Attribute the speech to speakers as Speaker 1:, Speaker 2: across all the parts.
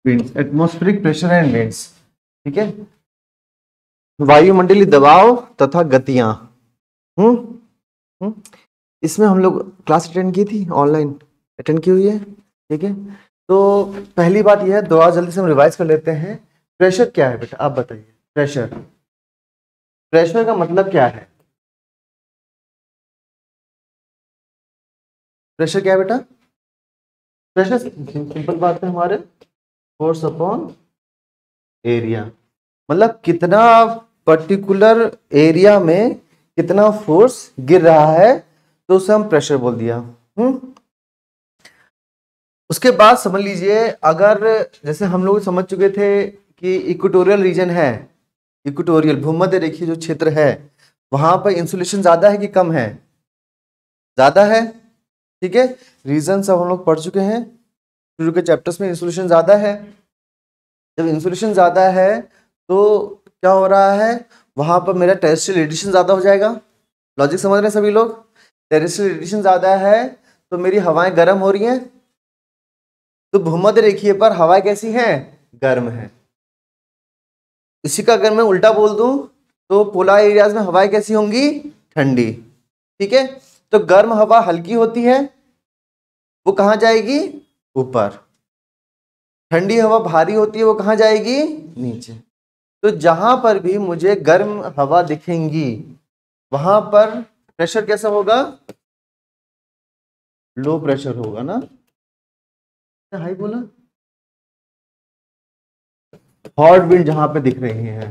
Speaker 1: Winds, atmospheric pressure and winds. ठीक है, वायुमंडलीय दबाव तथा गतियां। हम्म हम्म? इसमें हम लोग क्लास अटेंड की थी, ऑनलाइन अटेंड की हुई है। ठीक है, तो पहली बात यह है, दोबारा जल्दी से हम रिवाइज कर लेते हैं। प्रेशर क्या है बेटा, आप बताइए। प्रेशर, प्रेशर का मतलब क्या है? प्रेशर क्या है बेटा? प्रेशर सिंपल बात है हमारे, फोर्स अपॉन एरिया। मतलब कितना पर्टिकुलर एरिया में कितना फोर्स गिर रहा है, तो उसे हम प्रेशर बोल दिया। उसके बाद समझ लीजिए, अगर जैसे हम लोग समझ चुके थे कि इक्वेटोरियल रीजन है, इक्वेटोरियल भूमध्य रेखीय जो क्षेत्र है, वहां पर इंसुलेशन ज्यादा है कि कम है? ज्यादा है। ठीक है, रीजन सब हम लोग पढ़ चुके हैं शुरू के चैप्टर्स में। इंसुलेशन ज्यादा है, जब इंसुलेशन ज्यादा है तो क्या हो रहा है, वहां पर मेरा टेरेस्ट्रियल रेडिएशन ज्यादा हो जाएगा। लॉजिक समझ रहे हैं सभी लोग? टेरेस्ट्रियल रेडिएशन ज्यादा है तो मेरी हवाएं गर्म हो रही हैं, तो भूमध्य रेखीय पर हवाएं कैसी हैं? गर्म है। इसी का अगर मैं उल्टा बोल दूं तो पोलर एरियाज में हवाएं कैसी होंगी? ठंडी। ठीक है, तो गर्म हवा हल्की होती है, वो कहां जाएगी? ऊपर। ठंडी हवा भारी होती है, वो कहां जाएगी? नीचे। तो जहां पर भी मुझे गर्म हवा दिखेंगी, वहां पर प्रेशर कैसा होगा? लो प्रेशर होगा ना। हाई बोला, हॉट विंड जहां पे दिख रही है।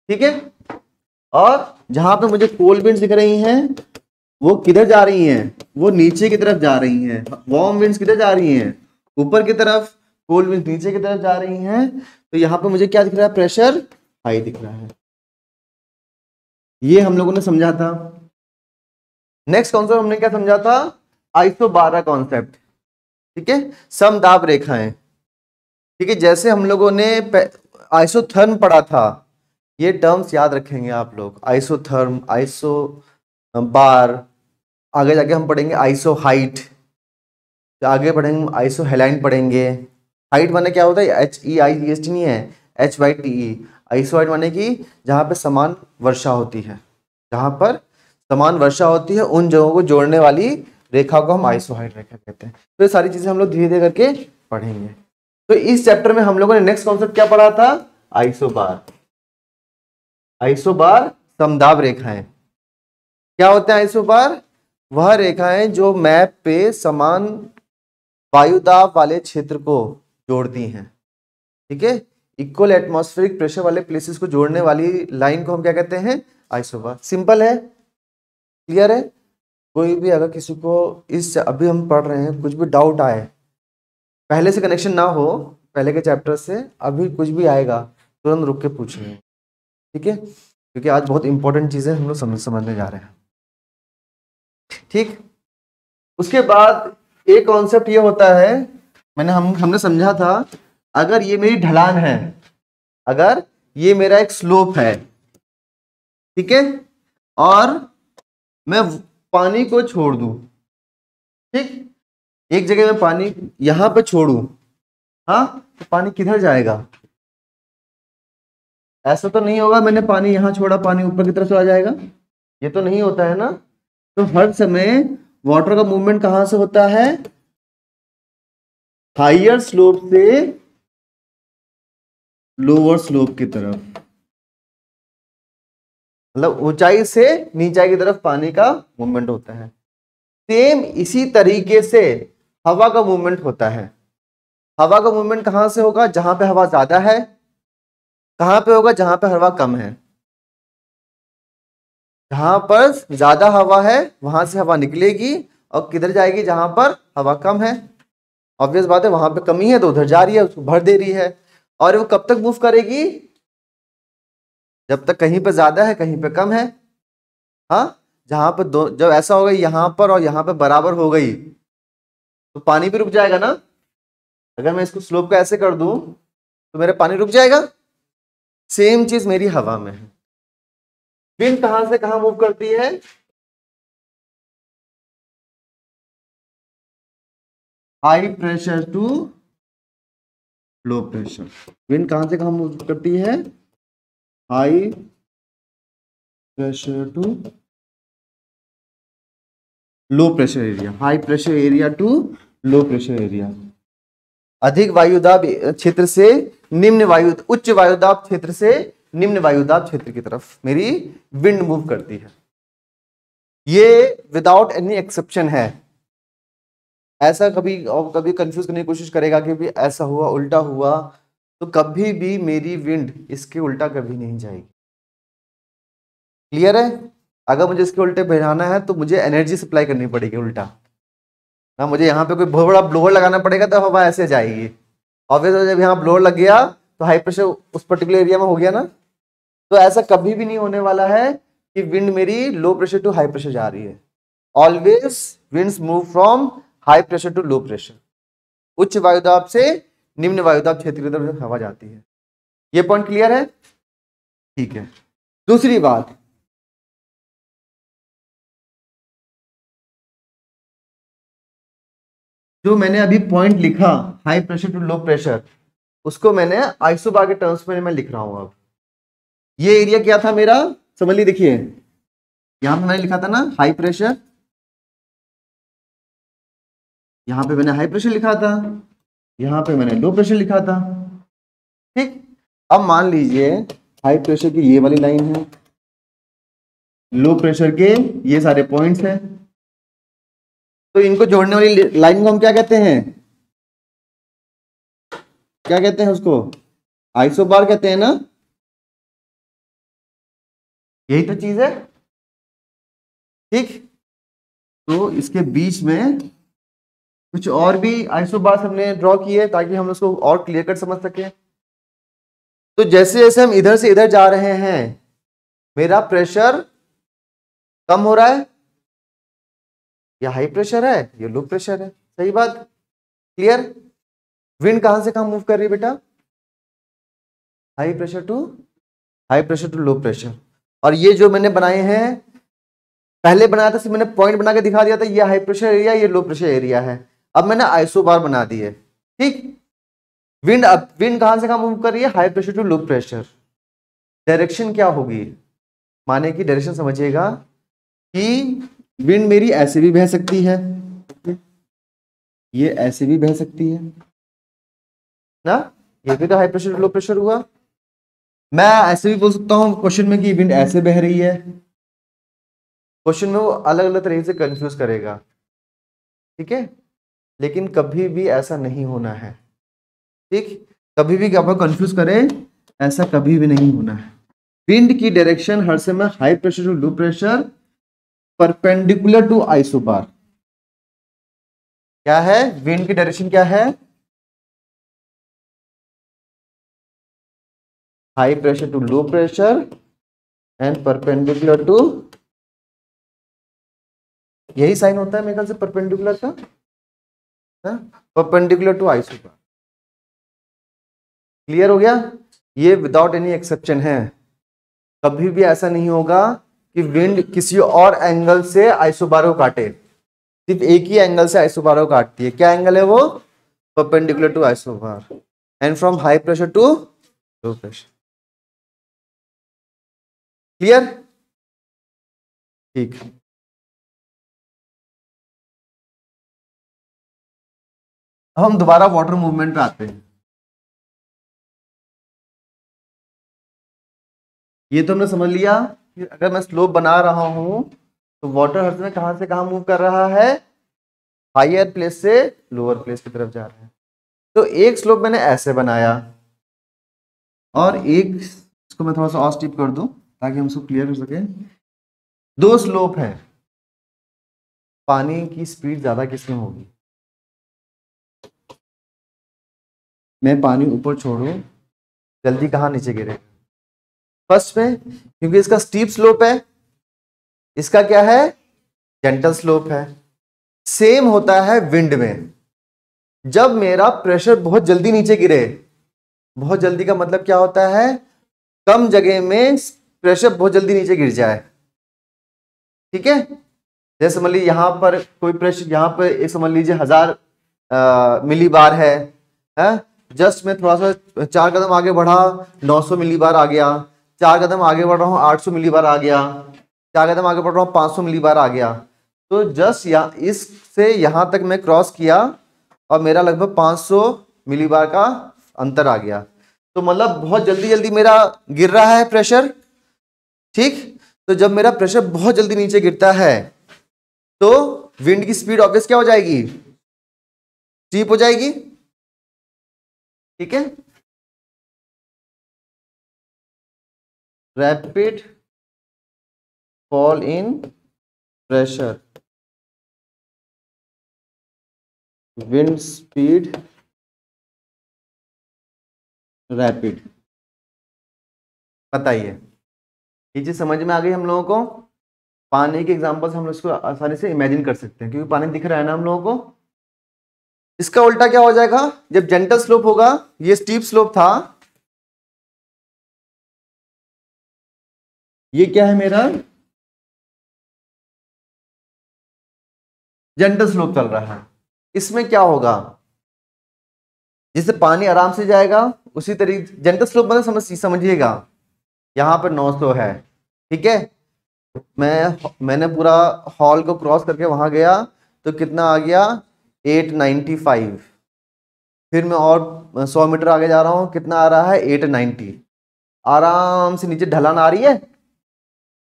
Speaker 1: ठीक है, और जहां पे मुझे कोल्ड विंड दिख रही हैं, वो किधर जा रही हैं? वो नीचे की तरफ जा रही हैं। वार्म विंड्स किधर जा रही हैं? ऊपर की तरफ। कोल्ड विंड नीचे की तरफ जा रही हैं। तो यहाँ पे मुझे क्या दिख रहा है? प्रेशर हाई दिख रहा है। ये हम लोगों ने समझा था। नेक्स्ट कॉन्सेप्ट हमने क्या समझा था? आइसोबारा कॉन्सेप्ट। ठीक है, समदाब रेखाएं। ठीक है, जैसे हम लोगों ने आइसोथर्म पढ़ा था, ये टर्म्स याद रखेंगे आप लोग। आइसोथर्म, आइसो बार, आगे जाके हम पढ़ेंगे आइसो हाइट, आगे पढ़ेंगे आइसो हेलाइन पढ़ेंगे। हाइट माने क्या होता है? HEIGHT नहीं है, HYTE। आइसो हाइट माने कि जहां पे समान वर्षा होती है, जहां पर समान वर्षा होती है उन जगहों को जोड़ने वाली रेखा को हम आइसो हाइट रेखा कहते हैं। तो ये सारी चीजें हम लोग धीरे धीरे करके पढ़ेंगे। तो इस चैप्टर में हम लोगों ने नेक्स्ट कॉन्सेप्ट क्या पढ़ा था? आइसोबार। आइसोबार समदाब रेखाएं। क्या होते हैं आइसोबार? वह रेखाएं जो मैप पे समान वायुदाब वाले क्षेत्र को जोड़ती हैं। ठीक है, इक्वल एटमॉस्फेरिक प्रेशर वाले प्लेसेस को जोड़ने वाली लाइन को हम क्या कहते हैं? आइसोबार। सिंपल है, क्लियर है? कोई भी अगर किसी को इस अभी हम पढ़ रहे हैं कुछ भी डाउट आए, पहले से कनेक्शन ना हो पहले के चैप्टर से, अभी कुछ भी आएगा तुरंत रुक के पूछिए। ठीक है, क्योंकि आज बहुत इंपॉर्टेंट चीजें हम लोग समझने जा रहे हैं। ठीक, उसके बाद एक कॉन्सेप्ट ये होता है, हमने समझा था, अगर ये मेरी ढलान है, अगर ये मेरा एक स्लोप है, ठीक है, और मैं पानी को छोड़ दूं, ठीक, एक जगह में पानी यहां पे छोड़ू, हाँ, तो पानी किधर जाएगा? ऐसा तो नहीं होगा मैंने पानी यहां छोड़ा पानी ऊपर की तरफ चला जाएगा, ये तो नहीं होता है ना। तो हर समय वाटर का मूवमेंट कहां से होता है? हाइयर स्लोप से लोअर स्लोप की तरफ, मतलब ऊंचाई से नीचाई की तरफ पानी का मूवमेंट होता है। सेम इसी तरीके से हवा का मूवमेंट होता है। हवा का मूवमेंट कहां से होगा? जहां पे हवा ज्यादा है। कहां पे होगा? जहां पे हवा कम है। जहां पर ज्यादा हवा है वहां से हवा निकलेगी और किधर जाएगी? जहां पर हवा कम है। ऑब्वियस बात है, वहां पे कमी है तो उधर जा रही है, उसको भर दे रही है। और वो कब तक मूव करेगी? जब तक कहीं पे ज्यादा है कहीं पे कम है। हाँ, जहां पे दो, जब ऐसा हो गई यहां पर और यहां पे बराबर हो गई तो पानी भी रुक जाएगा ना। अगर मैं इसको स्लोप को ऐसे कर दूं तो मेरा पानी रुक जाएगा। सेम चीज मेरी हवा में है। विंड कहां से कहां मूव करती है? High pressure to low pressure. Wind कहां से कहां मूव करती है? High pressure to low pressure area, high pressure area to low pressure area. अधिक वायुदाब क्षेत्र से उच्च वायुदाब क्षेत्र से निम्न वायुदाब क्षेत्र की तरफ मेरी विंड मूव करती है। ये विदाउट एनी एक्सेप्शन है। ऐसा कभी कंफ्यूज करने की कोशिश करेगा कि भी ऐसा हुआ, उल्टा हुआ, तो कभी भी मेरी विंड इसके उल्टा कभी नहीं जाएगी। क्लियर है? अगर मुझे इसके उल्टे बहाना है तो मुझे एनर्जी सप्लाई करनी पड़ेगी उल्टा ना, मुझे यहाँ पे कोई बहुत बड़ा ब्लोअर लगाना पड़ेगा तो हवा ऐसे जाएगी। ऑब्वियसली जब यहाँ ब्लोअर लग गया तो हाई प्रेशर उस पर्टिकुलर एरिया में हो गया ना। तो ऐसा कभी भी नहीं होने वाला है कि विंड मेरी low pressure to high pressure जा रही है। Always winds move from high pressure to low pressure, उच्च वायुदाब से निम्न वायुदाब क्षेत्र की तरफ हवा जाती है। ये पॉइंट क्लियर है? ठीक है। दूसरी बात, जो मैंने अभी पॉइंट लिखा high pressure to low pressure, उसको मैंने आइसोबार के टर्म्स में मैं लिख रहा हूं। अब ये एरिया क्या था मेरा, समझ ली, देखिए यहां पे मैंने लिखा था ना हाई प्रेशर, यहां पे मैंने हाई प्रेशर लिखा था, यहां पे मैंने लो प्रेशर लिखा था। ठीक, अब मान लीजिए हाई प्रेशर की ये वाली लाइन है, लो प्रेशर के ये सारे पॉइंट्स हैं, तो इनको जोड़ने वाली लाइन को हम क्या कहते हैं? क्या कहते हैं उसको? आइसोबार कहते हैं ना। यही तो चीज है। ठीक, तो इसके बीच में कुछ और भी आइसोबार हमने ड्रॉ किए ताकि हम उसको और क्लियर कट समझ सके। तो जैसे जैसे हम इधर से इधर जा रहे हैं मेरा प्रेशर कम हो रहा है, या हाई प्रेशर है या लो प्रेशर है। सही बात, क्लियर? विंड कहां से कहां मूव कर रही है बेटा? High pressure to low pressure. और ये जो मैंने बनाए हैं, पहले बनाया था सिर्फ मैंने पॉइंट बना के दिखा दिया था, ये हाई प्रेशर एरिया, ये लो प्रेशर एरिया है। अब मैंने आइसोबार बना दिए। ठीक, विंड कहां से कहां मूव कर रही है? High pressure to low pressure. Direction क्या होगी? माने की डायरेक्शन समझिएगा कि विंड मेरी ऐसे भी बह सकती है, ये ऐसे भी बह सकती है ना, ये भी तो हाई प्रेशर लो प्रेशर हुआ। मैं ऐसे भी बोल सकता हूं क्वेश्चन में कि विंड ऐसे बह रही है। क्वेश्चन में वो अलग अलग तरीके से कंफ्यूज करेगा, ठीक है, लेकिन कभी भी ऐसा नहीं होना है। ठीक, कभी भी आप कंफ्यूज करें, ऐसा कभी भी नहीं होना है। विंड की डायरेक्शन हर समय high pressure to low pressure perpendicular to isobar. क्या है विंड की डायरेक्शन? क्या है? High pressure to low pressure and perpendicular to, यही साइन होता है मेरे ख्याल से परपेंडिकुलर का, परपेंडिकुलर टू आइसोबार। क्लियर हो गया? ये विदाउट एनी एक्सेप्शन है। कभी भी ऐसा नहीं होगा कि विंड किसी और एंगल से आइसोबार को काटे, सिर्फ एक ही एंगल से आइसोबार को काटती है। क्या एंगल है वो? Perpendicular to isobar and from high pressure to low pressure. Clear? ठीक, अब हम दोबारा वाटर मूवमेंट पे आते हैं। ये तो हमने समझ लिया कि अगर मैं स्लोप बना रहा हूं तो वाटर हर समय कहां से कहां मूव कर रहा है? हायर प्लेस से लोअर प्लेस की तरफ जा रहा है। तो एक स्लोप मैंने ऐसे बनाया और एक, इसको मैं थोड़ा सा और स्टीप कर दूं ताकि हम इसको क्लियर कर सके। दो स्लोप है, पानी की स्पीड ज्यादा किसमें होगी? मैं पानी ऊपर छोड़ू, जल्दी कहां नीचे गिरे? फर्स्ट में, क्योंकि इसका स्टीप स्लोप है, इसका क्या है? जेंटल स्लोप है। सेम होता है विंड में। जब मेरा प्रेशर बहुत जल्दी नीचे गिरे, बहुत जल्दी का मतलब क्या होता है? कम जगह में प्रेशर बहुत जल्दी नीचे गिर जाए। ठीक है, जैसे समझ लीजिए यहां पर कोई प्रेशर, यहां पर एक समझ लीजिए 1000 मिली बार है, जस्ट मैं थोड़ा सा 4 कदम आगे बढ़ा, 900 मिली बार आ गया, 4 कदम आगे बढ़ रहा हूँ 800 मिली बार आ गया, 4 कदम आगे बढ़ रहा हूँ 500 मिली बार आ गया। तो जस्ट इससे यहाँ तक मैं क्रॉस किया और मेरा लगभग 500 मिली बार का अंतर आ गया। तो मतलब बहुत जल्दी जल्दी मेरा गिर रहा है प्रेशर, ठीक। तो जब मेरा प्रेशर बहुत जल्दी नीचे गिरता है तो विंड की स्पीड ऑब्वियस क्या हो जाएगी, स्टीप हो जाएगी, ठीक है। Rapid fall in pressure, wind speed rapid. बताइए, ये चीज समझ में आ गई हम लोगों को। पानी के एग्जांपल से हम लोग इसको आसानी से इमेजिन कर सकते हैं क्योंकि पानी दिख रहा है ना हम लोगों को। इसका उल्टा क्या हो जाएगा, जब जेंटल स्लोप होगा, ये स्टीप स्लोप था, ये क्या है मेरा जेंटल स्लोप चल रहा है। इसमें क्या होगा, जिससे पानी आराम से जाएगा उसी तरीके जेंटल स्लोप मतलब समझिएगा यहां पर 900 है, ठीक है। मैंने पूरा हॉल को क्रॉस करके वहां गया तो कितना आ गया 895, फिर मैं और 100 मीटर आगे जा रहा हूं, कितना आ रहा है 890, आराम से नीचे ढलान आ रही है।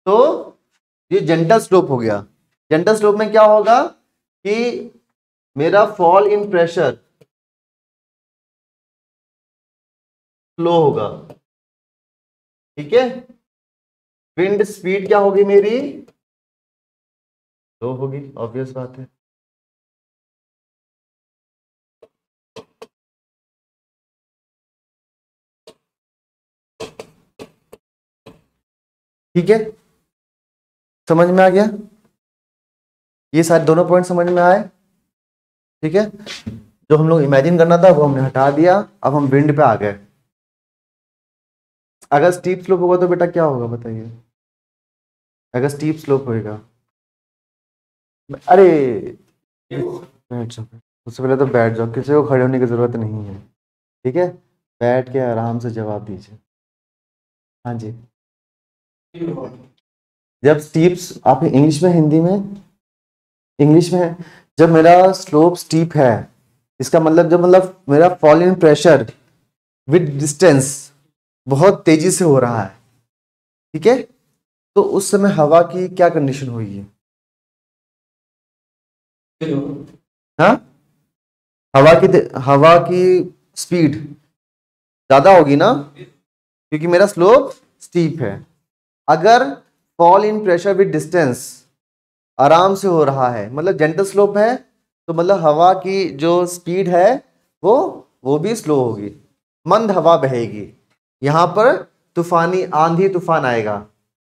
Speaker 1: तो ये जेंटल स्लोप हो गया। जेंटल स्लोप में क्या होगा कि मेरा फॉल इन प्रेशर स्लो होगा, ठीक है। विंड स्पीड क्या होगी मेरी, स्लो होगी, ऑब्वियस बात है। ठीक है, समझ में आ गया, ये सारे दोनों पॉइंट समझ में आए, ठीक है। जो हम लोग इमेजिन करना था वो हमने हटा दिया, अब हम विंड पे आ गए। अगर स्टीप स्लोप होगा तो बेटा क्या होगा बताइए, अगर स्टीप स्लोप होएगा, अरे बैठ जाओ, सबसे पहले तो बैठ जाओ, किसी को खड़े होने की जरूरत नहीं है, ठीक है। बैठ के आराम से जवाब दीजिए। हाँ जी, जब स्टीप्स आप इंग्लिश में हिंदी में इंग्लिश में, जब मेरा स्लोप स्टीप है इसका मतलब जब मतलब मेरा fall in pressure with distance बहुत तेजी से हो रहा है, ठीक है। तो उस समय हवा की क्या कंडीशन हुई है, हाँ, हवा की स्पीड ज्यादा होगी ना क्योंकि मेरा स्लोप स्टीप है। अगर fall in pressure with distance आराम से हो रहा है मतलब जेंटल स्लोप है, तो मतलब हवा की जो स्पीड है वो भी स्लो होगी, मंद हवा बहेगी। यहां पर तूफानी आंधी तूफान आएगा,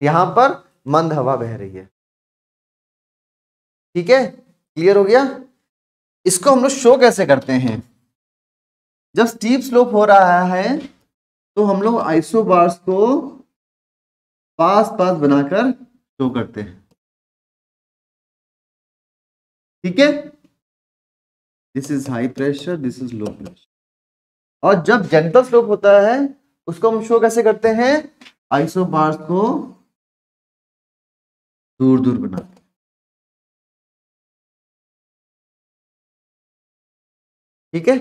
Speaker 1: यहां पर मंद हवा बह रही है, ठीक है। क्लियर हो गया। इसको हम लोग शो कैसे करते हैं, जब स्टीप स्लोप हो रहा है तो हम लोग आइसोबार्स को पास पास बनाकर शो करते हैं, ठीक है। This is high pressure, this is low pressure. और जब जेंटल स्लोप होता है उसको हम शो कैसे करते हैं, आइसोबार्स को दूर दूर बनाते हैं, ठीक है।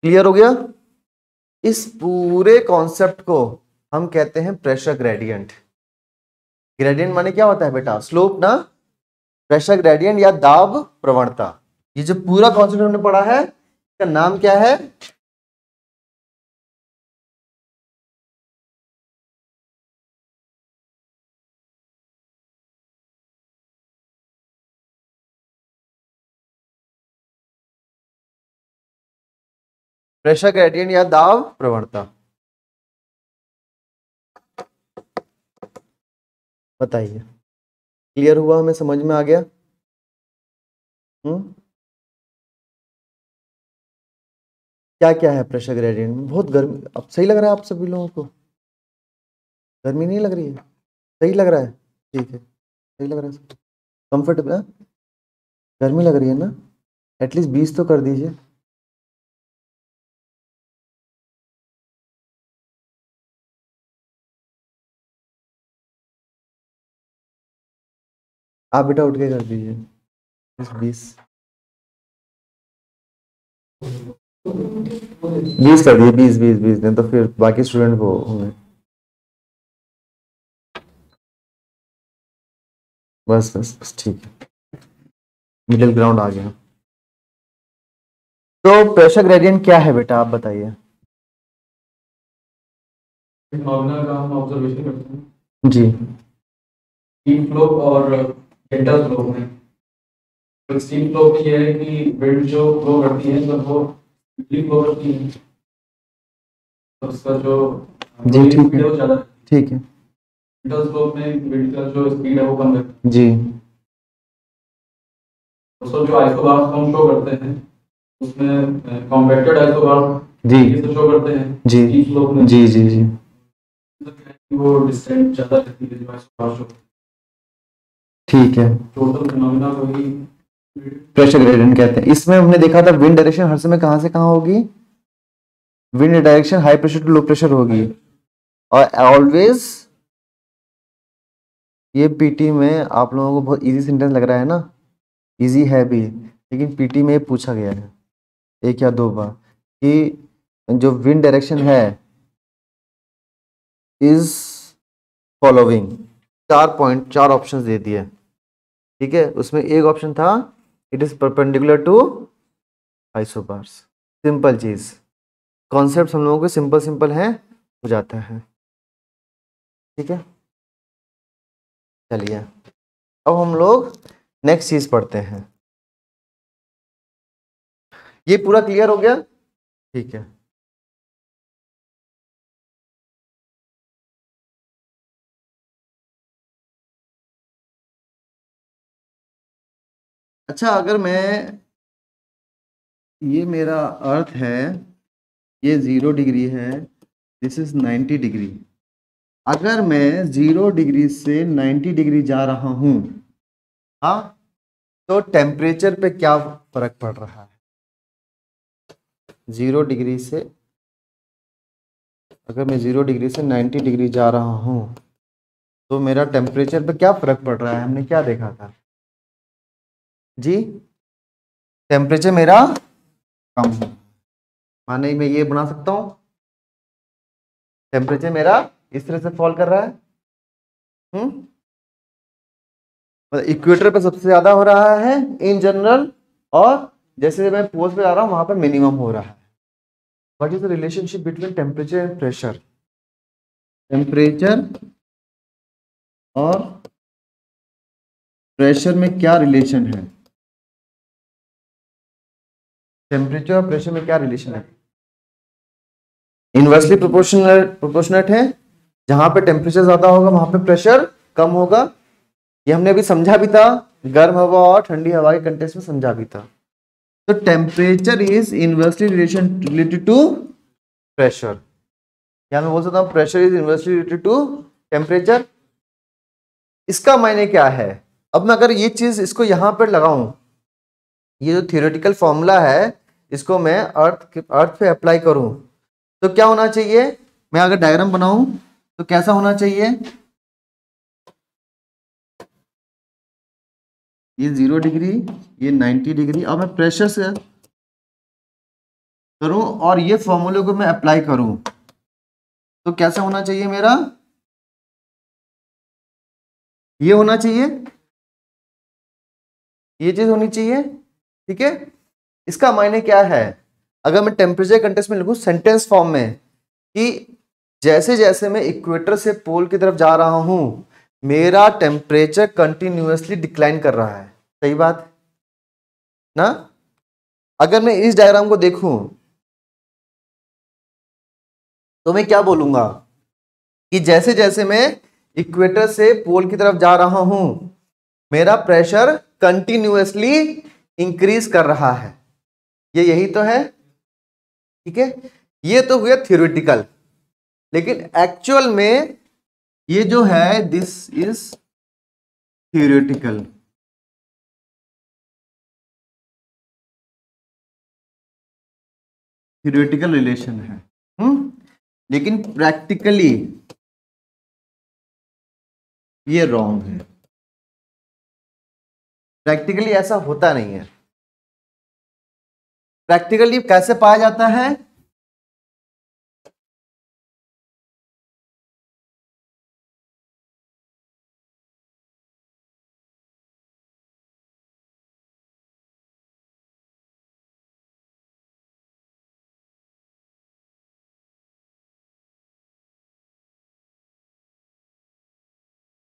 Speaker 1: क्लियर हो गया। इस पूरे कॉन्सेप्ट को हम कहते हैं प्रेशर ग्रेडियंट। ग्रेडियंट माने क्या होता है बेटा, स्लोप ना, प्रेशर ग्रेडियंट या दाब प्रवणता। ये जो पूरा कॉन्सेप्ट हमने पढ़ा है इसका नाम क्या है, प्रेशर ग्रेडियंट या दाब प्रवणता। बताइए, क्लियर हुआ, हमें समझ में आ गया। क्या क्या है प्रेशर ग्रेडियंट में, बहुत गर्मी, अब सही लग रहा है आप सभी लोगों को, गर्मी नहीं लग रही है, सही लग रहा है, ठीक है, सही लग रहा है, कंफर्टेबल है, गर्मी लग रही है ना, एटलीस्ट 20 तो कर दीजिए। आप बेटा उठ के कर दीजिए 20। 20 कर दिए, 20 दिन तो फिर बाकी स्टूडेंट वो होंगे। बस बस बस ठीक है, मिडिल ग्राउंड आ गया। तो प्रेशर ग्रेडियंट क्या है बेटा, आप बताइए।
Speaker 2: नॉर्मल का हम ऑब्जर्वेशन करते हैं
Speaker 1: जी
Speaker 2: स्टीम फ्लो और डेल्टा फ्लो में। तो स्टीम फ्लो में ये है कि विंड जो फ्लो करती है तो वो स्पीडली फ्लो करती है, तो उसका जो
Speaker 1: जी ठीक
Speaker 2: स्पीड
Speaker 1: है,
Speaker 2: है वो ज़्यादा।
Speaker 1: ठीक है
Speaker 2: डेल्टा फ्लो में विंड का जो स्पीड है वो कम रहती है।
Speaker 1: जी
Speaker 2: दोस्तों जो आइसोबार्स हम शो करते हैं उसमें कॉम्पैक्टेड आइसोबार्स
Speaker 1: जी
Speaker 2: ये से शो करते हैं
Speaker 1: जी
Speaker 2: स्टीम फ्लो में।
Speaker 1: जी जी जी
Speaker 2: वो डिस्टेंस ज़्यादा रहती है जो आइसोबार्स शो,
Speaker 1: ठीक है।
Speaker 2: टोटल फिनोमेना को ही
Speaker 1: प्रेशर ग्रेडियंट कहते हैं। इसमें हमने देखा था विंड डायरेक्शन हर समय कहाँ से कहाँ होगी, wind direction high pressure to low pressure होगी। और ऑलवेज, ये पीटी में आप लोगों को बहुत इजी सेंटेंस लग रहा है ना, इजी है भी, लेकिन पीटी में पूछा गया है एक या दो बार कि जो विंड डायरेक्शन है इज फॉलोइंग, 4 पॉइंट 4 ऑप्शंस दे दिए, ठीक है। उसमें एक ऑप्शन था it is perpendicular to isobars. Simple चीज, कॉन्सेप्ट हम लोगों के सिंपल सिंपल हैं, हो जाता है, ठीक है। चलिए अब हम लोग नेक्स्ट चीज पढ़ते हैं। ये पूरा क्लियर हो गया, ठीक है। अच्छा, अगर मैं, ये मेरा अर्थ है, ये 0 डिग्री है, दिस इज 90 डिग्री। अगर मैं 0 डिग्री से 90 डिग्री जा रहा हूं, हाँ, तो टेम्परेचर पे क्या फर्क पड़ रहा है। 0 डिग्री से, अगर मैं 0 डिग्री से 90 डिग्री जा रहा हूं तो मेरा टेम्परेचर पे क्या फर्क पड़ रहा है, हमने क्या देखा था जी। टेम्परेचर मेरा कम है, माने मैं ये बना सकता हूं, टेम्परेचर मेरा इस तरह से फॉल कर रहा है, इक्वेटर पे सबसे ज्यादा हो रहा है इन जनरल, और जैसे मैं पोल्स पे जा रहा हूं वहां पर मिनिमम हो रहा है। What is the relationship between temperature and pressure. Temperature और प्रेशर में क्या रिलेशन है, टेम्परेचर और प्रेशर में क्या रिलेशन है। इनवर्सली प्रोपोर्शनल है, जहां पे टेम्परेचर ज्यादा होगा वहां पे प्रेशर कम होगा। ये हमने अभी समझा भी था, गर्म हवा और ठंडी हवा के कंटेक्स्ट में समझा भी था। तो temperature is inversely related to pressure, या मैं बोल सकता हूं pressure is inversely related to temperature. इसका मायने क्या है, अब मैं अगर ये चीज इसको यहां पर लगाऊं, ये जो थियोरेटिकल फॉर्मूला है इसको मैं अर्थ पे अप्लाई करूं, तो क्या होना चाहिए, मैं अगर डायग्राम बनाऊं तो कैसा होना चाहिए, ये 0 डिग्री, ये 90 डिग्री। अब मैं प्रेशर से करूं और ये फॉर्मूले को मैं अप्लाई करूं तो कैसा होना चाहिए मेरा, ये होना चाहिए, ये चीज होनी चाहिए, ठीक है। इसका मायने क्या है, अगर मैं टेम्परेचर कंटेक्स्ट में लिखूं सेंटेंस फॉर्म में कि जैसे जैसे मैं इक्वेटर से पोल की तरफ जा रहा हूं मेरा टेम्परेचर कंटिन्यूअसली डिक्लाइन कर रहा है, सही बात ना। अगर मैं इस डायग्राम को देखूं तो मैं क्या बोलूंगा कि जैसे जैसे मैं इक्वेटर से पोल की तरफ जा रहा हूं मेरा प्रेशर कंटिन्यूअसली इंक्रीज कर रहा है, ये यही तो है, ठीक है। ये तो हुआ थ्योरेटिकल, लेकिन एक्चुअल में ये जो है this is theoretical, theoretical relation है, लेकिन प्रैक्टिकली ये रॉन्ग है। प्रैक्टिकली ऐसा होता नहीं है। प्रैक्टिकली कैसे पाया जाता है?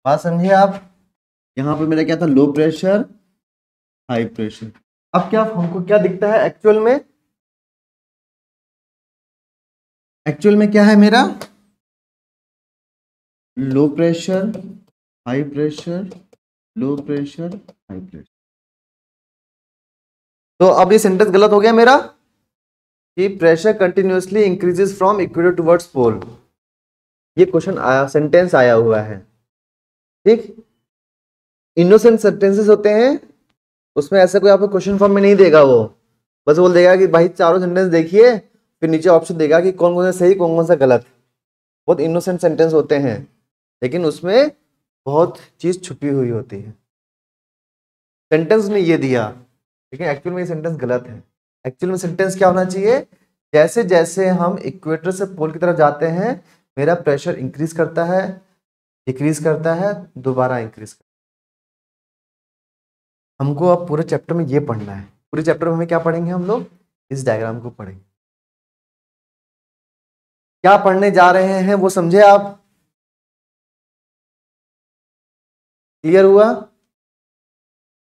Speaker 1: बात समझिए आप। यहां पे मेरा क्या था, लो प्रेशर हाई प्रेशर। अब क्या हमको क्या दिखता है एक्चुअल में? एक्चुअल में क्या है मेरा, low pressure high pressure, low pressure high pressure. तो अब ये सेंटेंस गलत हो गया मेरा कि pressure continuously increases from equator towards pole. ये क्वेश्चन आया, सेंटेंस आया हुआ है, ठीक। इनोसेंट सेंटेंसेस होते हैं, उसमें ऐसा कोई आपको क्वेश्चन फॉर्म में नहीं देगा, वो बस बोल देगा कि भाई चारों सेंटेंस देखिए, फिर नीचे ऑप्शन देगा कि कौन कौन सा सही कौन कौन सा गलत। बहुत इनोसेंट सेंटेंस होते हैं, लेकिन उसमें बहुत चीज छुपी हुई होती है। सेंटेंस ने ये दिया, लेकिन एक्चुअल में ये सेंटेंस गलत है। एक्चुअल में सेंटेंस क्या होना चाहिए, जैसे जैसे हम इक्वेटर से पोल की तरफ जाते हैं मेरा प्रेशर इंक्रीज करता है, डिक्रीज करता है, दोबारा इंक्रीज करता है। हमको अब पूरे चैप्टर में ये पढ़ना है। पूरे चैप्टर में हमें क्या पढ़ेंगे हम लोग, इस डायग्राम को पढ़ेंगे। क्या पढ़ने जा रहे हैं वो समझे आप? क्लियर हुआ?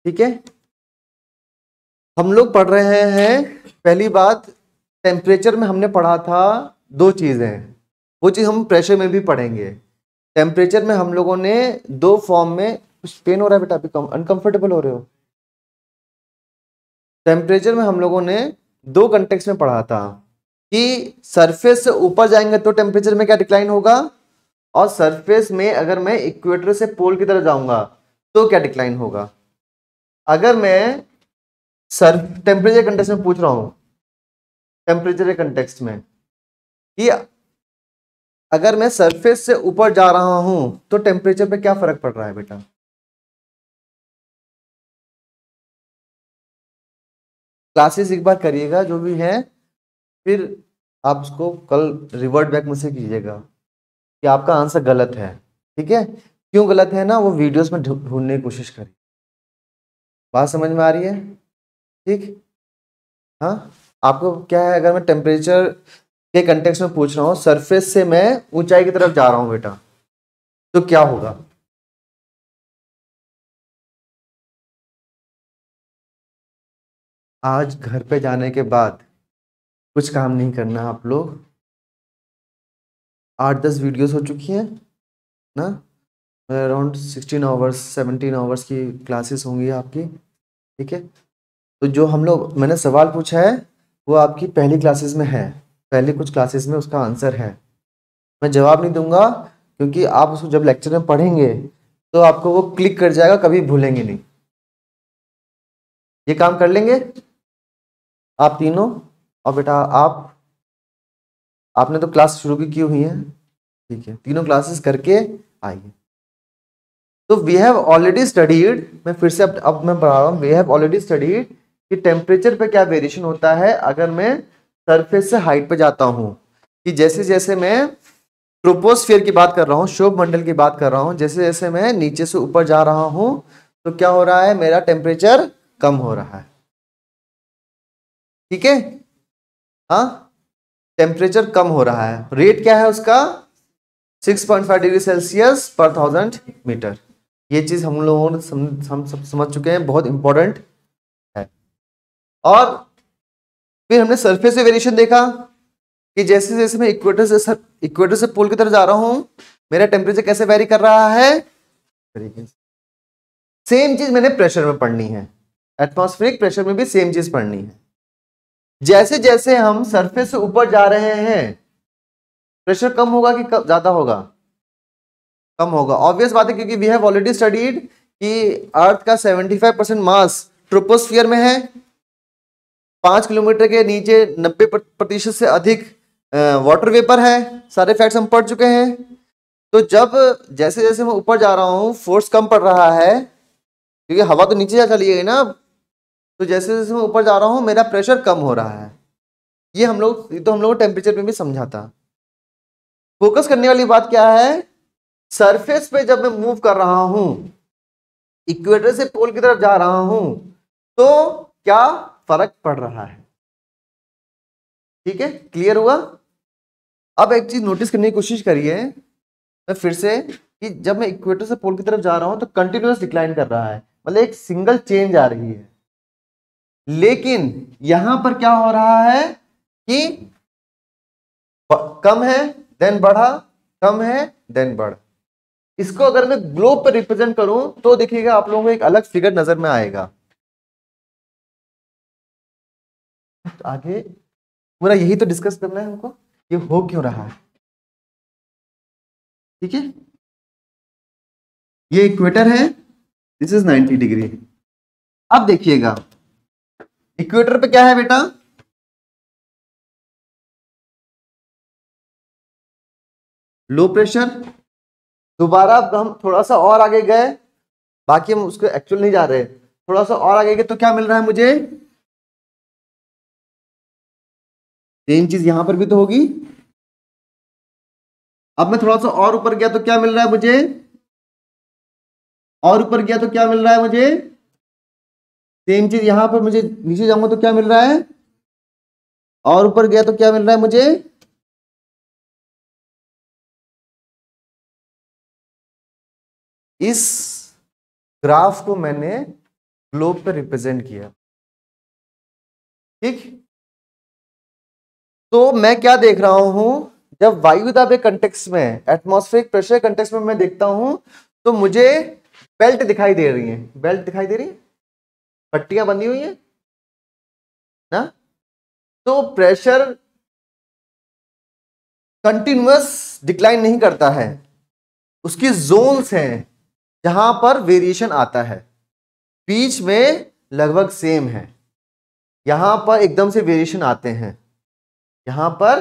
Speaker 1: ठीक है। हम लोग पढ़ रहे हैं, पहली बात टेम्परेचर में हमने पढ़ा था दो चीजें, वो चीज हम प्रेशर में भी पढ़ेंगे। टेम्परेचर में हम लोगों ने दो फॉर्म में, कुछ पेन हो रहा है बेटा, अभी अनकंफर्टेबल हो रहे हो? टेम्परेचर में हम लोगों ने दो कंटेक्स्ट में पढ़ा था कि सरफेस से ऊपर जाएंगे तो टेम्परेचर में क्या डिक्लाइन होगा, और सरफेस में अगर मैं इक्वेटर से पोल की तरफ जाऊंगा तो क्या डिक्लाइन होगा। अगर मैं सर टेम्परेचर कंटेक्स्ट में पूछ रहा हूं, टेम्परेचर कंटेक्स्ट में कि अगर मैं सरफेस से ऊपर जा रहा हूं तो टेम्परेचर पे क्या फर्क पड़ रहा है बेटा? क्लासेस एक बार करिएगा जो भी है, फिर आप उसको कल रिवर्ट बैक मुझसे कीजिएगा कि आपका आंसर गलत है, ठीक है। क्यों गलत है ना, वो वीडियोस में ढूंढने की कोशिश करिए। बात समझ में आ रही है? ठीक। हाँ, आपको क्या है, अगर मैं टेम्परेचर के कंटेक्स्ट में पूछ रहा हूँ, सरफेस से मैं ऊंचाई की तरफ जा रहा हूँ बेटा, तो क्या होगा? आज घर पे जाने के बाद कुछ काम नहीं करना आप लोग। 8-10 वीडियोस हो चुकी हैं ना, अराउंड 16 आवर्स 17 आवर्स की क्लासेस होंगी आपकी, ठीक है। तो जो हम लोग मैंने सवाल पूछा है वो आपकी पहली क्लासेस में है, पहले कुछ क्लासेस में उसका आंसर है। मैं जवाब नहीं दूंगा क्योंकि आप उसको जब लेक्चर में पढ़ेंगे तो आपको वो क्लिक कर जाएगा, कभी भूलेंगे नहीं। ये काम कर लेंगे आप तीनों? और बेटा आपने तो क्लास शुरू की हुई है, ठीक है, तीनों क्लासेस करके आइए। तो वी हैव ऑलरेडी स्टडीड, मैं फिर से अब मैं पढ़ा रहा हूँ, वी हैव ऑलरेडी स्टडीड कि टेम्परेचर पे क्या वेरिएशन होता है अगर मैं सरफेस से हाइट पे जाता हूँ। कि जैसे जैसे मैं ट्रोपोस्फियर की बात कर रहा हूँ, शोभ मंडल की बात कर रहा हूँ, जैसे जैसे मैं नीचे से ऊपर जा रहा हूँ तो क्या हो रहा है, मेरा टेम्परेचर कम हो रहा है, ठीक है। हाँ, टेम्परेचर कम हो रहा है। रेट क्या है उसका, 6.5 डिग्री सेल्सियस पर 1000 मीटर। ये चीज हम लोगों ने हम सब समझ चुके हैं, बहुत इंपॉर्टेंट है। और फिर हमने सरफेस से वेरिएशन देखा कि जैसे जैसे मैं इक्वेटर से पोल की तरफ जा रहा हूं मेरा टेम्परेचर कैसे वेरी कर रहा है। सेम चीज मैंने प्रेशर में पढ़नी है, एटमॉस्फेरिक प्रेशर में भी सेम चीज पढ़नी है। जैसे जैसे हम सरफेस से ऊपर जा रहे हैं प्रेशर कम होगा कि ज्यादा होगा? कम होगा, ऑब्वियस बात है, क्योंकि वी हैव ऑलरेडी स्टडीड कि अर्थ का 75% मास ट्रोपोस्फियर में है, 5 किलोमीटर के नीचे 90% से अधिक वाटर वेपर है, सारे फैक्ट्स हम पढ़ चुके हैं। तो जब जैसे जैसे मैं ऊपर जा रहा हूँ फोर्स कम पड़ रहा है, क्योंकि हवा तो नीचे जा चली गई ना, तो जैसे जैसे मैं ऊपर जा रहा हूँ मेरा प्रेशर कम हो रहा है। ये हम लोग टेम्परेचर में भी समझा था। फोकस करने वाली बात क्या है, सरफेस पे जब मैं मूव कर रहा हूं, इक्वेटर से पोल की तरफ जा रहा हूं, तो क्या फर्क पड़ रहा है। ठीक है, क्लियर हुआ। अब एक चीज नोटिस करने की कोशिश करिए मैं फिर से, कि जब मैं इक्वेटर से पोल की तरफ जा रहा हूं तो कंटिन्यूअस डिक्लाइन कर रहा है, मतलब एक सिंगल चेंज आ रही है। लेकिन यहां पर क्या हो रहा है कि कम है देन बढ़ा, कम है देन बढ़। इसको अगर मैं ग्लोब पर रिप्रेजेंट करूं तो देखिएगा आप लोगों को एक अलग फिगर नजर में आएगा। तो आगे पूरा यही तो डिस्कस करना है हमको, ये हो क्यों रहा है। ठीक है, ये इक्वेटर है, दिस इज 90 डिग्री। अब देखिएगा इक्वेटर पे क्या है बेटा, लो प्रेशर। दोबारा हम थोड़ा सा और आगे गए, बाकी हम उसको एक्चुअल नहीं जा रहे, थोड़ा सा और आगे गए तो क्या मिल रहा है मुझे, सेम चीज यहां पर भी तो होगी। अब मैं थोड़ा सा और ऊपर गया तो क्या मिल रहा है मुझे, और ऊपर गया तो क्या मिल रहा है मुझे, सेम चीज यहां पर मुझे नीचे जाऊंगा तो क्या मिल रहा है, और ऊपर गया तो क्या मिल रहा है मुझे। इस ग्राफ को मैंने ग्लोब पे रिप्रेजेंट किया। ठीक, तो मैं क्या देख रहा हूं, जब वायु दाब कंटेक्स्ट में, एटमॉस्फेरिक प्रेशर कंटेक्स्ट में मैं देखता हूं तो मुझे बेल्ट दिखाई दे रही है, बेल्ट दिखाई दे रही है, पट्टियां बंधी हुई है ना। तो प्रेशर कंटिन्यूअस डिक्लाइन नहीं करता है, उसकी जोन्स हैं जहां पर वेरिएशन आता है। बीच में लगभग सेम है, यहां पर एकदम से वेरिएशन आते हैं, यहां पर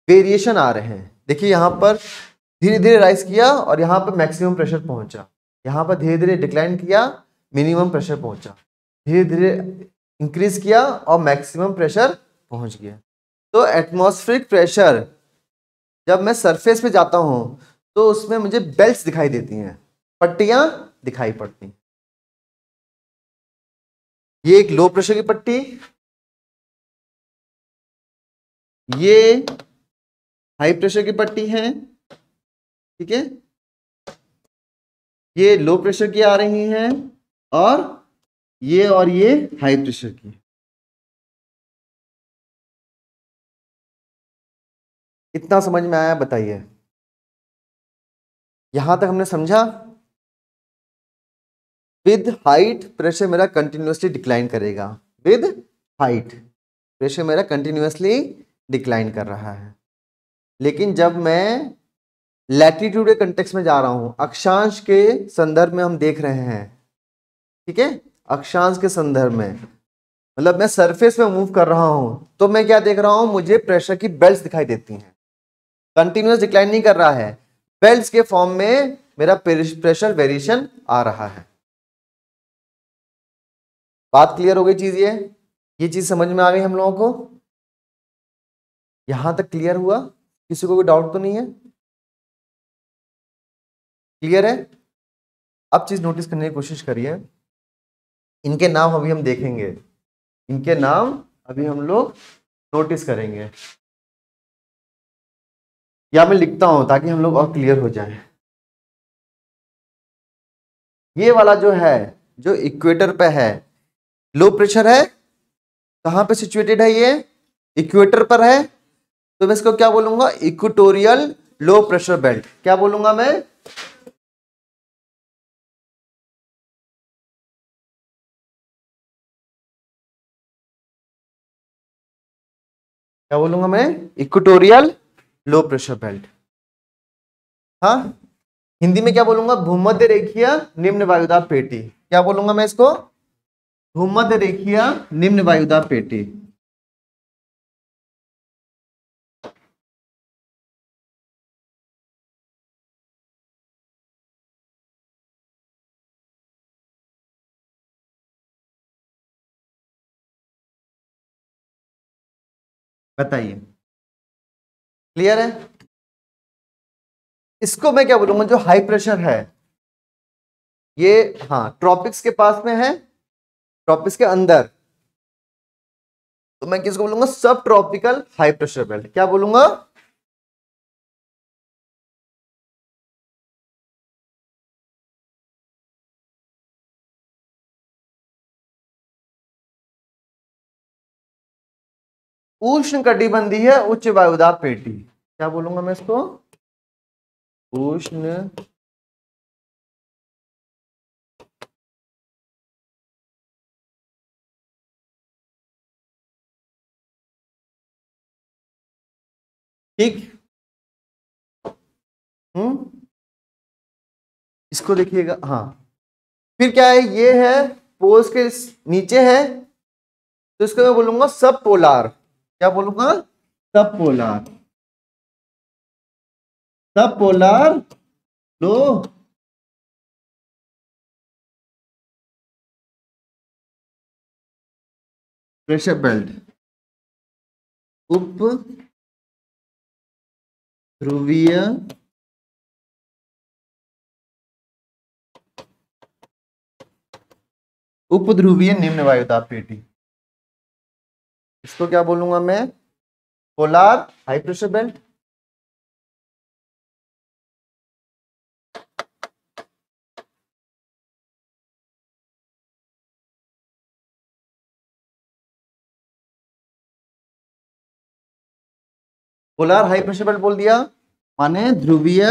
Speaker 1: वेरिएशन आ रहे हैं। देखिए यहां पर धीरे धीरे राइज किया और यहां पर मैक्सिमम प्रेशर पहुंचा, यहां पर धीरे धीरे डिक्लाइन किया, मिनिमम प्रेशर पहुंचा, धीरे धीरे इंक्रीज किया और मैक्सिमम प्रेशर पहुंच गया। तो एटमॉस्फेरिक प्रेशर जब मैं सरफेस पे जाता हूं तो उसमें मुझे बेल्ट्स दिखाई देती हैं, पट्टियां दिखाई पड़ती हैं। ये एक लो प्रेशर की पट्टी, ये हाई प्रेशर की पट्टी है। ठीक है, ये लो प्रेशर की आ रही हैं और ये हाई प्रेशर की। इतना समझ में आया बताइए, यहां तक हमने समझा। विद हाइट प्रेशर मेरा कंटिन्यूअसली डिक्लाइन करेगा, विद हाइट प्रेशर मेरा कंटिन्यूअसली डिक्लाइन कर रहा है। लेकिन जब मैं लैटिट्यूड के कंटेक्स्ट में जा रहा हूं, अक्षांश के संदर्भ में हम देख रहे हैं, ठीक है, अक्षांश के संदर्भ में, मतलब मैं सरफेस में मूव कर रहा हूं, तो मैं क्या देख रहा हूं, मुझे प्रेशर की बेल्ट्स दिखाई देती हैं। कंटिन्यूअस डिक्लाइन नहीं कर रहा है, बेल्ट्स के फॉर्म में मेरा प्रेशर वेरिएशन आ रहा है। बात क्लियर हो गई चीज, ये चीज समझ में आ गई हम लोगों को। यहां तक क्लियर हुआ, किसी को कोई डाउट तो नहीं है, क्लियर है। अब चीज नोटिस करने की कोशिश करिए, इनके नाम अभी हम देखेंगे, इनके नाम अभी हम लोग नोटिस करेंगे, या मैं लिखता हूं ताकि हम लोग और क्लियर हो जाए। ये वाला जो है, जो इक्वेटर पे है, लो प्रेशर है, कहां पे सिचुएटेड है, ये इक्वेटर पर है, तो मैं इसको क्या बोलूंगा, इक्वेटोरियल लो प्रेशर बेल्ट। क्या बोलूंगा मैं, क्या बोलूंगा मैं, इक्वेटोरियल लो प्रेशर बेल्ट। हाँ, हिंदी में क्या बोलूंगा, भूमध्य रेखीय निम्न वायुदाब पेटी। क्या बोलूंगा मैं इसको, भूमध्य रेखीय निम्न वायुदाब पेटी। बताइए, क्लियर है? इसको मैं क्या बोलूंगा, जो हाई प्रेशर है ये, हाँ, ट्रॉपिक्स के पास में है, ट्रॉपिक्स के अंदर, तो मैं किसको बोलूंगा, सब ट्रॉपिकल हाई प्रेशर बेल्ट। क्या बोलूंगा? उष्ण कटिबंधीय उच्च वायुदाब पेटी। क्या बोलूंगा मैं इसको? उष्ण ठीक। इसको देखिएगा, हाँ, फिर क्या है, ये है पोल्स के नीचे है, तो इसको मैं बोलूंगा सब पोलार। क्या बोलूंगा? सब पोलार, सब पोलार लो प्रेशर बेल्ट, उप ध्रुवीय उपध्रुवीय निम्न वायुदाब पेटी। इसको क्या बोलूंगा मैं? Polar high pressure belt. Polar high pressure belt बोल दिया, माने ध्रुवीय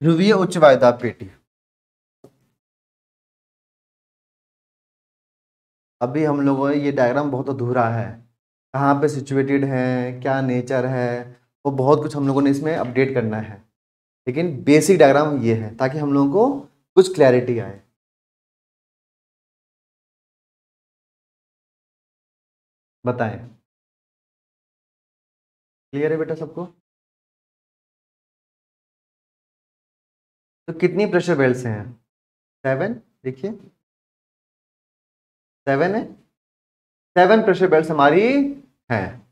Speaker 1: ध्रुवीय उच्च वायुदाब पेटी। अभी हम लोगों ने ये डायग्राम बहुत अधूरा है, कहाँ पे सिचुएटेड है, क्या नेचर है, वो बहुत कुछ हम लोगों ने इसमें अपडेट करना है, लेकिन बेसिक डायग्राम ये है ताकि हम लोगों को कुछ क्लैरिटी आए। बताएं, क्लियर है बेटा सबको? तो कितनी प्रेशर बेल्ट्स हैं? 7, देखिए 7 है, 7 प्रेशर बेल्ट्स हमारी हैं।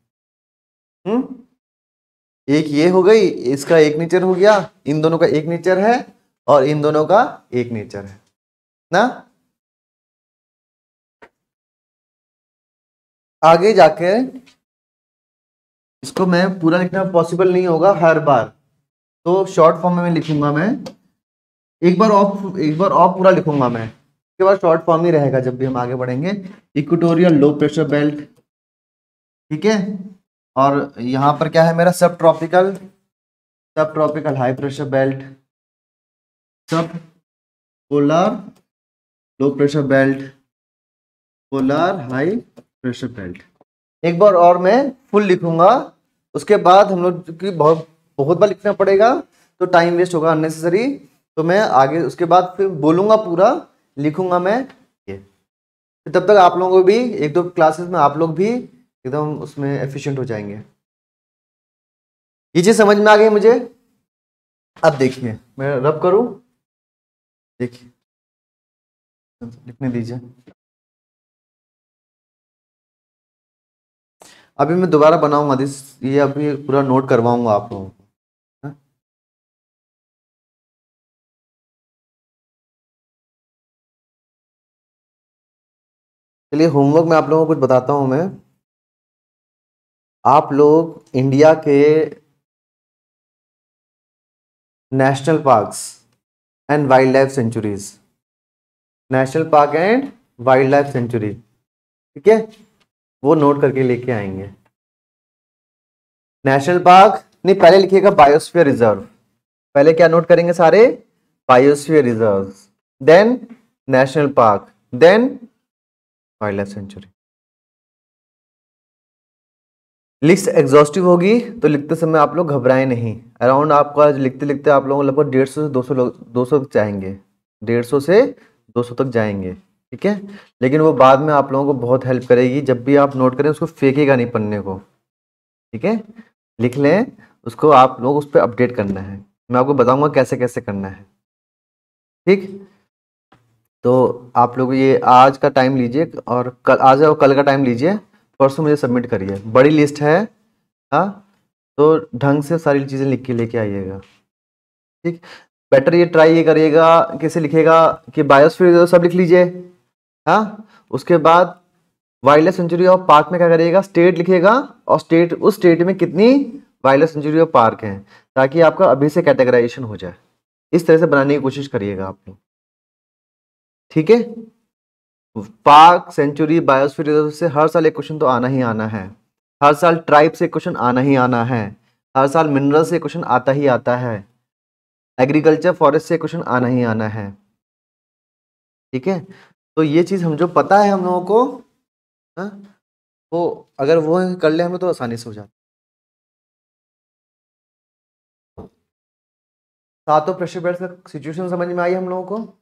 Speaker 1: एक ये हो गई, इसका एक नेचर हो गया, इन दोनों का एक नेचर है, और इन दोनों का एक नेचर है ना। आगे जाके इसको मैं पूरा लिखना पॉसिबल नहीं होगा हर बार, तो शॉर्ट फॉर्म में लिखूंगा मैं, एक बार ऑफ पूरा लिखूंगा मैं, उसके बाद शॉर्ट फॉर्म ही रहेगा जब भी हम आगे बढ़ेंगे। इक्वेटोरियल लो प्रेशर बेल्ट, ठीक है, और यहाँ पर क्या है मेरा, सब ट्रॉपिकल हाई प्रेशर बेल्ट, सब polar low pressure belt, polar high pressure belt. एक बार और मैं फुल लिखूंगा, उसके बाद हम लोग की बहुत बहुत बार लिखना पड़ेगा तो टाइम वेस्ट होगा अननेसेसरी, तो मैं आगे उसके बाद फिर बोलूंगा पूरा, लिखूंगा मैं ये, तब तक आप लोगों को भी एक दो क्लासेस में आप लोग भी एकदम उसमें एफिशिएंट हो जाएंगे। ये चीज समझ में आ गई मुझे? अब देखिए मैं रब करूं, देखिए लिखने दीजिए। अभी मैं दोबारा बनाऊंगा ये अभी पूरा नोट करवाऊंगा आप लोगों को। हाँ? चलिए होमवर्क में आप लोगों को कुछ बताता हूं मैं। आप लोग इंडिया के national parks and wild life sanctuaries, national park and wild life sanctuary, ठीक है, वो नोट करके लेके आएंगे। नेशनल पार्क नहीं, पहले लिखिएगा बायोस्फीयर रिजर्व, पहले क्या नोट करेंगे सारे, biosphere reserve, then national park, then wildlife sanctuary. List exhaustive होगी तो लिखते समय आप लोग घबराएं नहीं, अराउंड आपका लिखते लिखते आप लोगों को लगभग 150 से 200 तक जाएंगे, 150 से 200 तक जाएंगे, ठीक है, लेकिन वो बाद में आप लोगों को बहुत हेल्प करेगी। जब भी आप नोट करें उसको फेंकेगा नहीं पन्ने को, ठीक है, लिख लें उसको, आप लोग उस पर अपडेट करना है, मैं आपको बताऊंगा कैसे कैसे करना है, ठीक। तो आप लोग ये आज का टाइम लीजिए और कल, आज और कल का टाइम लीजिए, परसों मुझे सबमिट करिए। बड़ी लिस्ट है, हाँ, तो ढंग से सारी चीज़ें लिख के लेके आइएगा, ठीक। बेटर ये ट्राई ये करिएगा, कैसे लिखेगा कि बायोस्फीयर सब लिख लीजिए, हाँ। उसके बाद wild life sanctuary of park में क्या करिएगा, स्टेट लिखेगा और स्टेट, उस स्टेट में कितनी wild life sanctuary of park हैं, ताकि आपका अभी से कैटेगराइजेशन हो जाए। इस तरह से बनाने की कोशिश करिएगा आप लोग, ठीक है। पार्क, सेंचुरी, बायोस्फीयर रिजर्व से हर साल एक क्वेश्चन तो आना ही आना है, हर साल ट्राइब से क्वेश्चन आना ही आना है, हर साल मिनरल से क्वेश्चन आता ही आता है, एग्रीकल्चर फॉरेस्ट से क्वेश्चन आना ही आना है, ठीक है। तो ये चीज हम जो पता है हम लोगों को, हाँ, वो अगर वो कर ले हम लोग तो आसानी से हो जाता। सातों प्रेशर बेल्ट का सिचुएशन समझ में आई हम लोगों को।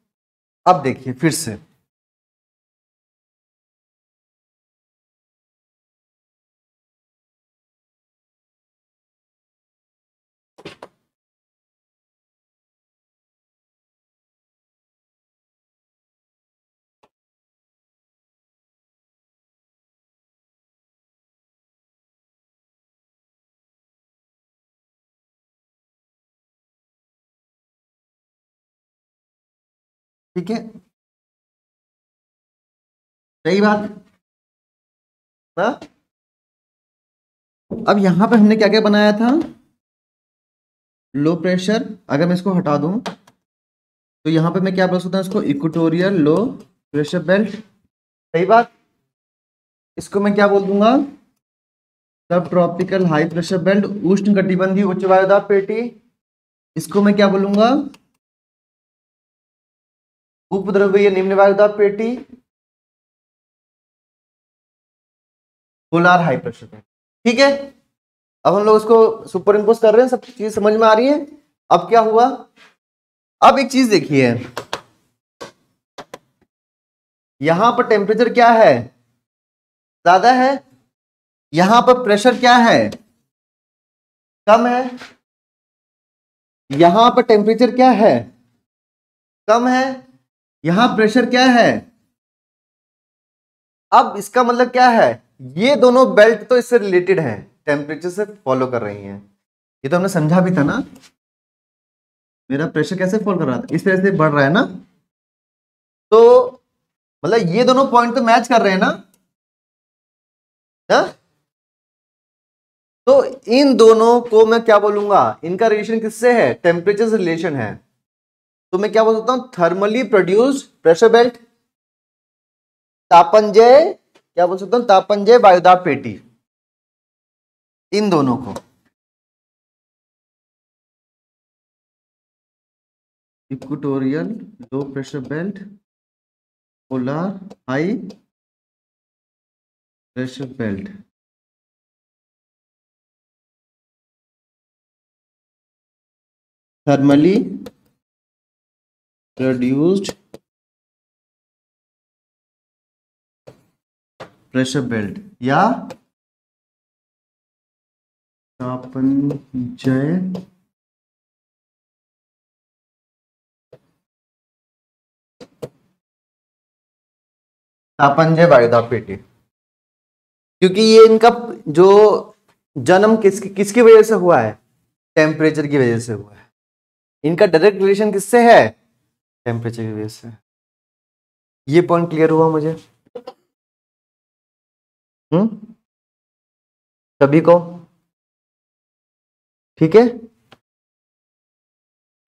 Speaker 1: अब देखिए फिर से, ठीक है, सही बात ना। अब यहां पे हमने क्या क्या बनाया था, लो प्रेशर, अगर मैं इसको हटा दूं तो यहां पे मैं क्या बोल सकता हूं, इसको इक्वेटोरियल लो प्रेशर बेल्ट, सही बात। इसको मैं क्या बोल दूंगा, सब ट्रॉपिकल हाई प्रेशर बेल्ट, उष्ण कटिबंधीय उच्च वायुदाब पेटी। इसको मैं क्या बोलूंगा, उपद्रवीय निम्न वायुदाब पेटी, पोलर हाई प्रेशर बेल्ट, ठीक है। अब हम लोग इसको सुपर इम्पोज कर रहे हैं, सब चीज समझ में आ रही है। अब क्या हुआ, अब एक चीज देखिए, यहां पर टेम्परेचर क्या है, ज्यादा है, यहां पर प्रेशर क्या है, कम है, यहां पर टेम्परेचर क्या है, कम है, यहां प्रेशर क्या है। अब इसका मतलब क्या है, ये दोनों बेल्ट तो इससे रिलेटेड है, टेम्परेचर से फॉलो कर रही हैं। ये तो हमने समझा भी था ना, मेरा प्रेशर कैसे फॉलो कर रहा था, इस तरह से बढ़ रहा है ना। तो मतलब ये दोनों पॉइंट तो मैच कर रहे हैं ना, हा? तो इन दोनों को मैं क्या बोलूंगा, इनका रिलेशन किससे है, टेम्परेचर से रिलेशन है। तो मैं क्या बोल सकता हूं, थर्मली प्रोड्यूस्ड प्रेशर बेल्ट, तापंजय, क्या बोल सकता हूं, तापंजय वायुदाब पेटी, इन दोनों को equatorial low pressure belt, polar high pressure belt, thermally produced pressure belt या तापंजय तापंजय वायुदाब पेटी। क्योंकि ये इनका जो जन्म किसकी वजह से हुआ है, टेम्परेचर की वजह से हुआ है। इनका डायरेक्ट रिलेशन किससे है, टेम्परेचर की वजह से। ये पॉइंट क्लियर हुआ मुझे, सभी को, ठीक है।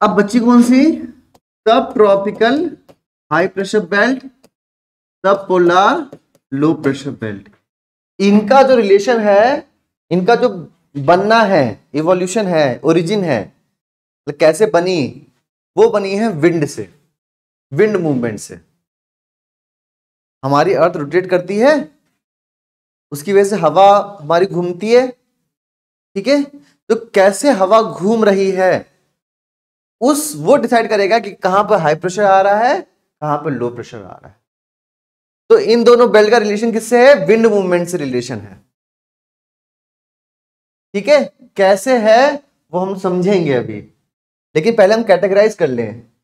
Speaker 1: अब बच्ची कौन सी, सब ट्रॉपिकल हाई प्रेशर बेल्ट, सब पोलर लो प्रेशर बेल्ट। इनका जो रिलेशन है, इनका जो बनना है, इवोल्यूशन है, ओरिजिन है, तो कैसे बनी, वो बनी है विंड से, विंड मूवमेंट से। हमारी अर्थ रोटेट करती है, उसकी वजह से हवा हमारी घूमती है, ठीक है। तो कैसे हवा घूम रही है, वो डिसाइड करेगा कि कहां पर हाई प्रेशर आ रहा है, कहां पर लो प्रेशर आ रहा है। तो इन दोनों बेल्ट का रिलेशन किससे है, विंड मूवमेंट से रिलेशन है, ठीक है। कैसे है वो हम समझेंगे अभी, लेकिन पहले हम कैटेगराइज कर लें।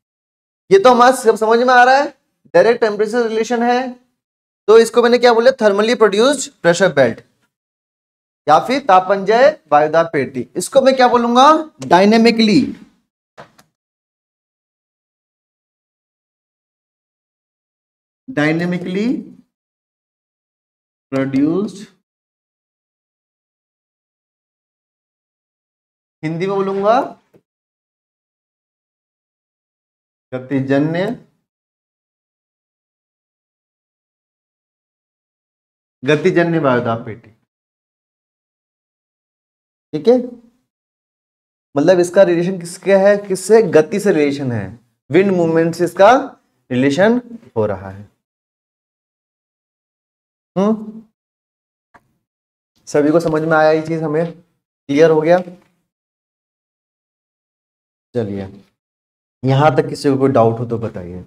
Speaker 1: ये तो हमारा सब समझ में आ रहा है, डायरेक्ट टेम्परेचर रिलेशन है, तो इसको मैंने क्या बोला, थर्मली प्रोड्यूस्ड प्रेशर बेल्ट या फिर तापंजय वायुदाब पेटी। इसको मैं क्या बोलूंगा, डायनेमिकली प्रोड्यूस्ड, हिंदी में बोलूंगा गतिजन्य वायुदाब पेटी। ठीक है, मतलब इसका रिलेशन किसके है, किससे, गति से रिलेशन है, विंड मूवमेंट से इसका रिलेशन हो रहा है। सभी को समझ में आया ये चीज, हमें क्लियर हो गया। चलिए, यहां तक किसी को कोई डाउट हो तो बताइए।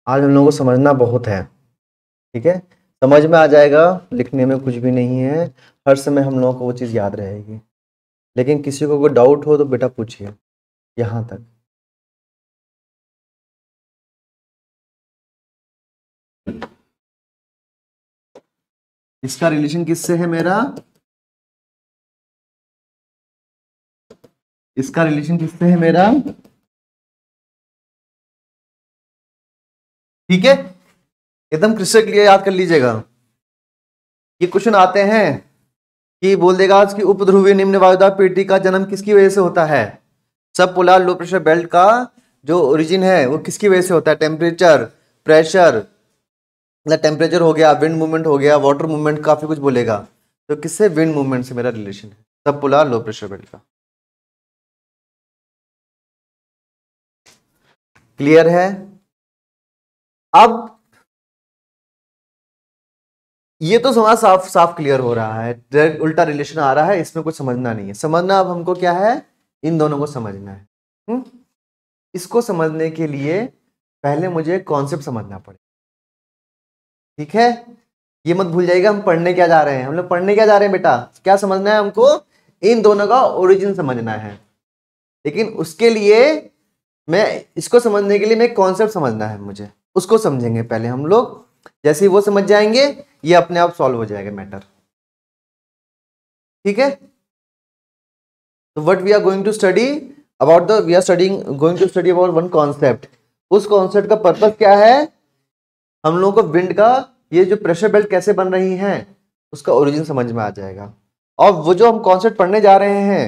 Speaker 1: आज हम लोगों को समझना बहुत है, ठीक है, समझ में आ जाएगा, लिखने में कुछ भी नहीं है, हर समय हम लोगों को वो चीज़ याद रहेगी। लेकिन किसी को कोई डाउट हो तो बेटा पूछिए यहाँ तक। इसका रिलेशन किससे है मेरा, इसका रिलेशन किससे है मेरा, ठीक है, एकदम क्रिस्टल क्लियर याद कर लीजिएगा। ये क्वेश्चन आते हैं कि बोल देगा कि उपध्रुवीय निम्न वायुदाब पेटी का जन्म किसकी वजह से होता है, सब पोलर लो प्रेशर बेल्ट का जो ओरिजिन है वो किसकी वजह से होता है, टेम्परेचर, प्रेशर, मतलब टेम्परेचर हो गया, विंड मूवमेंट हो गया, वाटर मूवमेंट, काफी कुछ बोलेगा। तो किससे, विंड मूवमेंट से मेरा रिलेशन है, सब पोलर लो प्रेशर बेल्ट का। क्लियर है। अब ये तो हमारा साफ साफ क्लियर हो रहा है, डायरेक्ट उल्टा रिलेशन आ रहा है, इसमें कुछ समझना नहीं है। समझना अब हमको क्या है, इन दोनों को समझना है। इसको समझने के लिए पहले मुझे कॉन्सेप्ट समझना पड़ेगा, ठीक है। ये मत भूल जाइएगा हम पढ़ने क्या जा रहे हैं, हम लोग पढ़ने क्या जा रहे हैं बेटा, क्या समझना है हमको, इन दोनों का ओरिजिन समझना है। लेकिन उसके लिए मैं इसको समझने के लिए मैं कॉन्सेप्ट समझना है मुझे, उसको समझेंगे पहले हम लोग। जैसे ही वो समझ जाएंगे ये अपने आप सॉल्व हो जाएगा मैटर, ठीक है। तो what we are going to study about the, we are studying going to study about one concept. उस कॉन्सेप्ट का पर्पस क्या है, हम लोगों को विंड का ये जो प्रेशर बेल्ट कैसे बन रही हैं उसका ओरिजिन समझ में आ जाएगा। और वो जो हम कॉन्सेप्ट पढ़ने जा रहे हैं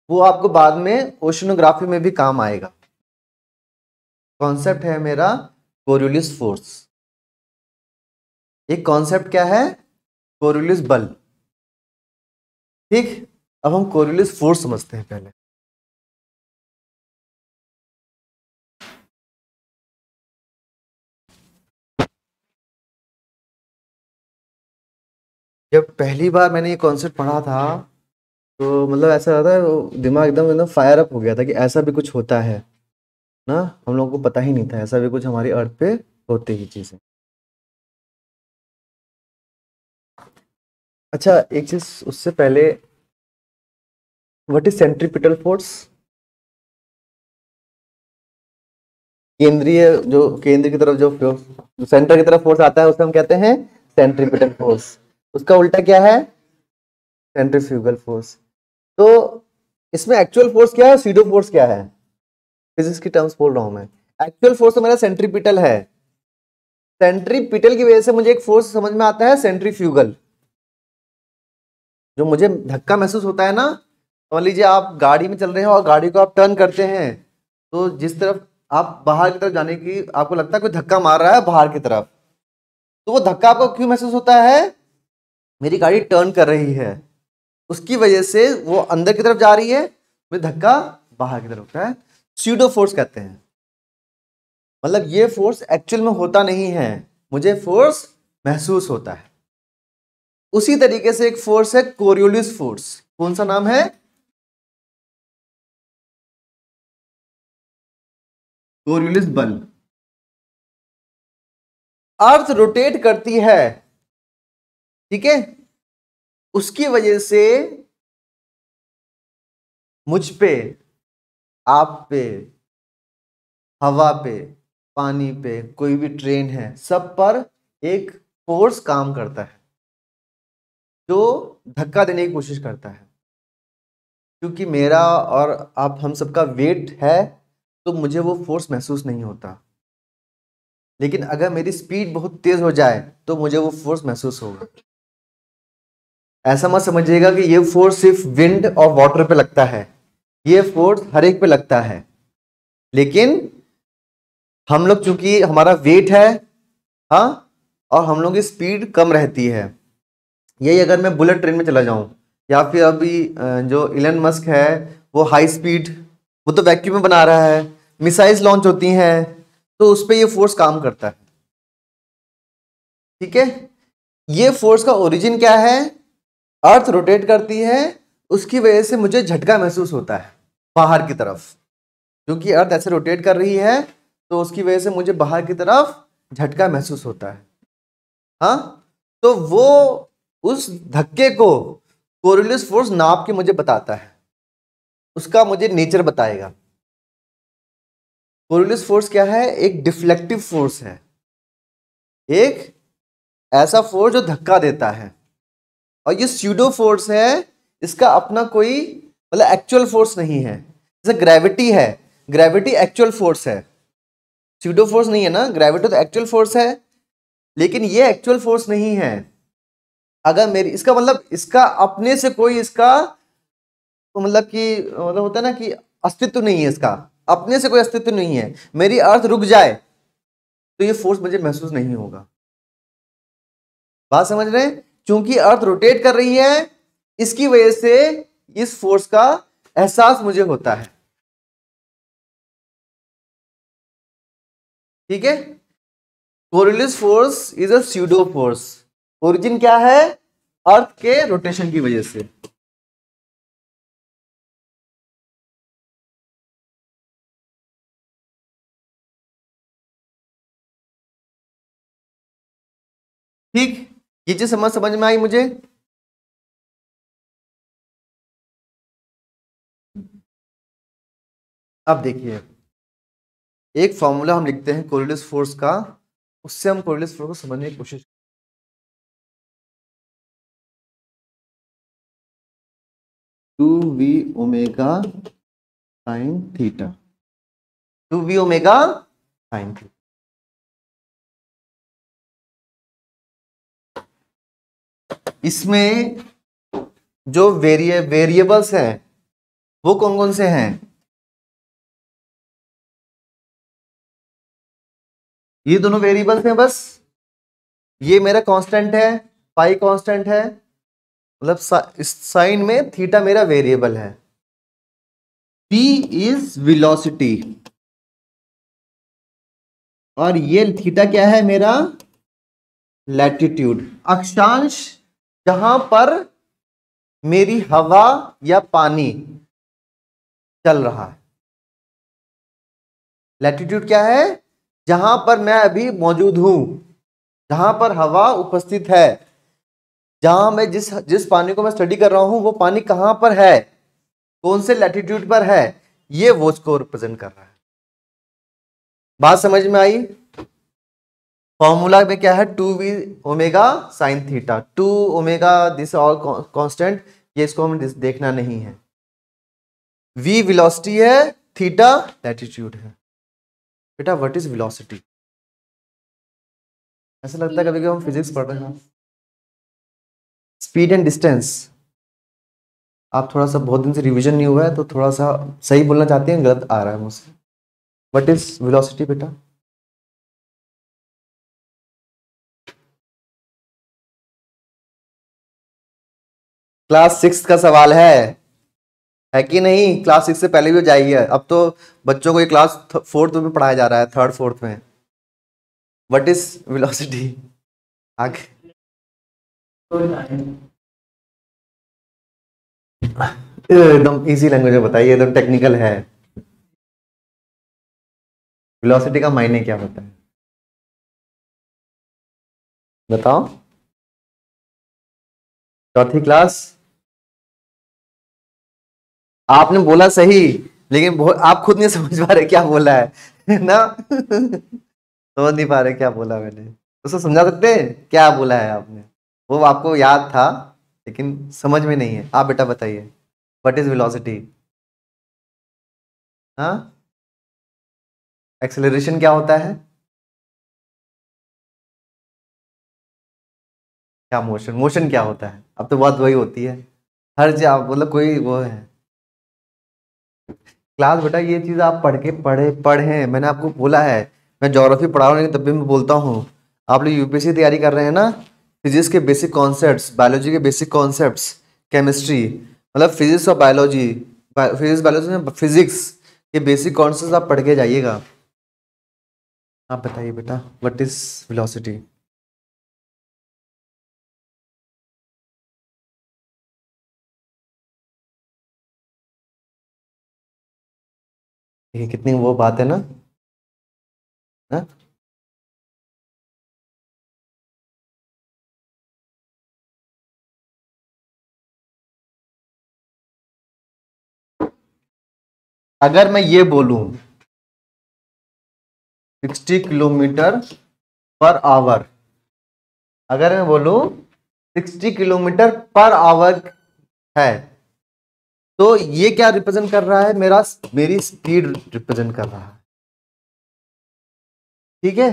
Speaker 1: वो आपको बाद में ओशनोग्राफी में भी काम आएगा। कॉन्सेप्ट है मेरा कोरियोलिस फोर्स। एक कॉन्सेप्ट क्या है, कोरियोलिस बल, ठीक। अब हम कोरियोलिस फोर्स समझते हैं पहले। जब पहली बार मैंने ये कॉन्सेप्ट पढ़ा था तो मतलब ऐसा लगा था, दिमाग एकदम एकदम फायर अप हो गया था कि ऐसा भी कुछ होता है ना, हम लोगों को पता ही नहीं था ऐसा भी कुछ हमारी अर्थ पे होती ही चीजें। अच्छा, एक चीज उससे पहले, व्हाट इज सेंट्रीपिटल फोर्स, केंद्रीय, जो केंद्र की तरफ जो सेंटर की तरफ फोर्स आता है उसे हम कहते हैं सेंट्रीपिटल फोर्स। उसका उल्टा क्या है, सेंट्रीफ्यूगल फोर्स। तो इसमें एक्चुअल फोर्स क्या है, सीडो फोर्स क्या है, फिजिक्स की टर्म्स बोल रहा हूं मैं। एक्चुअल फोर्स तो मेरा सेंट्रीपिटल है, सेंट्रीपिटल की वजह से मुझे एक फोर्स समझ में आता है सेंट्रीफ्यूगल। जो मुझे धक्का महसूस होता है ना, मान लीजिए आप गाड़ी में चल रहे हैं और गाड़ी को आप टर्न करते हैं तो जिस तरफ आप बाहर की तरफ जाने की आपको लगता है कोई धक्का मार रहा है बाहर की तरफ, तो वो धक्का आपको क्यों महसूस होता है, मेरी गाड़ी टर्न कर रही है, उसकी वजह से वो अंदर की तरफ जा रही है, मुझे धक्का बाहर की तरफ होता है, स्यूडो फोर्स कहते हैं। मतलब ये फोर्स एक्चुअल में होता नहीं है, मुझे फोर्स महसूस होता है। उसी तरीके से एक फोर्स है कोरियोलिस फोर्स। कौन सा नाम है, कोरियोलिस बल। अर्थ रोटेट करती है, ठीक है, उसकी वजह से मुझ पे, आप पे, हवा पे, पानी पे, कोई भी ट्रेन है, सब पर एक फोर्स काम करता है जो धक्का देने की कोशिश करता है। क्योंकि मेरा और आप हम सबका वेट है तो मुझे वो फोर्स महसूस नहीं होता, लेकिन अगर मेरी स्पीड बहुत तेज हो जाए तो मुझे वो फोर्स महसूस होगा। ऐसा मत समझिएगा कि ये फोर्स सिर्फ विंड और वाटर पे लगता है, ये फोर्स हर एक पे लगता है। लेकिन हम लोग चूंकि हमारा वेट है, हाँ, और हम लोग की स्पीड कम रहती है। यही अगर मैं बुलेट ट्रेन में चला जाऊं, या फिर अभी जो इलन मस्क है वो हाई स्पीड, वो तो वैक्यूम में बना रहा है, मिसाइल्स लॉन्च होती हैं, तो उस पर ये फोर्स काम करता है। ठीक है, ये फोर्स का ओरिजिन क्या है? अर्थ रोटेट करती है, उसकी वजह से मुझे झटका महसूस होता है बाहर की तरफ। क्योंकि अर्थ ऐसे रोटेट कर रही है तो उसकी वजह से मुझे बाहर की तरफ झटका महसूस होता है। हाँ, तो वो उस धक्के को कोरियोलिस फोर्स नाप के मुझे बताता है, उसका मुझे नेचर बताएगा। कोरियोलिस फोर्स क्या है? एक डिफ्लेक्टिव फोर्स है, एक ऐसा फोर्स जो धक्का देता है। और ये स्यूडो फोर्स है, इसका अपना कोई मतलब एक्चुअल फोर्स नहीं है। जैसे ग्रेविटी है, ग्रेविटी एक्चुअल फोर्स है, स्यूडो फोर्स नहीं है ना। ग्रेविटी तो एक्चुअल फोर्स है, लेकिन ये एक्चुअल फोर्स नहीं है। अगर मेरी इसका मतलब इसका अपने से कोई इसका मतलब कि मतलब होता है ना कि अस्तित्व नहीं है, इसका अपने से कोई अस्तित्व नहीं है। मेरी अर्थ रुक जाए तो ये फोर्स मुझे महसूस नहीं होगा। बात समझ रहे हैं? क्योंकि अर्थ रोटेट कर रही है, इसकी वजह से इस फोर्स का एहसास मुझे होता है। ठीक है, Coriolis force is a pseudo force. Origin क्या है? अर्थ के रोटेशन की वजह से। ठीक, ये चीज समझ में आई मुझे? अब देखिए, एक फॉर्मूला हम लिखते हैं कोरियोलिस फोर्स का, उससे हम कोरियोलिस फोर्स को समझने की कोशिश। 2v omega sine theta, 2v omega sine theta. इसमें जो वेरिएबल्स हैं वो कौन कौन से हैं? ये दोनों वेरिएबल्स हैं बस। ये मेरा कांस्टेंट है, पाई कांस्टेंट है, मतलब इस साइन में थीटा मेरा वेरिएबल है। p इज वेलोसिटी, और ये थीटा क्या है? मेरा लैटिट्यूड, अक्षांश जहां पर मेरी हवा या पानी चल रहा है। लैटिट्यूड क्या है? जहां पर मैं अभी मौजूद हूं, जहां पर हवा उपस्थित है, जहां मैं जिस पानी को मैं स्टडी कर रहा हूं वो पानी कहां पर है, कौन से लैटिट्यूड पर है, ये वो उसको रिप्रेजेंट कर रहा है। बात समझ में आई? फॉर्मूला में क्या है? 2v omega sine theta, 2 omega this all constant, ये इसको हम देखना नहीं है। v वेलोसिटी है, थीटा लैटिट्यूड है। बेटा व्हाट इज वेलोसिटी? ऐसा लगता है कभी कभी हम फिजिक्स पढ़ रहे हैं। स्पीड एंड डिस्टेंस, आप थोड़ा सा बहुत दिन से रिवीजन नहीं हुआ है तो थोड़ा सा सही बोलना चाहते हैं, गलत आ रहा है मुझसे। व्हाट इज वेलोसिटी बेटा? क्लास 6 का सवाल है कि नहीं? क्लास 6 से पहले भी हो जाएगी, अब तो बच्चों को ये क्लास 4th में पढ़ाया जा रहा है, 3rd 4th में। What is velocity? आगे एकदम इजी लैंग्वेज में बताइए, एकदम टेक्निकल है। वेलोसिटी का मायने क्या होता है बताओ? चौथी क्लास? आपने बोला सही, लेकिन आप खुद नहीं समझ पा रहे क्या बोला है ना? समझ नहीं पा रहे क्या बोला मैंने? उसको समझा सकते हैं क्या बोला है आपने? वो आपको याद था लेकिन समझ में नहीं है। आप बेटा बताइए, व्हाट इज वेलोसिटी? हाँ, एक्सेलरेशन क्या होता है? क्या मोशन? मोशन क्या होता है? अब तो बात वही होती है हर जगह, मतलब कोई वो है क्लास बेटा, ये चीज आप पढ़े, मैंने आपको बोला है। मैं ज्योग्राफी पढ़ा रहा हूँ लेकिन तब भी मैं बोलता हूँ, आप लोग यूपीएससी तैयारी कर रहे हैं ना, फिजिक्स के बेसिक कॉन्सेप्ट्स, बायोलॉजी के बेसिक कॉन्सेप्ट्स, केमिस्ट्री, मतलब फिजिक्स और बायोलॉजी, फिजिक्स बायोलॉजी में फिजिक्स के बेसिक कॉन्सेप्ट्स आप पढ़ के जाइएगा। आप बताइए बेटा, व्हाट इज वेलोसिटी? ये कितनी वो बात है ना? हाँ? अगर मैं ये बोलूं 60 किलोमीटर पर आवर, अगर मैं बोलूं 60 किलोमीटर पर आवर है, तो ये क्या रिप्रेजेंट कर रहा है? मेरी स्पीड रिप्रेजेंट कर रहा है। ठीक है,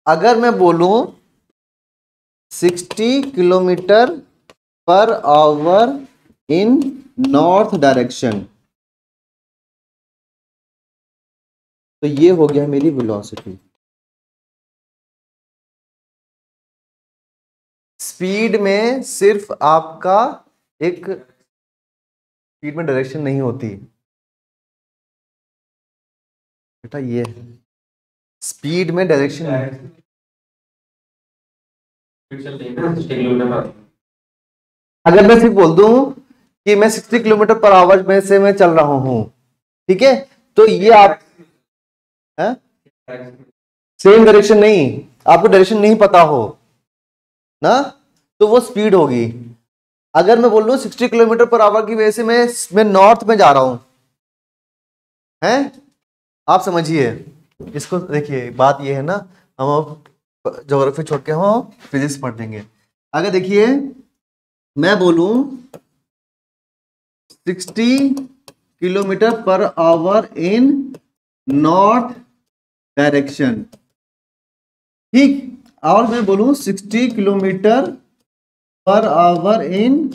Speaker 1: अगर मैं बोलूं 60 किलोमीटर पर आवर इन नॉर्थ डायरेक्शन, तो ये हो गया मेरी वेलोसिटी। स्पीड में सिर्फ आपका एक स्पीड में डायरेक्शन नहीं होती बेटा, ये स्पीड में डायरेक्शन अगर मैं सिर्फ बोल दूं कि मैं 60 किलोमीटर पर आवर में से मैं चल रहा हूं, ठीक है, तो ये आप सेम डायरेक्शन नहीं, आपको डायरेक्शन नहीं पता हो ना, तो वो स्पीड होगी। अगर मैं बोल रहा हूं 60 किलोमीटर पर आवर की वजह से मैं नॉर्थ में जा रहा हूं, हैं, आप समझिए इसको। देखिए बात ये है ना, हम अब ज्योग्राफी छोड़ के हम फिजिक्स पढ़ देंगे। अगर देखिए मैं बोलूं 60 किलोमीटर पर आवर इन नॉर्थ डायरेक्शन, ठीक, और मैं बोलूं 60 किलोमीटर पर आवर इन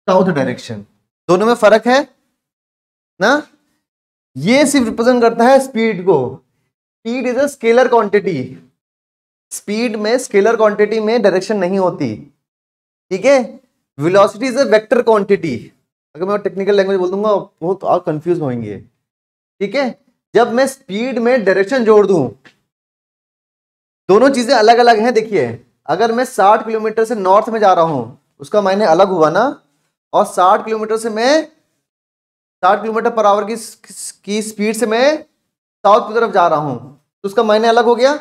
Speaker 1: साउथ डायरेक्शन, दोनों में फर्क है ना? ये सिर्फ रिप्रेजेंट करता है स्पीड को। Speed is a scalar quantity, speed में स्केलर क्वांटिटी में डायरेक्शन नहीं होती, ठीक है। Velocity is a vector quantity, अगर मैं टेक्निकल लैंग्वेज बोल दूंगा बहुत आप कंफ्यूज होंगे, ठीक है। जब मैं स्पीड में डायरेक्शन जोड़ दूं, दोनों चीजें अलग अलग हैं। देखिए अगर मैं 60 किलोमीटर से नॉर्थ में जा रहा हूं, उसका मायने अलग हुआ ना, और 60 किलोमीटर से मैं 60 किलोमीटर पर आवर की स्पीड से मैं साउथ की तरफ जा रहा हूं, तो उसका मायने अलग हो गया,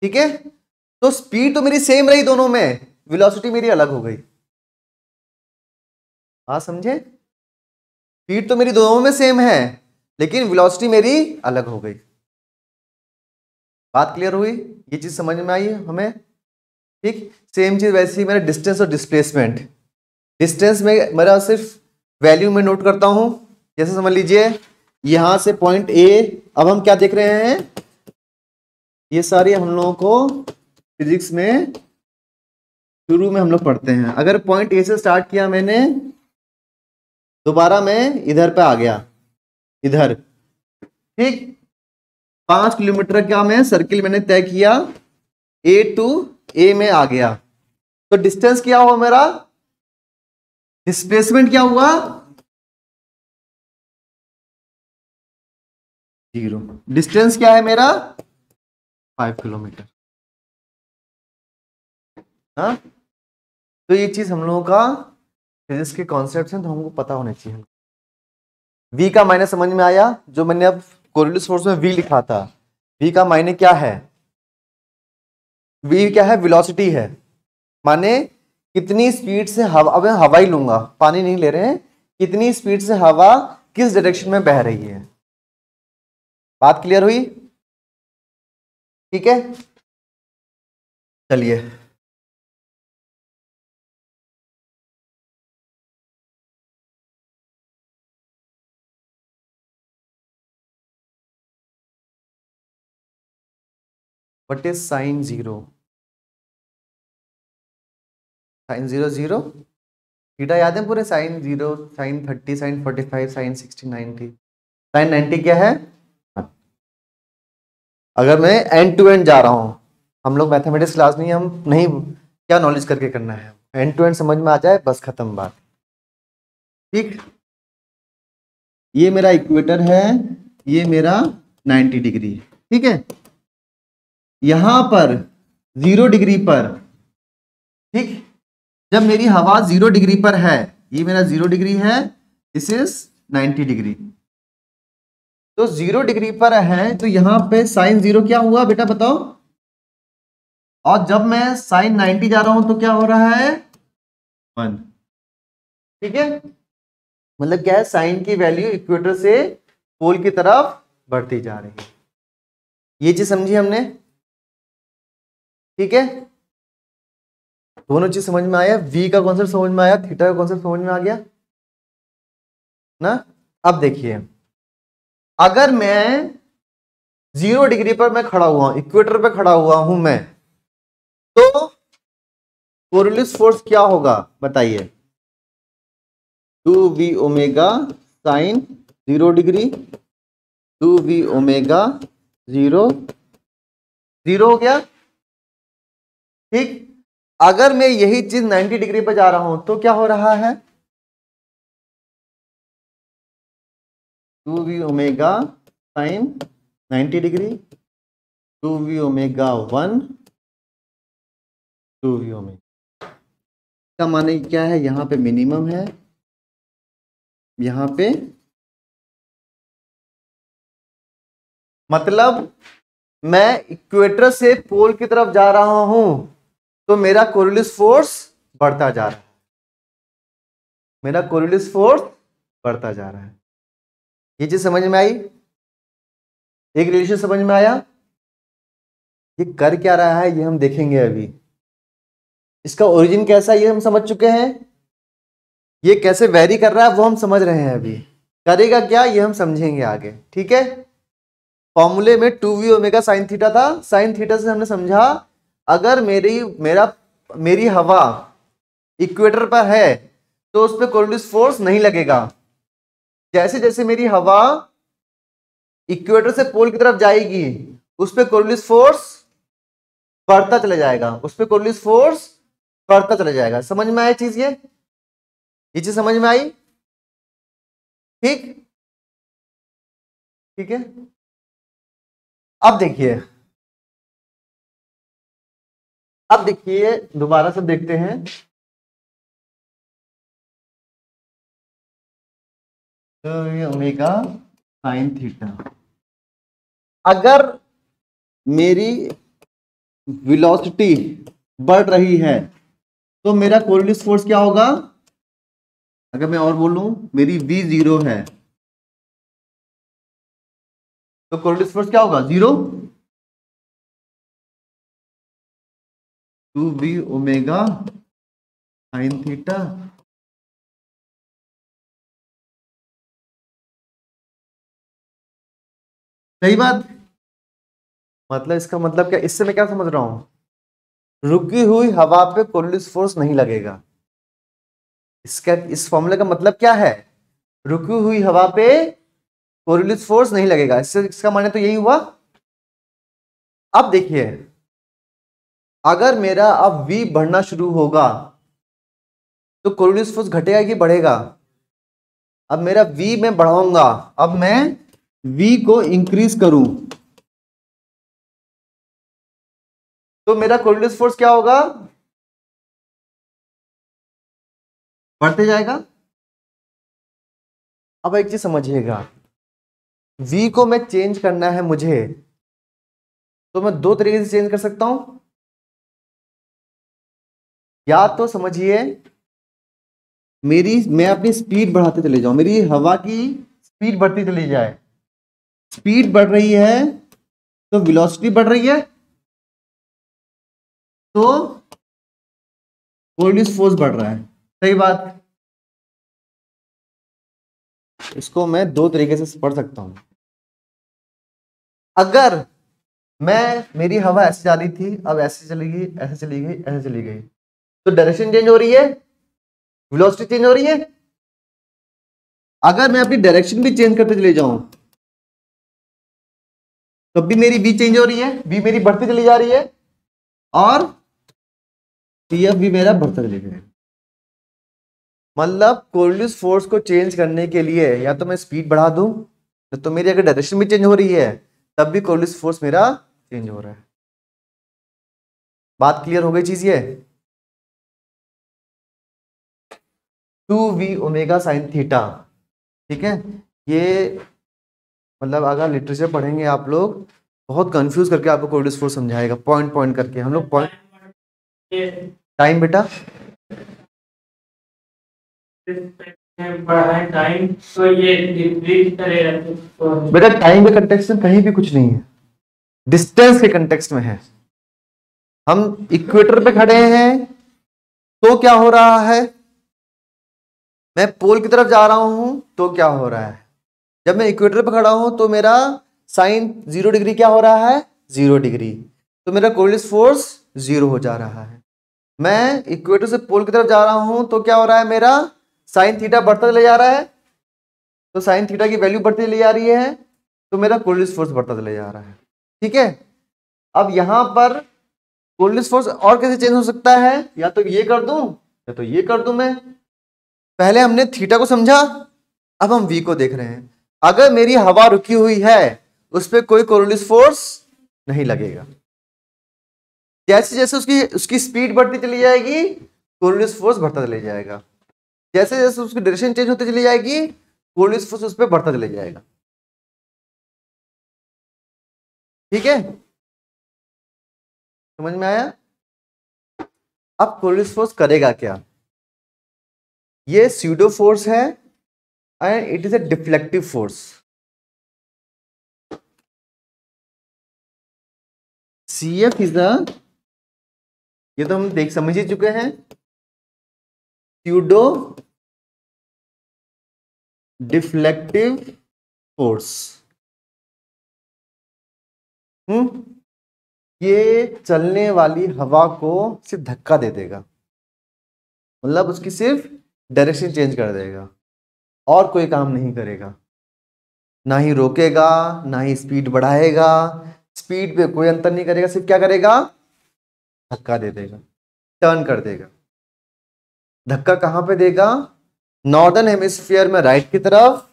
Speaker 1: ठीक है। तो स्पीड तो मेरी सेम रही दोनों में, वेलोसिटी मेरी अलग हो गई। बात समझे? स्पीड तो मेरी दोनों में सेम है लेकिन वेलोसिटी मेरी अलग हो गई। बात क्लियर हुई? ये चीज समझ में आई हमें? ठीक, सेम चीज वैसे ही मेरा डिस्टेंस और डिस्प्लेसमेंट। डिस्टेंस में मेरा सिर्फ वैल्यू में नोट करता हूं, जैसे समझ लीजिए यहां से पॉइंट ए, अब हम क्या देख रहे हैं, ये सारी हम लोगों को फिजिक्स में शुरू में हम लोग पढ़ते हैं। अगर पॉइंट ए से स्टार्ट किया मैंने, दोबारा मैं इधर पे आ गया, इधर, ठीक, 5 किलोमीटर का मैं सर्किल मैंने तय किया, ए टू ए में आ गया, तो डिस्टेंस क्या हुआ मेरा, डिस्प्लेसमेंट क्या हुआ, 0। डिस्टेंस क्या है मेरा, 5 किलोमीटर। हाँ, तो ये चीज हम लोगों का फिजिक्स के कॉन्सेप्ट हैं, तो हमको पता होना चाहिए। v का मायने समझ में आया? जो मैंने अब कोरिलेटिव सोर्स में v लिखा था, v का मायने क्या है? v क्या है? वेलोसिटी है, माने कितनी स्पीड से हवा, अब हवा ही लूंगा, पानी नहीं ले रहे हैं, कितनी स्पीड से हवा किस डायरेक्शन में बह रही है, बात क्लियर हुई? ठीक है, चलिए what is sine zero? Sine zero zero, theta याद है पूरे? Sine zero, sine 30, sine 45, sine 60, 90। Sine 90 क्या है? अगर मैं एंड टू एंड जा रहा हूं, हम लोग मैथमेटिक्स क्लास नहीं, हम नहीं क्या नॉलेज करके करना है, एंड टू एंड समझ में आ जाए बस खत्म बात। ठीक, ये मेरा इक्वेटर है, ये मेरा 90 डिग्री, ठीक है। यहां पर 0 डिग्री पर, ठीक, जब मेरी हवा 0 डिग्री पर है, ये मेरा 0 डिग्री है, दिस इज 90 डिग्री, तो 0 डिग्री पर है, तो यहां पे साइन 0 क्या हुआ बेटा बताओ? और जब मैं साइन 90 जा रहा हूं तो क्या हो रहा है? 1। ठीक है, मतलब क्या है, साइन की वैल्यू इक्वेटर से पोल की तरफ बढ़ती जा रही है। ये चीज समझी हमने? ठीक है, दोनों चीज समझ में आया, v का कॉन्सेप्ट समझ में आया, थीटा का कॉन्सेप्ट समझ में आ गया ना। अब देखिए, अगर मैं 0 डिग्री पर मैं खड़ा हुआ हूं, इक्वेटर पे खड़ा हुआ हूं मैं, तो कोरियोलिस फोर्स क्या होगा बताइए? 2v omega sine 0 degree, 2v omega 0 0 हो गया। ठीक, अगर मैं यही चीज 90 डिग्री पर जा रहा हूं तो क्या हो रहा है? 2v omega sine 90 degree, 2v omega 1, 2v omega का माने क्या है? यहां पे मिनिमम है, यहां पे मतलब मैं इक्वेटर से पोल की तरफ जा रहा हूं तो मेरा कोरियोलिस फोर्स बढ़ता जा रहा है, मेरा कोरियोलिस फोर्स बढ़ता जा रहा है। ये चीज समझ में आई? एक रिलेशन समझ में आया? ये कर क्या रहा है ये हम देखेंगे अभी, इसका ओरिजिन कैसा है ये हम समझ चुके हैं, ये कैसे वेरी कर रहा है वो हम समझ रहे हैं, अभी करेगा क्या ये हम समझेंगे आगे। ठीक है, फॉर्मूले में 2v ओमेगा साइन थीटा था, साइन थीटा से हमने समझा अगर मेरी हवा इक्वेटर पर है तो उस पर कोरियोलिस फोर्स नहीं लगेगा। जैसे जैसे मेरी हवा इक्वेटर से पोल की तरफ जाएगी उस पर कोरियोलिस फोर्स बढ़ता चला जाएगा, उस पर कोरियोलिस फोर्स बढ़ता चला जाएगा। समझ में आया चीज? ये चीज समझ में आई? ठीक, ठीक है। अब देखिए, अब देखिए दोबारा से देखते हैं, तो ये ओमेगा साइन थीटा, अगर मेरी वेलोसिटी बढ़ रही है तो मेरा कोरियोलिस फोर्स क्या होगा? अगर मैं और बोलूं मेरी v 0 है तो कोरियोलिस फोर्स क्या होगा? 0। 2v ओमेगा साइन थीटा, सही बात। मतलब इसका मतलब क्या, इससे मैं क्या समझ रहा हूं? रुकी हुई हवा पे कोरियोलिस फोर्स नहीं लगेगा। इसका, इस फॉर्मूले का मतलब क्या है? रुकी हुई हवा पे कोरियोलिस फोर्स नहीं लगेगा, इससे इसका माने तो यही हुआ। अब देखिए, अगर मेरा अब v बढ़ना शुरू होगा तो कोरियोलिस फोर्स घटेगा कि बढ़ेगा? अब मेरा v मैं बढ़ाऊंगा, अब मैं v को इंक्रीज करूं तो मेरा कोरियोलिस फोर्स क्या होगा? बढ़ते जाएगा। अब एक चीज समझिएगा, v को मैं चेंज करना है मुझे तो मैं दो तरीके से चेंज कर सकता हूं। या तो समझिए मैं अपनी स्पीड बढ़ाते चले जाऊं, मेरी हवा की स्पीड बढ़ती चली जाए, स्पीड बढ़ रही है तो वेलोसिटी बढ़ रही है, तो कोलिस फोर्स बढ़ रहा है। सही बात। इसको मैं दो तरीके से पढ़ सकता हूं। अगर मेरी हवा ऐसे जा रही थी, अब ऐसे चली गई, ऐसे चली गई, ऐसे चली गई, तो डायरेक्शन चेंज हो रही है, वेलोसिटी चेंज हो रही है। अगर मैं अपनी डायरेक्शन भी चेंज करते चले जाऊं तब भी मेरी v चेंज हो रही है, v मेरी बढ़ती चली जा रही है, और pf भी मेरा बढ़ता चली जाएगा। मतलब कोलिस फोर्स को चेंज करने के लिए या तो मैं स्पीड बढ़ा दूं, तो मेरी अगर डायरेक्शन भी चेंज हो रही है तब भी कोलिस फोर्स मेरा चेंज हो रहा है। बात क्लियर हो गई चीज ये। 2v ओमेगा साइन थीटा, ठीक है। ये मतलब अगर लिटरेचर पढ़ेंगे आप लोग, बहुत कंफ्यूज करके आपको कोलिस फोर्स समझाएगा, पॉइंट पॉइंट करके। हम लोग पॉइंट, टाइम बेटा
Speaker 2: टाइम तो ये डिक्रीज करेगा।
Speaker 1: बेटा टाइम के कंटेक्स्ट में कहीं भी कुछ नहीं है, डिस्टेंस के कंटेक्स्ट में है। हम इक्वेटर पे खड़े हैं तो क्या हो रहा है, मैं पोल की तरफ जा रहा हूं तो क्या हो रहा है। जब मैं इक्वेटर पे खड़ा हूं तो मेरा साइन 0 डिग्री क्या हो रहा है, 0 डिग्री, तो मेरा कोलिस फोर्स 0 हो जा रहा है। मैं इक्वेटर से पोल की तरफ जा रहा हूं तो क्या हो रहा है, मेरा साइन थीटा बढ़ता चले जा रहा है, तो साइन थीटा की वैल्यू बढ़ती चली जा रही है, तो मेरा कोलिस फोर्स बढ़ता चले जा रहा है। ठीक है। अब यहां पर कोलिस फोर्स और कैसे चेंज हो सकता है, या तो ये कर दूं या तो ये कर दूं। मैं पहले हमने थीटा को समझा, अब हम वी को देख रहे हैं। अगर मेरी हवा रुकी हुई है उस पर कोई कोलिस फोर्स नहीं लगेगा। जैसे जैसे उसकी स्पीड बढ़ती चली जाएगी कोलिस फोर्स बढ़ता चले जाएगा, जैसे जैसे उसकी डायरेक्शन चेंज होती चली जाएगी कोलिस फोर्स उस पर बढ़ता चले जाएगा। ठीक है, समझ में आया। अब कोलिस फोर्स करेगा क्या, ये स्यूडो फोर्स है and it is a deflective force. CF is the, ये तो हम समझ ही चुके हैं, स्यूडो डिफ्लेक्टिव फोर्स। ये चलने वाली हवा को सिर्फ धक्का दे देगा, मतलब उसकी सिर्फ डायरेक्शन चेंज कर देगा और कोई काम नहीं करेगा, ना ही रोकेगा ना ही स्पीड बढ़ाएगा, स्पीड पे कोई अंतर नहीं करेगा, सिर्फ क्या करेगा, धक्का दे देगा, टर्न कर देगा। धक्का कहां पे देगा, नॉर्दर्न हेमिस्फीयर में राइट की तरफ,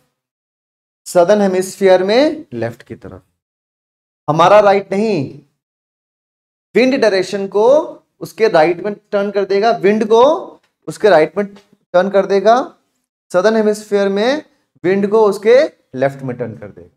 Speaker 1: सदर्न हेमिस्फीयर में लेफ्ट की तरफ। हमारा राइट नहीं, विंड डायरेक्शन को उसके राइट में टर्न कर देगा, विंड को उसके राइट में टर्न कर देगा, सदर्न हेमिस्फीयर में विंड को उसके लेफ्ट में टर्न कर देगा।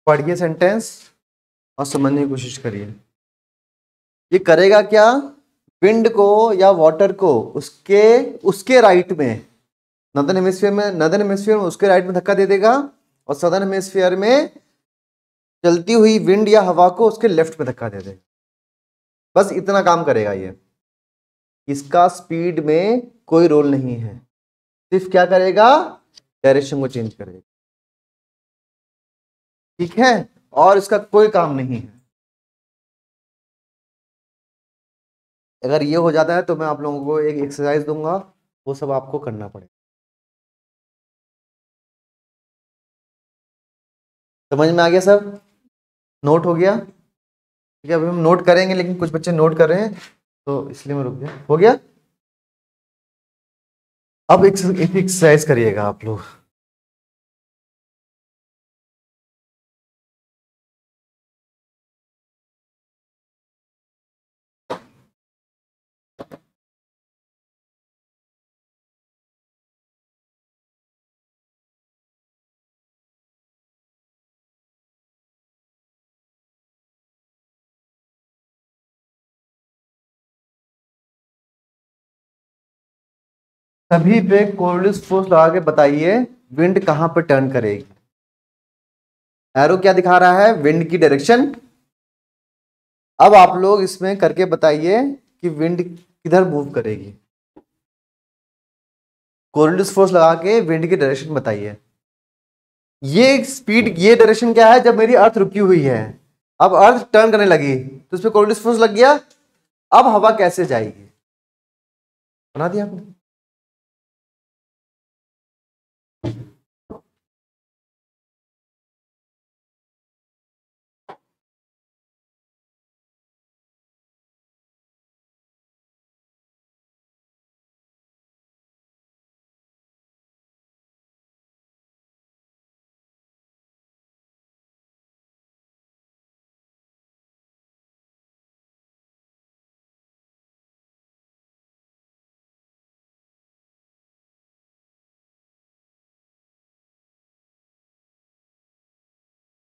Speaker 1: पढ़िए सेंटेंस और समझने की कोशिश करिए। ये करेगा क्या, विंड को या वाटर को उसके उसके राइट में, नॉर्दर्न हेमिस्फीयर में उसके राइट में धक्का दे देगा, और सदर्न हेमिस्फीयर में चलती हुई विंड या हवा को उसके लेफ्ट में धक्का दे देगा। बस इतना काम करेगा ये, इसका स्पीड में कोई रोल नहीं है, सिर्फ क्या करेगा, डायरेक्शन को चेंज करेगा। ठीक है, और इसका कोई काम नहीं है। अगर ये हो जाता है तो मैं आप लोगों को एक एक्सरसाइज दूंगा, वो सब आपको करना पड़ेगा। समझ में आ गया सब? नोट हो गया? ठीक है, अभी हम नोट करेंगे लेकिन कुछ बच्चे नोट कर रहे हैं तो इसलिए मैं रुक गया। हो गया? अब एक एक्सरसाइज करिएगा आप लोग। सभी पे कोऑर्डिनेट फोर्स लगा के बताइए विंड कहां पर टर्न करेगी। एरो क्या दिखा रहा है? विंड की डायरेक्शन। अब आप लोग इसमें करके बताइए कि विंड किधर मूव करेगी। कोऑर्डिनेट फोर्स लगा के विंड की डायरेक्शन बताइए। ये स्पीड, ये डायरेक्शन क्या है? जब मेरी अर्थ रुकी हुई है, अब अर्थ टर्न करने लगी तो इस पे कोऑर्डिनेट फोर्स लग गया। अब हवा कैसे जाएगी? बना दिया आपने?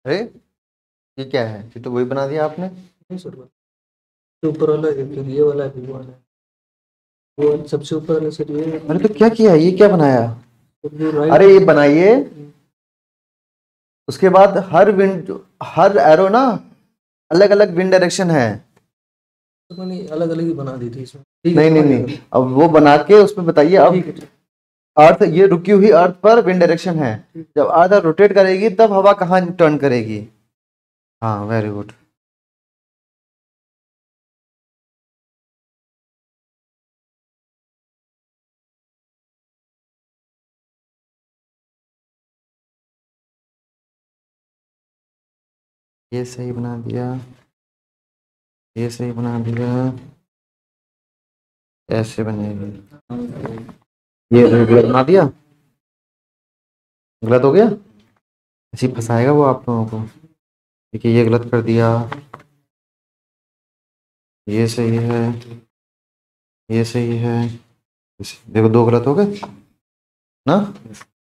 Speaker 1: अरे ये क्या है? ये तो वही बना दिया आपने।
Speaker 3: नहीं सर, सबसे ऊपर वाला है, फिर ये वाला है, वो वाला है, वो वाला सबसे ऊपर वाला सर ये है।
Speaker 1: अरे तो क्या किया? ये क्या बनाया?
Speaker 3: और जो राइट,
Speaker 1: अरे ये बनाइए, उसके बाद हर विंड, हर एरो ना अलग अलग विंड डायरेक्शन है।
Speaker 3: तो मैंने अलग अलग ही बना दी थी इसमें।
Speaker 1: नहीं नहीं नहीं, अब वो बना के उसमें बताइए। अब
Speaker 3: ठीक है, ठीक
Speaker 1: अर्थ, ये रुकी हुई अर्थ पर विंड डायरेक्शन है, जब अर्थ रोटेट करेगी तब हवा कहाँ टर्न करेगी? हाँ वेरी गुड। ये सही बना दिया, ये सही बना दिया, ऐसे बनेगी। ये गलत बना दिया, गलत हो गया। ऐसे ही फंसाएगा वो आप लोगों को। देखिए ये गलत कर दिया, ये सही है, ये सही है। देखो दो गलत हो गए ना।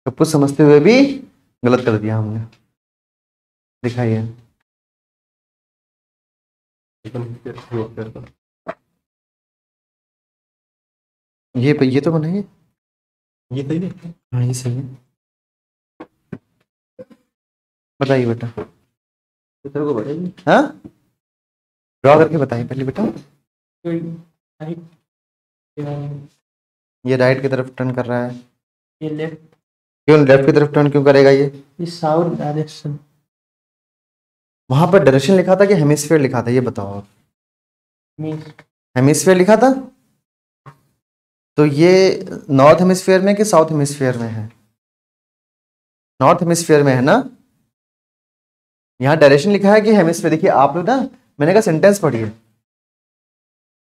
Speaker 1: सब कुछ समझते हुए भी गलत कर दिया हमने। दिखाइए। ये तो बनाइए।
Speaker 3: ये सही है।
Speaker 1: हाँ ये सही है। बताइए बेटा।
Speaker 3: इधर को बढ़ेगी।
Speaker 1: हाँ ड्रॉ करके बताइए पहले बेटा। ये राइट की तरफ टर्न कर रहा है,
Speaker 3: ये लेफ्ट,
Speaker 1: क्यों लेफ्ट की तरफ टर्न क्यों करेगा? ये
Speaker 3: साउथ डायरेक्शन।
Speaker 1: वहां पर डायरेक्शन लिखा था कि हेमिस्फीयर लिखा था? ये बताओ आप। हेमिस्फीयर लिखा था, तो ये नॉर्थ हेमिस्फीयर में कि साउथ हेमिस्फीयर में है? नॉर्थ हेमिस्फीयर में है ना। यहाँ डायरेक्शन लिखा है कि हेमिस्फीयर। देखिए आप लोग ना, मैंने कहा सेंटेंस पढ़िए।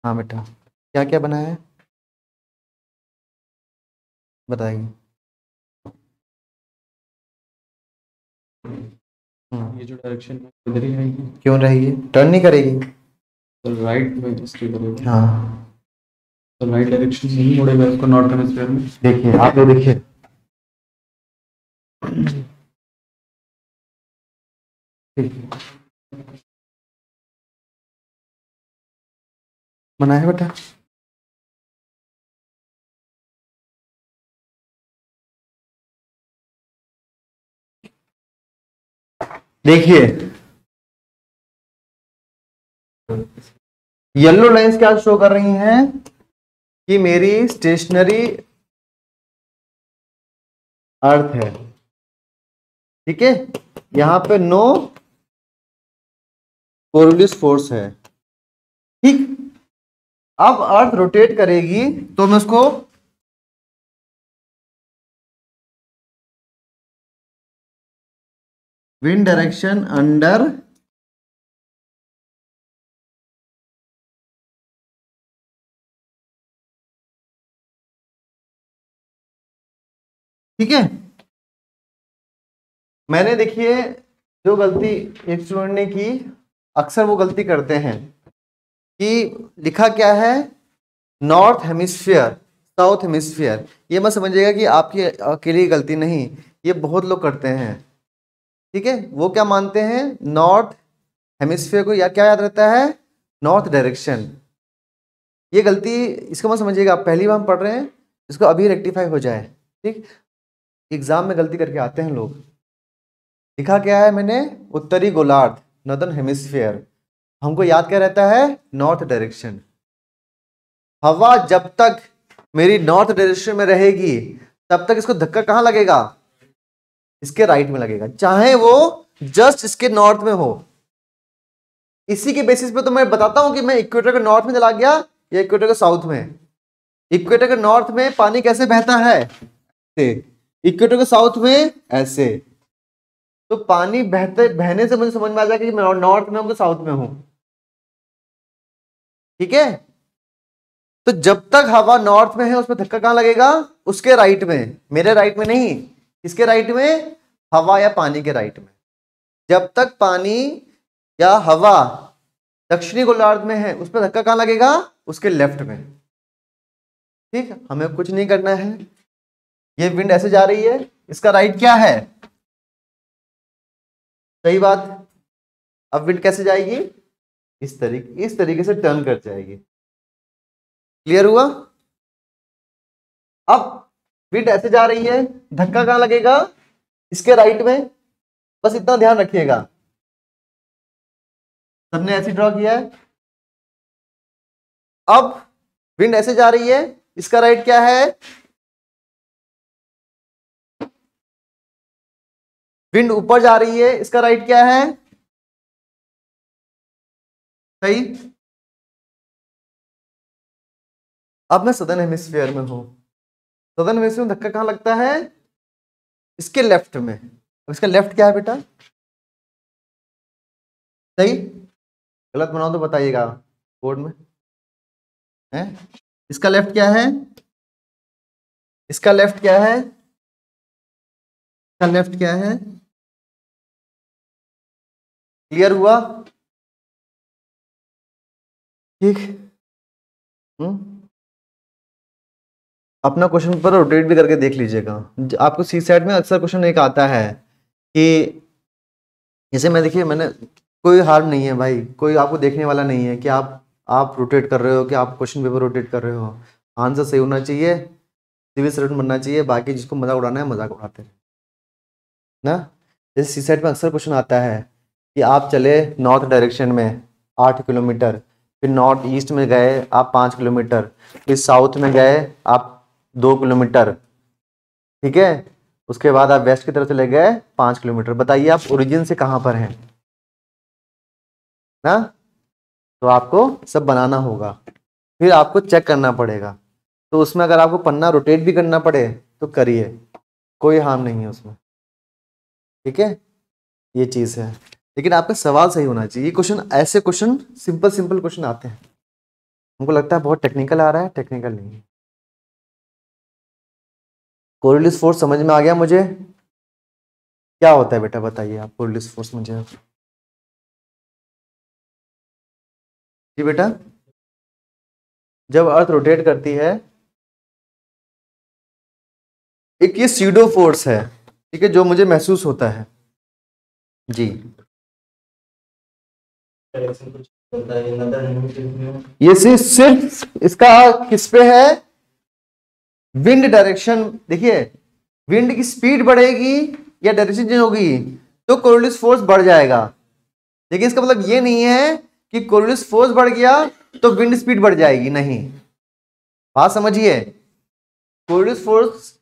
Speaker 1: हाँ बेटा, क्या क्या बनाया है बताइए।
Speaker 2: ये जो डायरेक्शन है इधर ही रहेगी,
Speaker 1: क्यों रहेगी? टर्न नहीं करेगी।
Speaker 2: तो राइट में इसके करेगा।
Speaker 1: हाँ
Speaker 2: तो राइट डायरेक्शन से ही मुड़ेगा इसको नॉर्थ हेमिस्फीयर में।
Speaker 1: देखिए आप लोग देखिए, ठीक बनाया है बेटा। देखिए येलो लाइंस क्या शो कर रही हैं कि मेरी स्टेशनरी अर्थ है। ठीक है, यहां पे नो कोऑर्डिनेट फोर्स है। ठीक, अब अर्थ रोटेट करेगी तो मैं उसको विंड डायरेक्शन अंडर ठीक है। मैंने देखिए जो गलती एक स्टूडेंट ने की, अक्सर वो गलती करते हैं कि लिखा क्या है, नॉर्थ हेमिस्फीयर साउथ हेमिस्फीयर। ये मत समझिएगा कि आपकी अकेली गलती नहीं, ये बहुत लोग करते हैं। ठीक है, वो क्या मानते हैं, नॉर्थ हेमिस्फीयर को या क्या याद रहता है, नॉर्थ डायरेक्शन। ये गलती इसको मत समझिएगा, आप पहली बार हम पढ़ रहे हैं, इसको अभी रेक्टिफाई हो जाए। ठीक, एग्जाम में गलती करके आते हैं लोग। लिखा क्या है मैंने, उत्तरी गोलार्ध नॉर्दर्न हेमिस्फीयर, हमको याद क्या रहता है, नॉर्थ डायरेक्शन। हवा जब तक मेरी नॉर्थ डायरेक्शन में रहेगी तब तक इसको धक्का कहां लगेगा, इसके राइट में लगेगा, चाहे वो जस्ट इसके नॉर्थ में हो। इसी के बेसिस पे तो मैं बताता हूं कि मैं इक्वेटर के नॉर्थ में चला गया या इक्वेटर के साउथ में। इक्वेटर के नॉर्थ में पानी कैसे बहता है, इक्वेटर के साउथ में ऐसे। तो पानी बहने से मुझे समझ में आ जाएगा कि मैं नॉर्थ में हूं कि साउथ में हूं। ठीक है, तो जब तक हवा नॉर्थ में है उसमें धक्का कहां लगेगा, उसके राइट में, मेरे राइट में नहीं, किसके राइट में, हवा या पानी के राइट में। जब तक पानी या हवा दक्षिणी गोलार्ध में है उस पर धक्का कहां लगेगा, उसके लेफ्ट में। ठीक, हमें कुछ नहीं करना है, ये विंड ऐसे जा रही है, इसका राइट क्या है, सही बात। अब विंड कैसे जाएगी, इस तरीके से टर्न कर जाएगी। क्लियर हुआ। अब विंड ऐसे जा रही है, धक्का कहां लगेगा, इसके राइट में, बस इतना ध्यान रखिएगा। सबने ऐसे ड्रॉ किया है। अब विंड ऐसे जा रही है, इसका राइट क्या है, विंड ऊपर जा रही है, इसका राइट क्या है, सही। अब मैं सदर्न हेमिस्फीयर में हूं, सदर्न हेमिस्फीयर में धक्का कहां लगता है, इसके लेफ्ट में। अब इसका लेफ्ट क्या है बेटा, सही, गलत बनाओ तो बताइएगा बोर्ड में है। इसका लेफ्ट क्या है, इसका लेफ्ट क्या है, इसका लेफ्ट क्या है, क्लियर हुआ। ठीक, अपना क्वेश्चन पेपर रोटेट भी करके देख लीजिएगा। आपको सी सेट में अक्सर क्वेश्चन एक आता है कि जैसे मैं देखिए, मैंने कोई हार्म नहीं है भाई, कोई आपको देखने वाला नहीं है कि आप रोटेट कर रहे हो, कि आप क्वेश्चन पेपर रोटेट कर रहे हो। आंसर सही होना चाहिए, सिविल सर्वेंट बनना चाहिए, बाकी जिसको मजाक उड़ाना है मजाक उड़ाते हैं ना। जैसे सी सेट में अक्सर क्वेश्चन आता है कि आप चले नॉर्थ डायरेक्शन में 8 किलोमीटर, फिर नॉर्थ ईस्ट में गए आप 5 किलोमीटर, फिर साउथ में गए आप 2 किलोमीटर, ठीक है, उसके बाद आप वेस्ट की तरफ चले गए 5 किलोमीटर। बताइए आप ओरिजिन से कहां पर हैं ना। तो आपको सब बनाना होगा, फिर आपको चेक करना पड़ेगा। तो उसमें अगर आपको पन्ना रोटेट भी करना पड़े तो करिए, कोई हार्म नहीं है उसमें। ठीक है, ये चीज़ है, लेकिन आपका सवाल सही होना चाहिए। ये क्वेश्चन, ऐसे क्वेश्चन सिंपल क्वेश्चन आते हैं, हमको लगता है बहुत टेक्निकल आ रहा है, टेक्निकल नहीं है। कोरियोलिस फोर्स समझ में आ गया मुझे, क्या होता है बेटा बताइए आप, कोरियोलिस फोर्स मुझे। जी बेटा, जब अर्थ रोटेट करती है, एक ये स्यूडो फोर्स है, ठीक है, जो मुझे महसूस होता है जी। ये सिर्फ इसका किस पे है, विंड डायरेक्शन। देखिए, विंड की स्पीड बढ़ेगी या डायरेक्शन चेंज होगी तो कोरियोलिस फोर्स बढ़ जाएगा। लेकिन इसका मतलब ये नहीं है कि कोरियोलिस फोर्स बढ़ गया तो विंड स्पीड बढ़ जाएगी, नहीं। बात समझिए, कोरियोलिस फोर्स,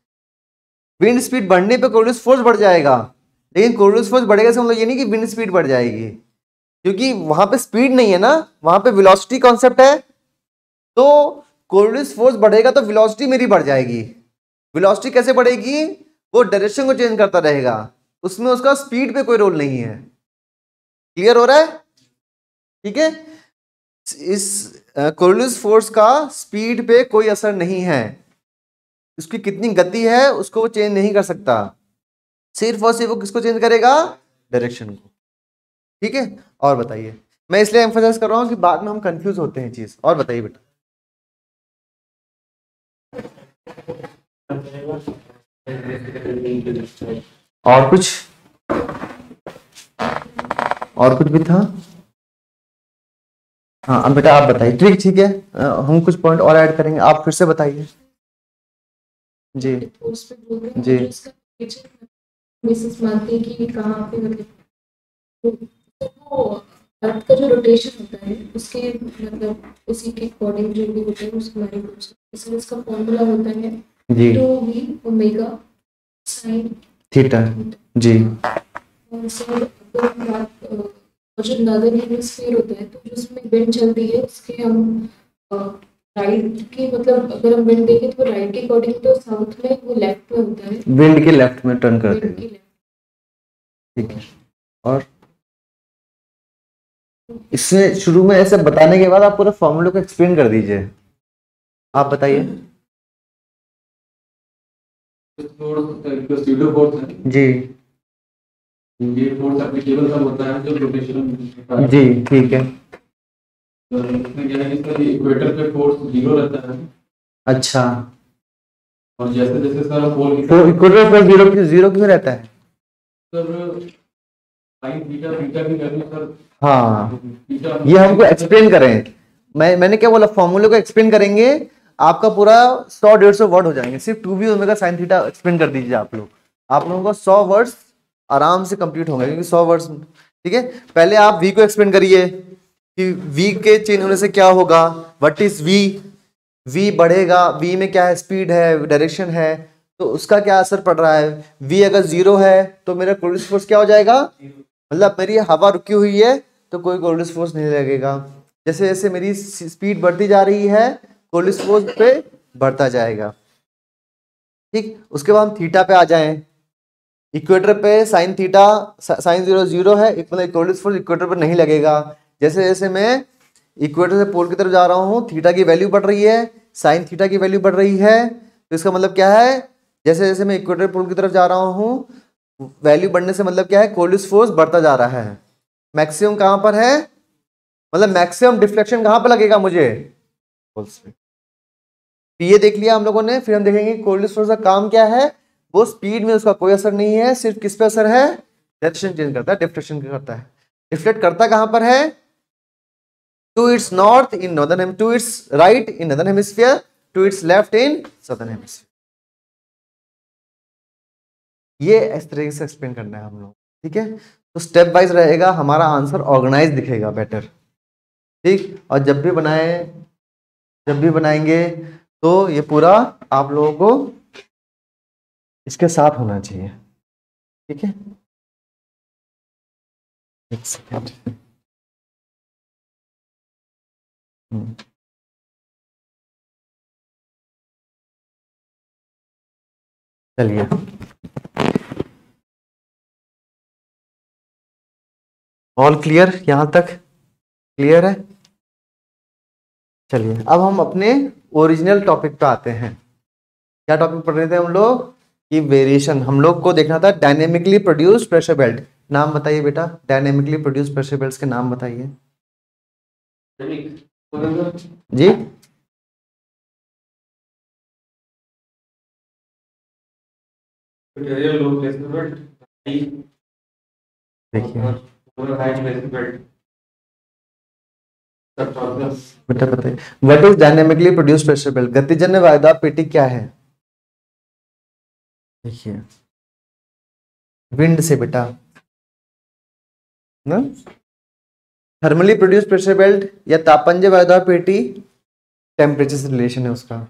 Speaker 1: विंड स्पीड बढ़ने पे कोरियोलिस फोर्स बढ़ जाएगा, लेकिन कोरियोलिस फोर्स बढ़ेगा इसका मतलब ये नहीं कि विंड स्पीड बढ़ जाएगी, क्योंकि वहां पे स्पीड नहीं है ना, वहां पे वेलोसिटी कॉन्सेप्ट है। तो कोरियोलिस फोर्स बढ़ेगा तो वेलोसिटी मेरी बढ़ जाएगी। वेलोसिटी कैसे बढ़ेगी, वो डायरेक्शन को चेंज करता रहेगा। उसमें उसका स्पीड पे कोई रोल नहीं है। क्लियर हो रहा है? ठीक है, इस कोरियोलिस फोर्स का स्पीड पे कोई असर नहीं है, उसकी कितनी गति है उसको वो चेंज नहीं कर सकता, सिर्फ और सिर्फ वो किसको चेंज करेगा? डायरेक्शन को। ठीक है, और बताइए, मैं इसलिए एम्फसाइज कर रहा हूं कि बाद में हम कंफ्यूज होते हैं चीज। और बताइए बेटा। और कुछ, और कुछ भी था? हाँ अब बेटा आप बताइए। ठीक ठीक है, हम कुछ पॉइंट और ऐड करेंगे, आप फिर से बताइए। जी जी
Speaker 4: बेसिस मानते हैं कि कहाँ पे मतलब वो अर्थ का जो रोटेशन होता है उसके मतलब उसी के अकॉर्डिंग जो भी होता है उसको हमारे इसलिए इसका फॉर्मूला होता है
Speaker 1: जी
Speaker 4: 2v ओमेगा sin
Speaker 1: थीटा। जी
Speaker 4: और सर अगर हम बात जो नॉर्दर्न हेमिस्फीयर होता है तो जो उसमें विंड चलती है उसके हम राइट की मतलब अगर हम विंड देखें तो राइट के अकॉर्डिंग तो साउथ में वो लेफ्ट में होता है,
Speaker 1: विंड के लेफ्ट में टर्न करते
Speaker 4: विंड
Speaker 1: हैं।
Speaker 4: के
Speaker 1: ठीक है, और इसमें शुरू में ऐसे बताने के बाद आप पूरा फॉर्मूले को एक्सप्लेन कर दीजिए। आप बताइए।
Speaker 2: स्यूडो फोर्स है
Speaker 1: जी
Speaker 2: ये फोर्स एप्लीकेबल तब होता है जब रोटेशन
Speaker 1: जी ठीक है।
Speaker 2: इसमें क्या है कि इसका इक्वेटर पे फोर्स 0 रहता है
Speaker 1: अच्छा,
Speaker 2: और जैसे जैसे सर पोल की
Speaker 1: तो इक्वेटर पर जीरो क्यों रहता है?
Speaker 2: सर साइन थीटा थीटा की वैल्यू सर
Speaker 1: हाँ,
Speaker 2: थीटा
Speaker 1: ये हमको एक्सप्लेन करें। मैंने क्या बोला, फॉर्मूले को एक्सप्लेन करेंगे, आपका पूरा 100-150 वर्ड हो जाएंगे। सिर्फ 2v omega sine theta explain कर दीजिए आप लोग, आप लोगों का 100 वर्ड्स आराम से कंप्लीट होंगे, क्योंकि 100 वर्ड्स। ठीक है, पहले आप v को एक्सप्लेन करिए कि v के चेंज होने से क्या होगा, व्हाट इज v, v बढ़ेगा, v में क्या है, स्पीड है, डायरेक्शन है, तो उसका क्या असर पड़ रहा है। v अगर 0 है तो मेरा कोरियोलिस फोर्स क्या हो जाएगा, मतलब मेरी हवा रुकी हुई है तो कोई कोरियोलिस फोर्स नहीं लगेगा। जैसे जैसे मेरी स्पीड बढ़ती जा रही है कोरियोलिस फोर्स पे बढ़ता जाएगा। ठीक, उसके बाद हम थीटा पे आ जाएं। इक्वेटर पे साइन थीटा साइन 0 है, मतलब कोरियोलिस फोर्स इक्वेटर पर नहीं लगेगा। जैसे जैसे मैं इक्वेटर से पोल की तरफ जा रहा हूँ थीटा की वैल्यू बढ़ रही है, साइन थीटा की वैल्यू बढ़ रही है, तो इसका मतलब क्या है, जैसे जैसे मैं इक्वेटर पोल की तरफ जा रहा हूँ वैल्यू बढ़ने से मतलब क्या है, कोरियोलिस फोर्स बढ़ता जा रहा है। मैक्सिमम कहां पर है, मतलब मैक्सिमम डिफ्लेक्शन कहां पर लगेगा मुझे, पोल्स पे। ये देख लिया हम लोगों ने। फिर हम देखेंगे कोरियोलिस फोर्स का काम क्या है। वो स्पीड में उसका कोई असर नहीं है, सिर्फ किस पे असर है, डायरेक्शन चेंज करता है, डिफ्लेक्शन करता है। डिफ्लेक्ट करता कहां पर है, to its north in northern, to its right in northern hemisphere, to its left in southern hemisphere. ये इस तरीके से एक्सप्लेन करना है हम लोग। ठीक है, तो स्टेप वाइज रहेगा, हमारा आंसर ऑर्गेनाइज दिखेगा बेटर। ठीक, और जब भी बनाएंगे तो ये पूरा आप लोगों को इसके साथ होना चाहिए। ठीक है, एक सेकेंड। चलिए, ऑल क्लियर, यहां तक क्लियर है। चलिए अब हम अपने ओरिजिनल टॉपिक पे आते हैं। क्या टॉपिक पढ़ रहे थे हम लोग, कि वेरिएशन हम लोग को देखना था डायनेमिकली प्रोड्यूस्ड प्रेशर बेल्ट। नाम बताइए बेटा, डायनेमिकली प्रोड्यूस्ड प्रेशर बेल्ट्स के नाम बताइए जी। देखिए बेटा बताइए, what is dynamically produced pressure belt, गतिजन्य वायुदाब पेटी क्या है। देखिए विंड से बेटा ना, थर्मली प्रोड्यूस्ड प्रेशर बेल्ट या तापंजय वायुदाब पेटी टेम्परेचर से रिलेशन है उसका।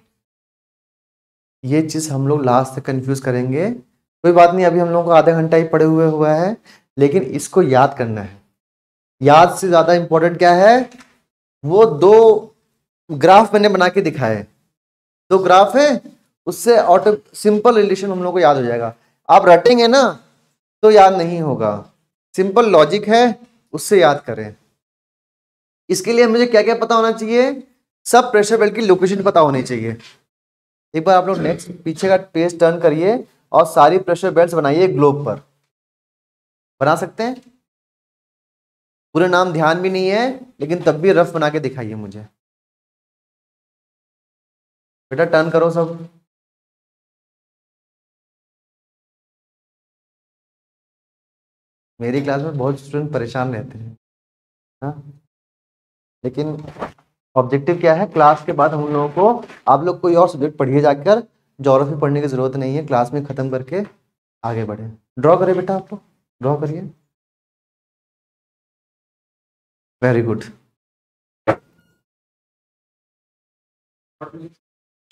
Speaker 1: ये चीज हम लोग लास्ट तक कंफ्यूज करेंगे, कोई बात नहीं, अभी हम लोगों को आधा घंटा ही पड़े हुआ है, लेकिन इसको याद करना है। याद से ज्यादा इंपॉर्टेंट क्या है, वो 2 ग्राफ मैंने बना के दिखाए, 2 ग्राफ है, उससे ऑटो सिंपल रिलेशन हम लोग को याद हो जाएगा। आप रटेंगे ना तो याद नहीं होगा। सिंपल लॉजिक है, उससे याद करें। इसके लिए मुझे क्या क्या पता होना चाहिए? सब प्रेशर बेल्ट की लोकेशन पता होनी चाहिए। एक बार आप लोग नेक्स्ट पीछे का पेज टर्न करिए और सारी प्रेशर बेल्ट्स बनाइए ग्लोब पर। बना सकते हैं? पूरे नाम ध्यान भी नहीं है, लेकिन तब भी रफ बना के दिखाइए मुझे। बेटा टर्न करो सब। मेरी क्लास में बहुत स्टूडेंट परेशान रहते हैं, हाँ, लेकिन ऑब्जेक्टिव क्या है? क्लास के बाद हम लोगों को, आप लोग कोई और सब्जेक्ट पढ़िए जाकर, ज्योग्राफी पढ़ने की जरूरत नहीं है, क्लास में खत्म करके आगे बढ़े। ड्रॉ करिए बेटा, आप लोग ड्रॉ करिए। Very good.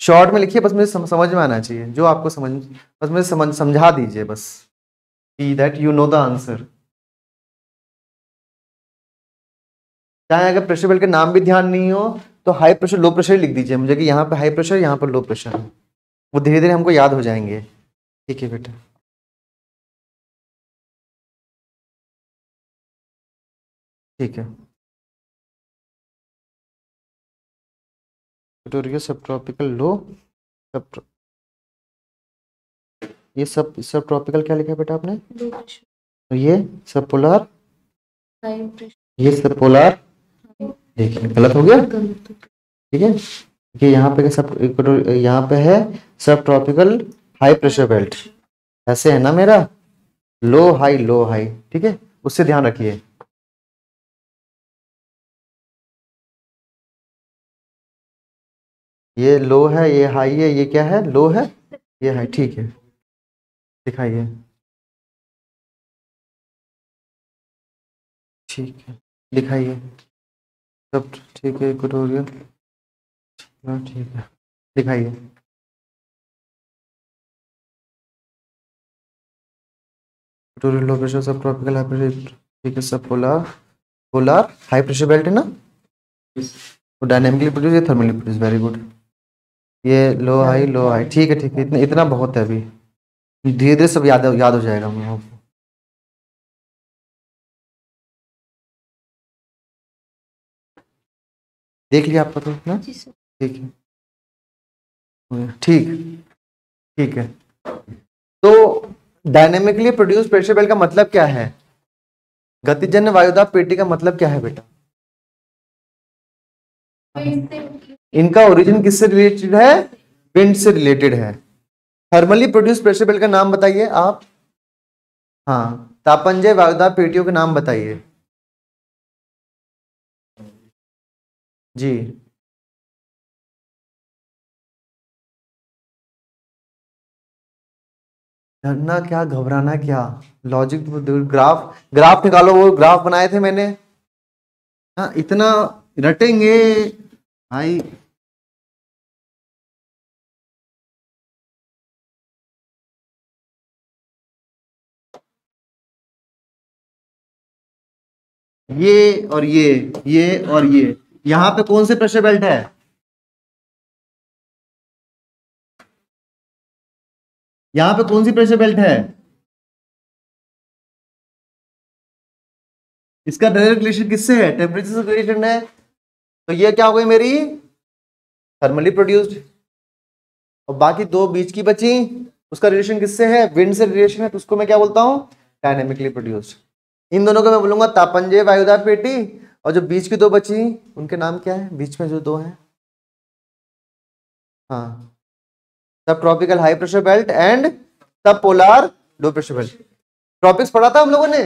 Speaker 1: शॉर्ट में लिखिए, बस मुझे समझ में आना चाहिए जो आपको बस मुझे समझा दीजिए बस, कि that you know the answer. चाहे अगर प्रेशर बेल्ट के नाम भी ध्यान नहीं हो तो हाई प्रेशर लो प्रेशर लिख दीजिए मुझे, कि यहाँ पे हाई प्रेशर, यहाँ पर लो प्रेशर है। वो धीरे धीरे हमको याद हो जाएंगे। ठीक है बेटा। ठीक है। सब ट्रॉपिकल लो, सब ये सब ट्रॉपिकल क्या लिखा है बेटा आपने? और ये सब पोलर, ये सब पोलर, देखिए गलत हो गया। ठीक है, कि यहाँ पे सब, यहाँ पे है सब ट्रॉपिकल हाई प्रेशर बेल्ट, ऐसे है ना मेरा, लो हाई। ठीक है, उससे ध्यान रखिए। ये लो है, ये हाई है, ये क्या है? लो है, ये हाई। ठीक है, दिखाइए। ठीक है, दिखाइए सब। ठीक है, गुड हो गया। ठीक है, दिखाइए। लो प्रेशर सब ट्रॉपिकल हाई प्रेशर। ठीक है, सब पोलर हाई प्रेशर बेल्ट है ना, वो डायनेमिकली प्रोड्यूस या थर्मली प्रोड्यूस। Very good. ये लो हाई। ठीक है, इतना बहुत है। अभी धीरे धीरे सब याद हो जाएगा हम लोगों को। देख लिया आपका तो इतना? ठीक है, ठीक है। तो डायनेमिकली प्रोड्यूस प्रेशर बेल्ट का मतलब क्या है? गतिजन्य वायुदाब पेटी का मतलब क्या है बेटा? इनका ओरिजिन किससे रिलेटेड है? विंड से रिलेटेड है। थर्मली प्रोड्यूस प्रेशर बेल्ट का नाम बताइए आप। हाँ, तापंजय वायुदाब पेटियों के नाम बताइए जी। डरना क्या, घबराना क्या? लॉजिक, ग्राफ निकालो। वो ग्राफ बनाए थे मैंने। हाँ, इतना रटेंगे भाई। ये और ये और ये, यहां पे कौन से प्रेशर बेल्ट है? यहां पे कौन सी प्रेशर बेल्ट है? इसका डायरेक्ट रिलेशन किससे है? टेम्परेचर से रिलेशन है। तो ये क्या हो गई मेरी? Thermally produced. और बाकी दो बीच की बची, उसका रिलेशन किससे है? विंड से रिलेशन है, तो उसको मैं क्या बोलता हूं? Dynamically produced. इन दोनों को मैं बोलूंगा तापंजय वायुदाब पेटी, और जो बीच की दो बची उनके नाम क्या है? बीच में जो दो हैं, हाँ, sub tropical high pressure belt and sub polar low pressure belt. Tropics पढ़ा था हम लोगों ने।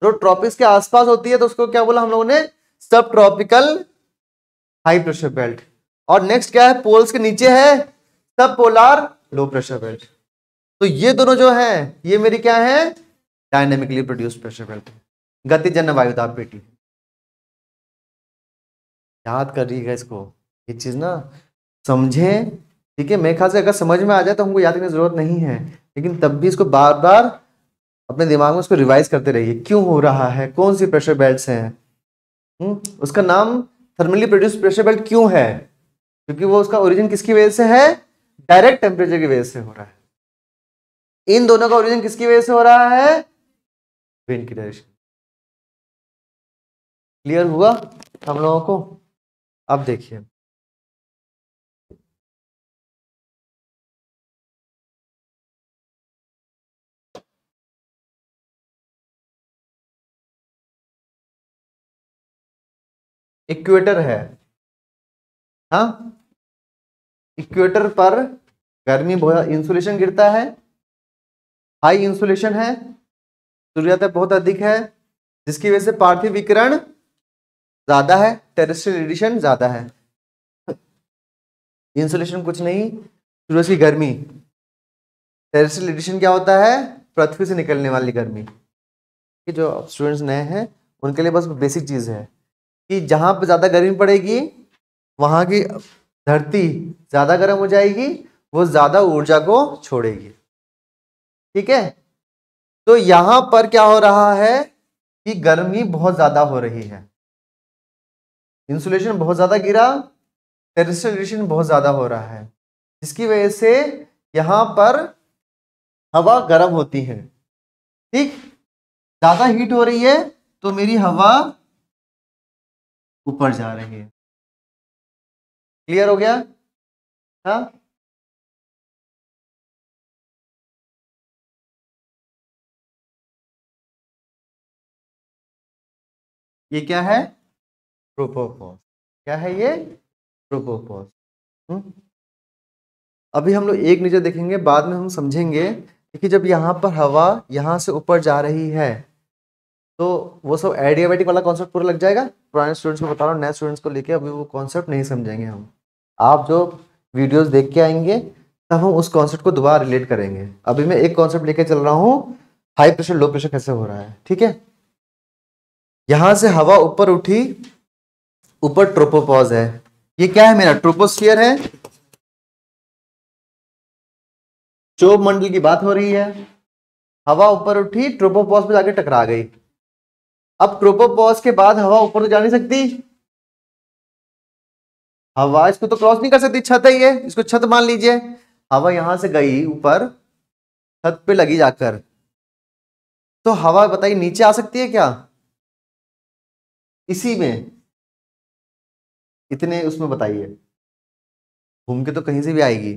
Speaker 1: जो ट्रॉपिक्स के आसपास होती है तो उसको क्या बोला हम लोगों ने? सब ट्रॉपिकल हाई प्रेशर बेल्ट। और नेक्स्ट क्या है? पोल्स के नीचे है सब पोलर लो प्रेशर बेल्ट। तो ये दोनों जो है, ये मेरी क्या है? डायनेमिकली प्रोड्यूस प्रेशर बेल्ट, गतिजन्य वायुदाब पेटी। याद करिएगा इसको, ये चीज ना समझे। ठीक है, मेरे ख्याल से अगर समझ में आ जाए तो हमको याद करने की जरूरत नहीं है, लेकिन तब भी इसको बार बार अपने दिमाग में उसको रिवाइज करते रहिए। क्यों हो रहा है? कौन सी प्रेशर बेल्ट्स हैं? उसका नाम थर्मली प्रोड्यूस प्रेशर बेल्ट क्यों है? क्योंकि वो उसका ओरिजिन किसकी वजह से है? डायरेक्ट टेम्परेचर की वजह से हो रहा है। इन दोनों का ओरिजिन किसकी वजह से हो रहा है? विंड की डायरेक्शन। क्लियर हुआ हम लोगों को? अब देखिए, इक्वेटर है, हाँ, इक्वेटर पर गर्मी बहुत, इंसुलेशन गिरता है, हाई इंसुलेशन है, सूर्यातप बहुत अधिक है, जिसकी वजह से पार्थिव विकिरण ज्यादा है, टेरेस्ट्रियल रेडिएशन ज्यादा है। इंसुलेशन कुछ नहीं, सूरज की गर्मी। टेरेस्ट्रियल रेडिएशन क्या होता है? पृथ्वी से निकलने वाली गर्मी। कि जो स्टूडेंट्स नए हैं उनके लिए बस बेसिक चीज है कि जहां पर ज्यादा गर्मी पड़ेगी वहां की धरती ज्यादा गर्म हो जाएगी, वो ज्यादा ऊर्जा को छोड़ेगी। ठीक है, तो यहां पर क्या हो रहा है कि गर्मी बहुत ज्यादा हो रही है, इंसुलेशन बहुत ज्यादा गिरा, टेरेस्ट्रियल रेडिएशन बहुत ज्यादा हो रहा है, जिसकी वजह से यहां पर हवा गर्म होती है। ठीक, ज्यादा हीट हो रही है तो मेरी हवा ऊपर जा रही है। क्लियर हो गया? हाँ, ये क्या है? ट्रोपोपॉज। क्या है ये? ट्रोपोपॉज। अभी हम लोग एक नजर देखेंगे, बाद में हम समझेंगे कि जब यहाँ पर हवा यहाँ से ऊपर जा रही है तो वो सब एडियाबैटिक वाला कॉन्सेप्ट पूरा लग जाएगा। पुराने स्टूडेंट्स को बता रहा हूँ, नए स्टूडेंट्स को लेके अभी वो कॉन्सेप्ट नहीं समझेंगे हम। आप जो वीडियोस देख के आएंगे तब हम उस कॉन्सेप्ट को दोबारा रिलेट करेंगे। अभी मैं एक कॉन्सेप्ट लेके चल रहा हूँ, हाई प्रेशर लो प्रेशर कैसे हो रहा है। ठीक है, यहां से हवा ऊपर उठी, ऊपर ट्रोपोपॉज है। ये क्या है? मेरा ट्रोपोस्फियर है। क्षोभ मंडल की बात हो रही है, हवा ऊपर उठी, ट्रोपोपॉज पे जाके टकरा गई। अब ट्रोपोपॉज के बाद हवा ऊपर तो जा नहीं सकती, हवा इसको तो क्रॉस नहीं कर सकती, छत है ये, इसको छत मान लीजिए। हवा यहां से गई ऊपर, छत पे लगी जाकर, तो हवा बताइए नीचे आ सकती है क्या? इसी में, इतने उसमें बताइए, घूम के तो कहीं से भी आएगी।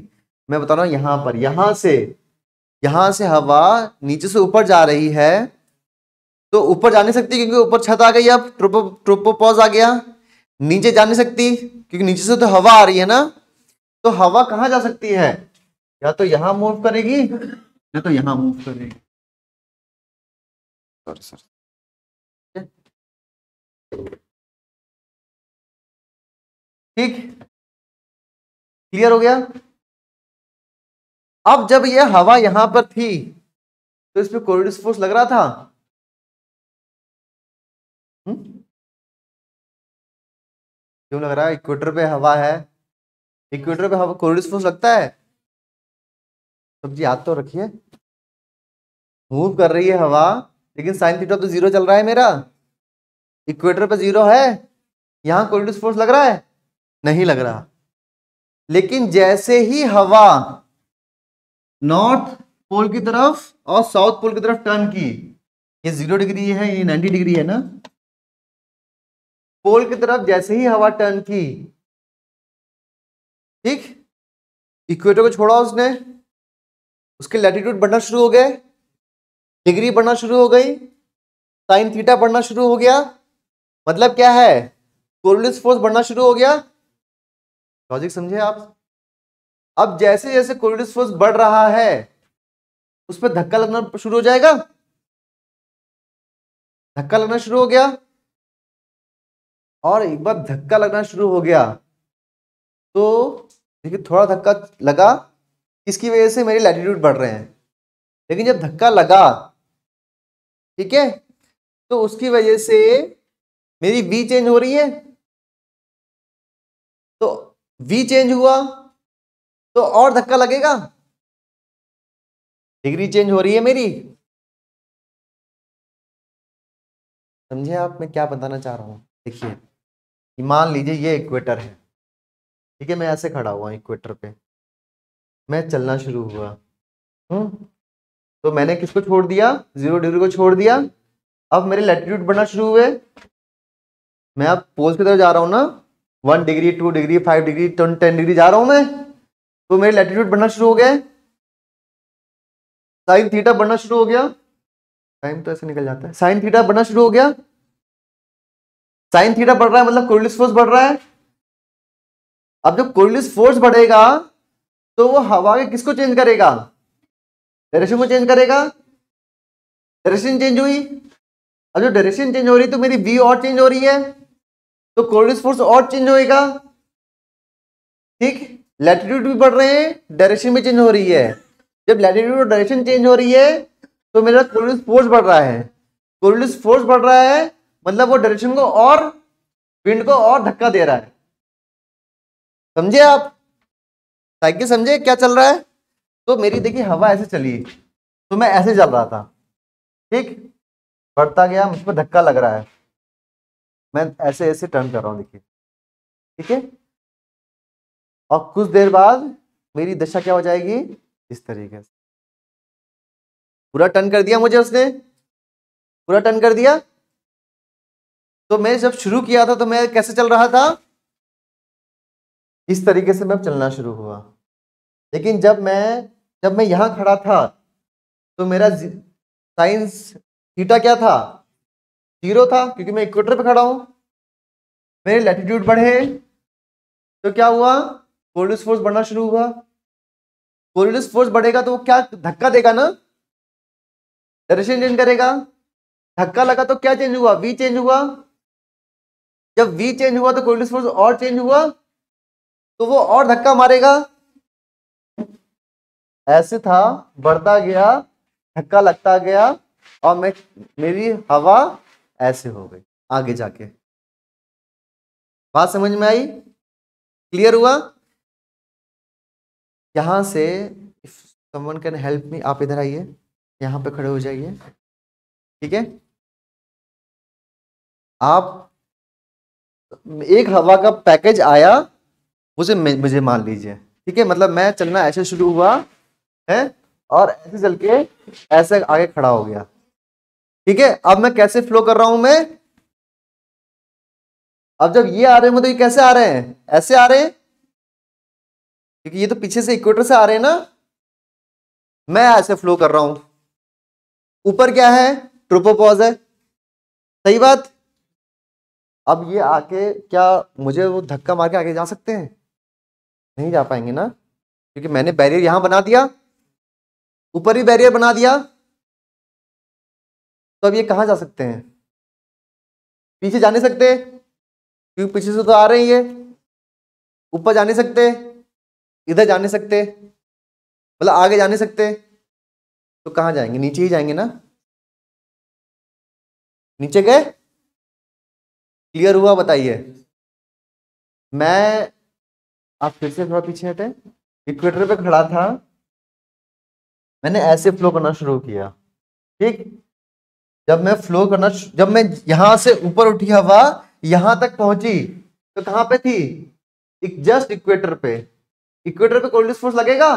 Speaker 1: मैं बता रहा हूं यहां पर, यहां से हवा नीचे से ऊपर जा रही है, तो ऊपर जा नहीं सकती क्योंकि ऊपर छत आ गई, अब ट्रोपोपॉज आ गया। नीचे जा नहीं सकती क्योंकि नीचे से तो हवा आ रही है ना, तो हवा कहां जा सकती है? या तो यहां मूव करेगी या तो यहां मूव करेगी। सॉरी सर, ठीक, क्लियर हो गया? अब जब ये हवा यहां पर थी तो इस पे कोरियोलिस फोर्स लग रहा था? क्यों लग रहा है? इक्वेटर पे हवा है, इक्वेटर पे हवा, कोरियोलिस फोर्स लगता है। सब्जी याद तो रखिए, मूव कर रही है हवा, लेकिन साइन थीटा तो 0 चल रहा है मेरा, इक्वेटर पे 0 है, यहां कोरियोलिस फोर्स लग रहा है? नहीं लग रहा। लेकिन जैसे ही हवा नॉर्थ पोल की तरफ और साउथ पोल की तरफ टर्न की, ये 0 डिग्री है, ये 90 डिग्री है ना, पोल की तरफ जैसे ही हवा टर्न की, ठीक, इक्वेटर को छोड़ा उसने, उसके लैटिट्यूड बढ़ना शुरू हो गए, डिग्री बढ़ना शुरू हो गई, साइन थीटा बढ़ना शुरू हो गया। मतलब क्या है? कोरियोलिस फोर्स बढ़ना शुरू हो गया। लॉजिक समझे आप? अब जैसे जैसे कोरियोलिस फोर्स बढ़ रहा है उस पर धक्का लगना शुरू हो जाएगा, धक्का लगना शुरू हो गया, और एक बार धक्का लगना शुरू हो गया तो देखिए थोड़ा धक्का लगा, इसकी वजह से मेरे लैटिट्यूड बढ़ रहे हैं, लेकिन जब धक्का लगा, ठीक है, तो उसकी वजह से मेरी वी चेंज हो रही है, तो वी चेंज हुआ तो और धक्का लगेगा, डिग्री चेंज हो रही है मेरी। समझे आप मैं क्या बताना चाह रहा हूं? देखिए मान लीजिए ये इक्वेटर है, ठीक है, मैं ऐसे खड़ा हुआ इक्वेटर पे, मैं चलना शुरू हुआ, तो मैंने किसको छोड़ दिया, 0 डिग्री को छोड़ दिया। अब मेरे लैटिट्यूड बढ़ना शुरू हुए, मैं अब पोल्स की तरफ जा रहा हूं ना, 1 डिग्री 2 डिग्री 5 डिग्री 10 डिग्री जा रहा हूं मैं, तो मेरे लैटिट्यूड बढ़ना शुरू हो गया, साइन थीटा बढ़ना शुरू हो गया, टाइम तो ऐसे निकल जाता है, साइन थीटा बढ़ना शुरू हो गया। साइन थीटा बढ़ रहा है मतलब कोरियोलिस फोर्स बढ़ रहा है। अब जब कोरियोलिस फोर्स बढ़ेगा तो वो हवा के किसको चेंज करेगा, डायरेक्शन को चेंज करेगा। डायरेक्शन चेंज हुई, अब जो डायरेक्शन चेंज हो रही है तो मेरी वी और चेंज हो रही है, तो कोरियोलिस फोर्स और चेंज होएगा। ठीक, लैटिट्यूड भी बढ़ रहे हैं, डायरेक्शन भी चेंज हो रही है। जब लैटिट्यूड और डायरेक्शन चेंज हो रही है तो मेरा कोरियोलिस फोर्स बढ़ रहा है। कोरियोलिस फोर्स बढ़ रहा है मतलब वो डायरेक्शन को और विंड को और धक्का दे रहा है। समझे आप, साइकिल समझे क्या चल रहा है। तो मेरी देखिए हवा ऐसे चली तो मैं ऐसे चल रहा था, ठीक, बढ़ता गया, मुझ पर धक्का लग रहा है, मैं ऐसे ऐसे टर्न कर रहा हूं, देखिए, ठीक है। और कुछ देर बाद मेरी दशा क्या हो जाएगी, इस तरीके से। पूरा टर्न कर दिया मुझे उसने, पूरा टर्न कर दिया। तो मैं जब शुरू किया था तो मैं कैसे चल रहा था, इस तरीके से मैं चलना शुरू हुआ। लेकिन जब मैं यहां खड़ा था तो मेरा साइन थीटा क्या था, 0 था, क्योंकि मैं इक्वेटर पे खड़ा हूं। मेरे लैटिट्यूड बढ़े तो क्या हुआ, कोरियोलिस फोर्स बढ़ना शुरू हुआ। कोरियोलिस फोर्स बढ़ेगा तो वो क्या धक्का देगा ना, डायरेक्शन चेंज करेगा। धक्का लगा तो क्या चेंज हुआ, वी चेंज हुआ। जब वी चेंज हुआ तो कोरियोलिस फोर्स और चेंज हुआ, तो वो और धक्का मारेगा। ऐसे था, बढ़ता गया, धक्का लगता गया, और मेरी हवा ऐसे हो गई आगे जाके। बात समझ में आई, क्लियर हुआ। यहां से if someone can help me, आप इधर आइए, यहां पे खड़े हो जाइए, ठीक है। आप एक हवा का पैकेज आया, उसे मुझे मान लीजिए, ठीक है। मतलब मैं चलना ऐसे शुरू हुआ है और ऐसे चल के ऐसे आगे खड़ा हो गया, ठीक है। अब मैं कैसे फ्लो कर रहा हूं मैं, अब जब ये आ रहे हैं तो ये कैसे आ रहे हैं, ऐसे आ रहे हैं, क्योंकि ये तो पीछे से इक्वेटर से आ रहे हैं ना। मैं ऐसे फ्लो कर रहा हूं, ऊपर क्या है, ट्रोपोपॉज है, सही बात। अब ये आके क्या मुझे वो धक्का मार के आगे जा सकते हैं, नहीं जा पाएंगे ना, क्योंकि मैंने बैरियर यहां बना दिया, ऊपर ही बैरियर बना दिया। तो अब ये कहां जा सकते हैं, पीछे जा नहीं सकते, क्योंकि पीछे से तो आ रहे हैं ये। ऊपर जा नहीं सकते, इधर जा नहीं सकते, मतलब आगे जा नहीं सकते, तो कहां जाएंगे, नीचे ही जाएंगे ना। नीचे गए, क्लियर हुआ, बताइए। मैं, आप फिर से थोड़ा पीछे हटे, इक्वेटर पे खड़ा था, मैंने ऐसे फ्लो करना शुरू किया, ठीक। जब मैं यहां से ऊपर उठी, हवा यहां तक पहुंची, तो कहां पे थी, जस्ट इक्वेटर पे। इक्वेटर पे कोरियोलिस फोर्स लगेगा,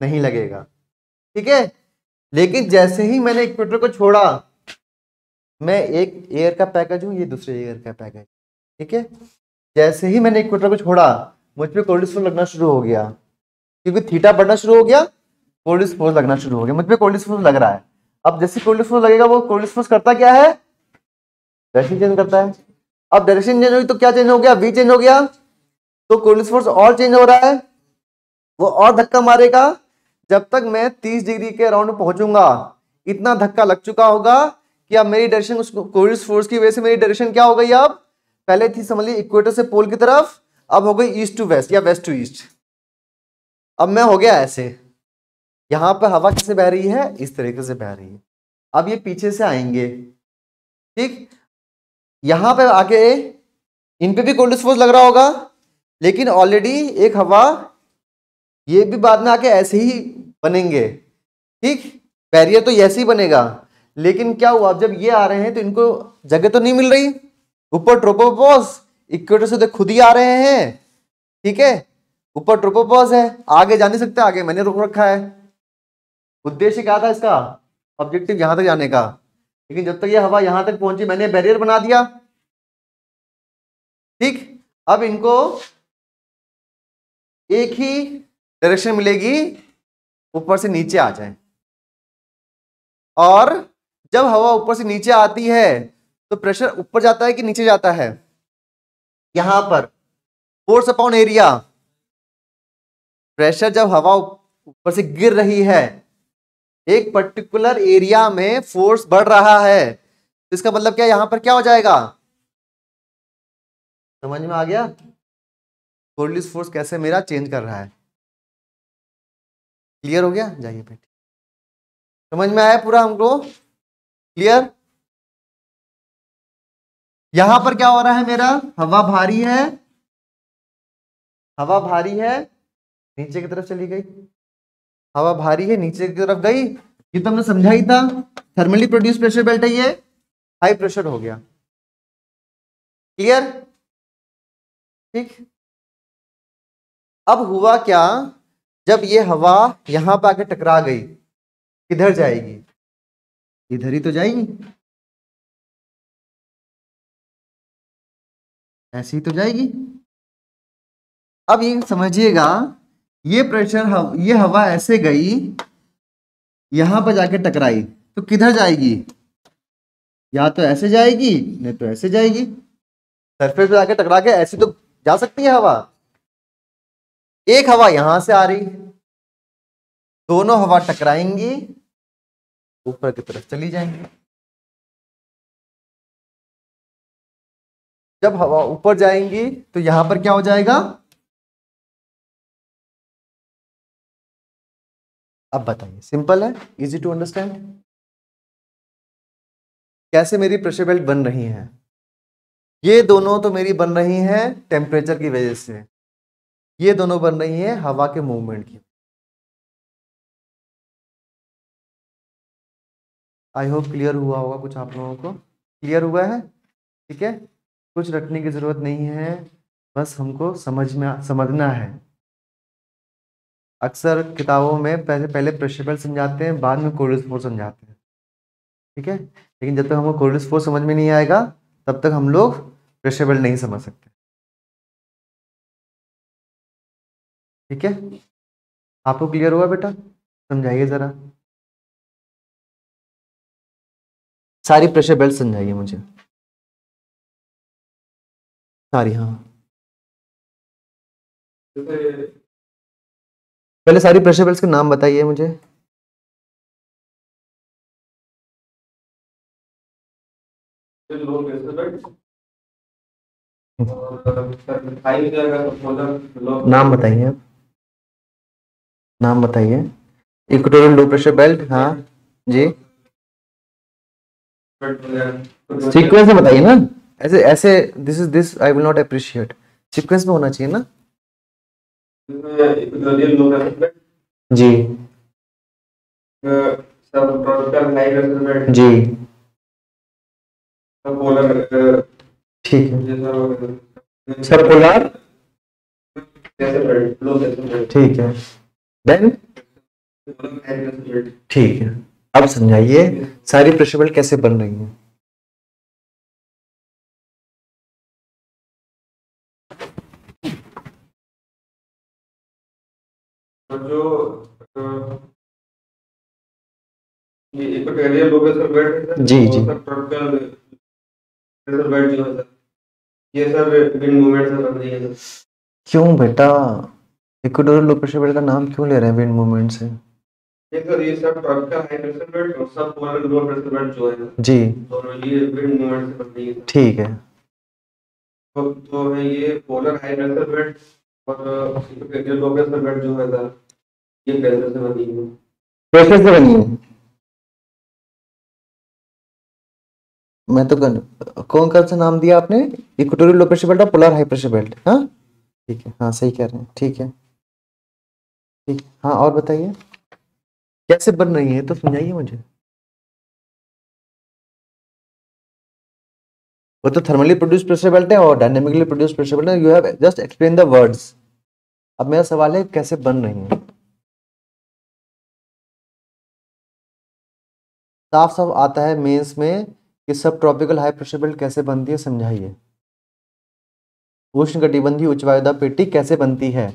Speaker 1: नहीं लगेगा, ठीक है। लेकिन जैसे ही मैंने इक्वेटर को छोड़ा, मैं एक एयर का पैकेज हूं, ये दूसरे एयर का पैकेज, ठीक है। जैसे ही मैंने इक्वेटर को छोड़ा, मुझ पे कोरियोलिस फोर्स लगना शुरू हो गया, क्योंकि थीटा बढ़ना शुरू हो गया, कोरियोलिस फोर्स लगना शुरू हो गया, मुझ पे कोरियोलिस फोर्स लग रहा है। अब जैसे कोरियोलिस फोर्स लगेगा, वो कोरियोलिस फोर्स करता क्या है, डायरेक्शन चेंज करता है। अब डायरेक्शन चेंज हुई तो क्या चेंज हो गया, वी चेंज हो गया, तो कोरियोलिस फोर्स और चेंज हो रहा है, वो और धक्का मारेगा। जब तक मैं 30 डिग्री के अराउंड पहुंचूंगा, इतना धक्का लग चुका होगा कि अब मेरी डायरेक्शन, उस कोरियोलिस फोर्स की वजह से मेरी डायरेक्शन क्या हो गई, अब पहले थी समझ ली इक्वेटर से पोल की तरफ, अब हो गई ईस्ट टू वेस्ट या वेस्ट टू ईस्ट। अब मैं हो गया ऐसे, यहां पर हवा कैसे बह रही है, इस तरीके से बह रही है। अब ये पीछे से आएंगे, ठीक, यहां पे आके इन पे भी कोरियोलिस फोर्स लग रहा होगा, लेकिन ऑलरेडी एक हवा, ये भी बाद में आके ऐसे ही बनेंगे, ठीक। बैरियर तो ऐसे ही बनेगा, लेकिन क्या हुआ, अब जब ये आ रहे हैं तो इनको जगह तो नहीं मिल रही, ऊपर ट्रोपोपॉज, इक्वेटर से तो खुद ही आ रहे हैं, ठीक है। ऊपर ट्रोपोपॉज है, आगे जा नहीं सकते, आगे मैंने रोक रखा है, उद्देश्य क्या था इसका, ऑब्जेक्टिव यहां तक जाने का, लेकिन जब तक ये हवा यहां तक पहुंची मैंने बैरियर बना दिया। ठीक, अब इनको एक ही डायरेक्शन मिलेगी, ऊपर से नीचे आ जाए। और जब हवा ऊपर से नीचे आती है तो प्रेशर ऊपर जाता है कि नीचे जाता है, यहां पर फोर्स अपॉन एरिया, प्रेशर जब हवा ऊपर से गिर रही है एक पर्टिकुलर एरिया में फोर्स बढ़ रहा है, तो इसका मतलब क्या, यहां पर क्या हो जाएगा, समझ में आ गया, कोलिस फोर्स कैसे मेरा चेंज कर रहा है। क्लियर हो गया, जाइए बेटे, समझ में आया पूरा हमको, क्लियर। यहां पर क्या हो रहा है, मेरा हवा भारी है, हवा भारी है, नीचे की तरफ चली गई, हवा भारी है नीचे की तरफ गई, ये तो हमने समझा ही था, थर्मली प्रोड्यूस प्रेशर बेल्ट है ये, हाई प्रेशर हो गया। क्लियर, ठीक। अब हुआ क्या, जब ये हवा यहां पर आके टकरा गई, किधर जाएगी, इधर ही तो जाएगी, ऐसी ही तो जाएगी। अब ये समझिएगा, ये प्रेशर ये हवा ऐसे गई, यहां पर जाके टकराई, तो किधर जाएगी, या तो ऐसे जाएगी नहीं तो ऐसे जाएगी, सरफेस पे जाके टकरा के ऐसी तो जा सकती है हवा। एक हवा यहां से आ रही, दोनों हवा टकराएंगी, ऊपर की तरफ चली जाएंगी। जब हवा ऊपर जाएंगी तो यहां पर क्या हो जाएगा, अब बताइए, सिंपल है, इजी टू अंडरस्टैंड। कैसे मेरी प्रेशर बेल्ट बन रही है, ये दोनों तो मेरी बन रही हैं टेम्परेचर की वजह से, ये दोनों बन रही हैं हवा के मूवमेंट की। आई होप क्लियर हुआ होगा, कुछ आप लोगों को क्लियर हुआ है, ठीक है, कुछ रटने की जरूरत नहीं है, बस हमको समझना है। अक्सर किताबों में पहले प्रेशर बेल्ट समझाते हैं, बाद में कोलिस फोर्स समझाते हैं, ठीक है, लेकिन जब तक हमको कोलिस फोर्स समझ में नहीं आएगा तब तक हम लोग प्रेशर बेल्ट नहीं समझ सकते, ठीक है। आपको क्लियर हुआ बेटा, समझाइए जरा, सारी प्रेशर बेल्ट समझाइए मुझे, सारी, हाँ पहले सारी प्रेशर बेल्ट्स के नाम बताइए मुझे। नाम बताइए, नाम बताइए। इक्वेटोरियल लो प्रेशर बेल्ट, हाँ जी, सीक्वेंस में बताइए ना, ऐसे ऐसे this I will not appreciate, sequence में होना चाहिए ना जी, जी ठीक है, सब पोलर, ठीक है, देन ठीक है। अब समझाइए सारी प्रेशर बेल्ट कैसे बन रही हैं।
Speaker 2: ये इक्वेटोरियल लो प्रेशर बेल्ट है
Speaker 1: जी जी,
Speaker 2: ट्रॉपिकल प्रेशर बेल्ट जो है सर, ये सर विंड मूवमेंट से बन रही है सर।
Speaker 1: क्यों बेटा, इक्वेटोरियल लो प्रेशर बेल्ट का नाम क्यों ले रहे हैं विंड मूवमेंट से?
Speaker 2: ये सब ट्रॉपिकल हाई प्रेशर बेल्ट और सब पोलर लो प्रेशर बेल्ट जो है
Speaker 1: जी,
Speaker 2: दोनों ये विंड मूवमेंट से बन रही है।
Speaker 1: ठीक है,
Speaker 2: तो है ये पोलर हाई प्रेशर बेल्ट और इक्वेटोरियल लो प्रेशर बेल्ट जो है सर, ये प्रेशर से बनी है,
Speaker 1: प्रेशर से बनी है। मैं तो कौन सा नाम दिया आपने, इक्वेटोरियल लो प्रेशर बेल्ट और पोलर हाई प्रेशर बेल्ट, हाँ ठीक है, हाँ सही कह रहे हैं, ठीक है, ठीक, हाँ और बताइए कैसे बन रही है, तो समझाइए मुझे। वो तो थर्मली प्रोड्यूस प्रेशर बेल्ट है और डायनेमिकली प्रोड्यूस प्रेशर बेल्ट है, you have just explain the words. अब मेरा सवाल है कैसे बन रही है। साफ साफ आता है मेंस में कि सब ट्रॉपिकल हाई प्रेशर बेल्ट कैसे बनती है, समझाइए। उष्णकटिबंधीय उच्च वायुदाब पेटी कैसे बनती है,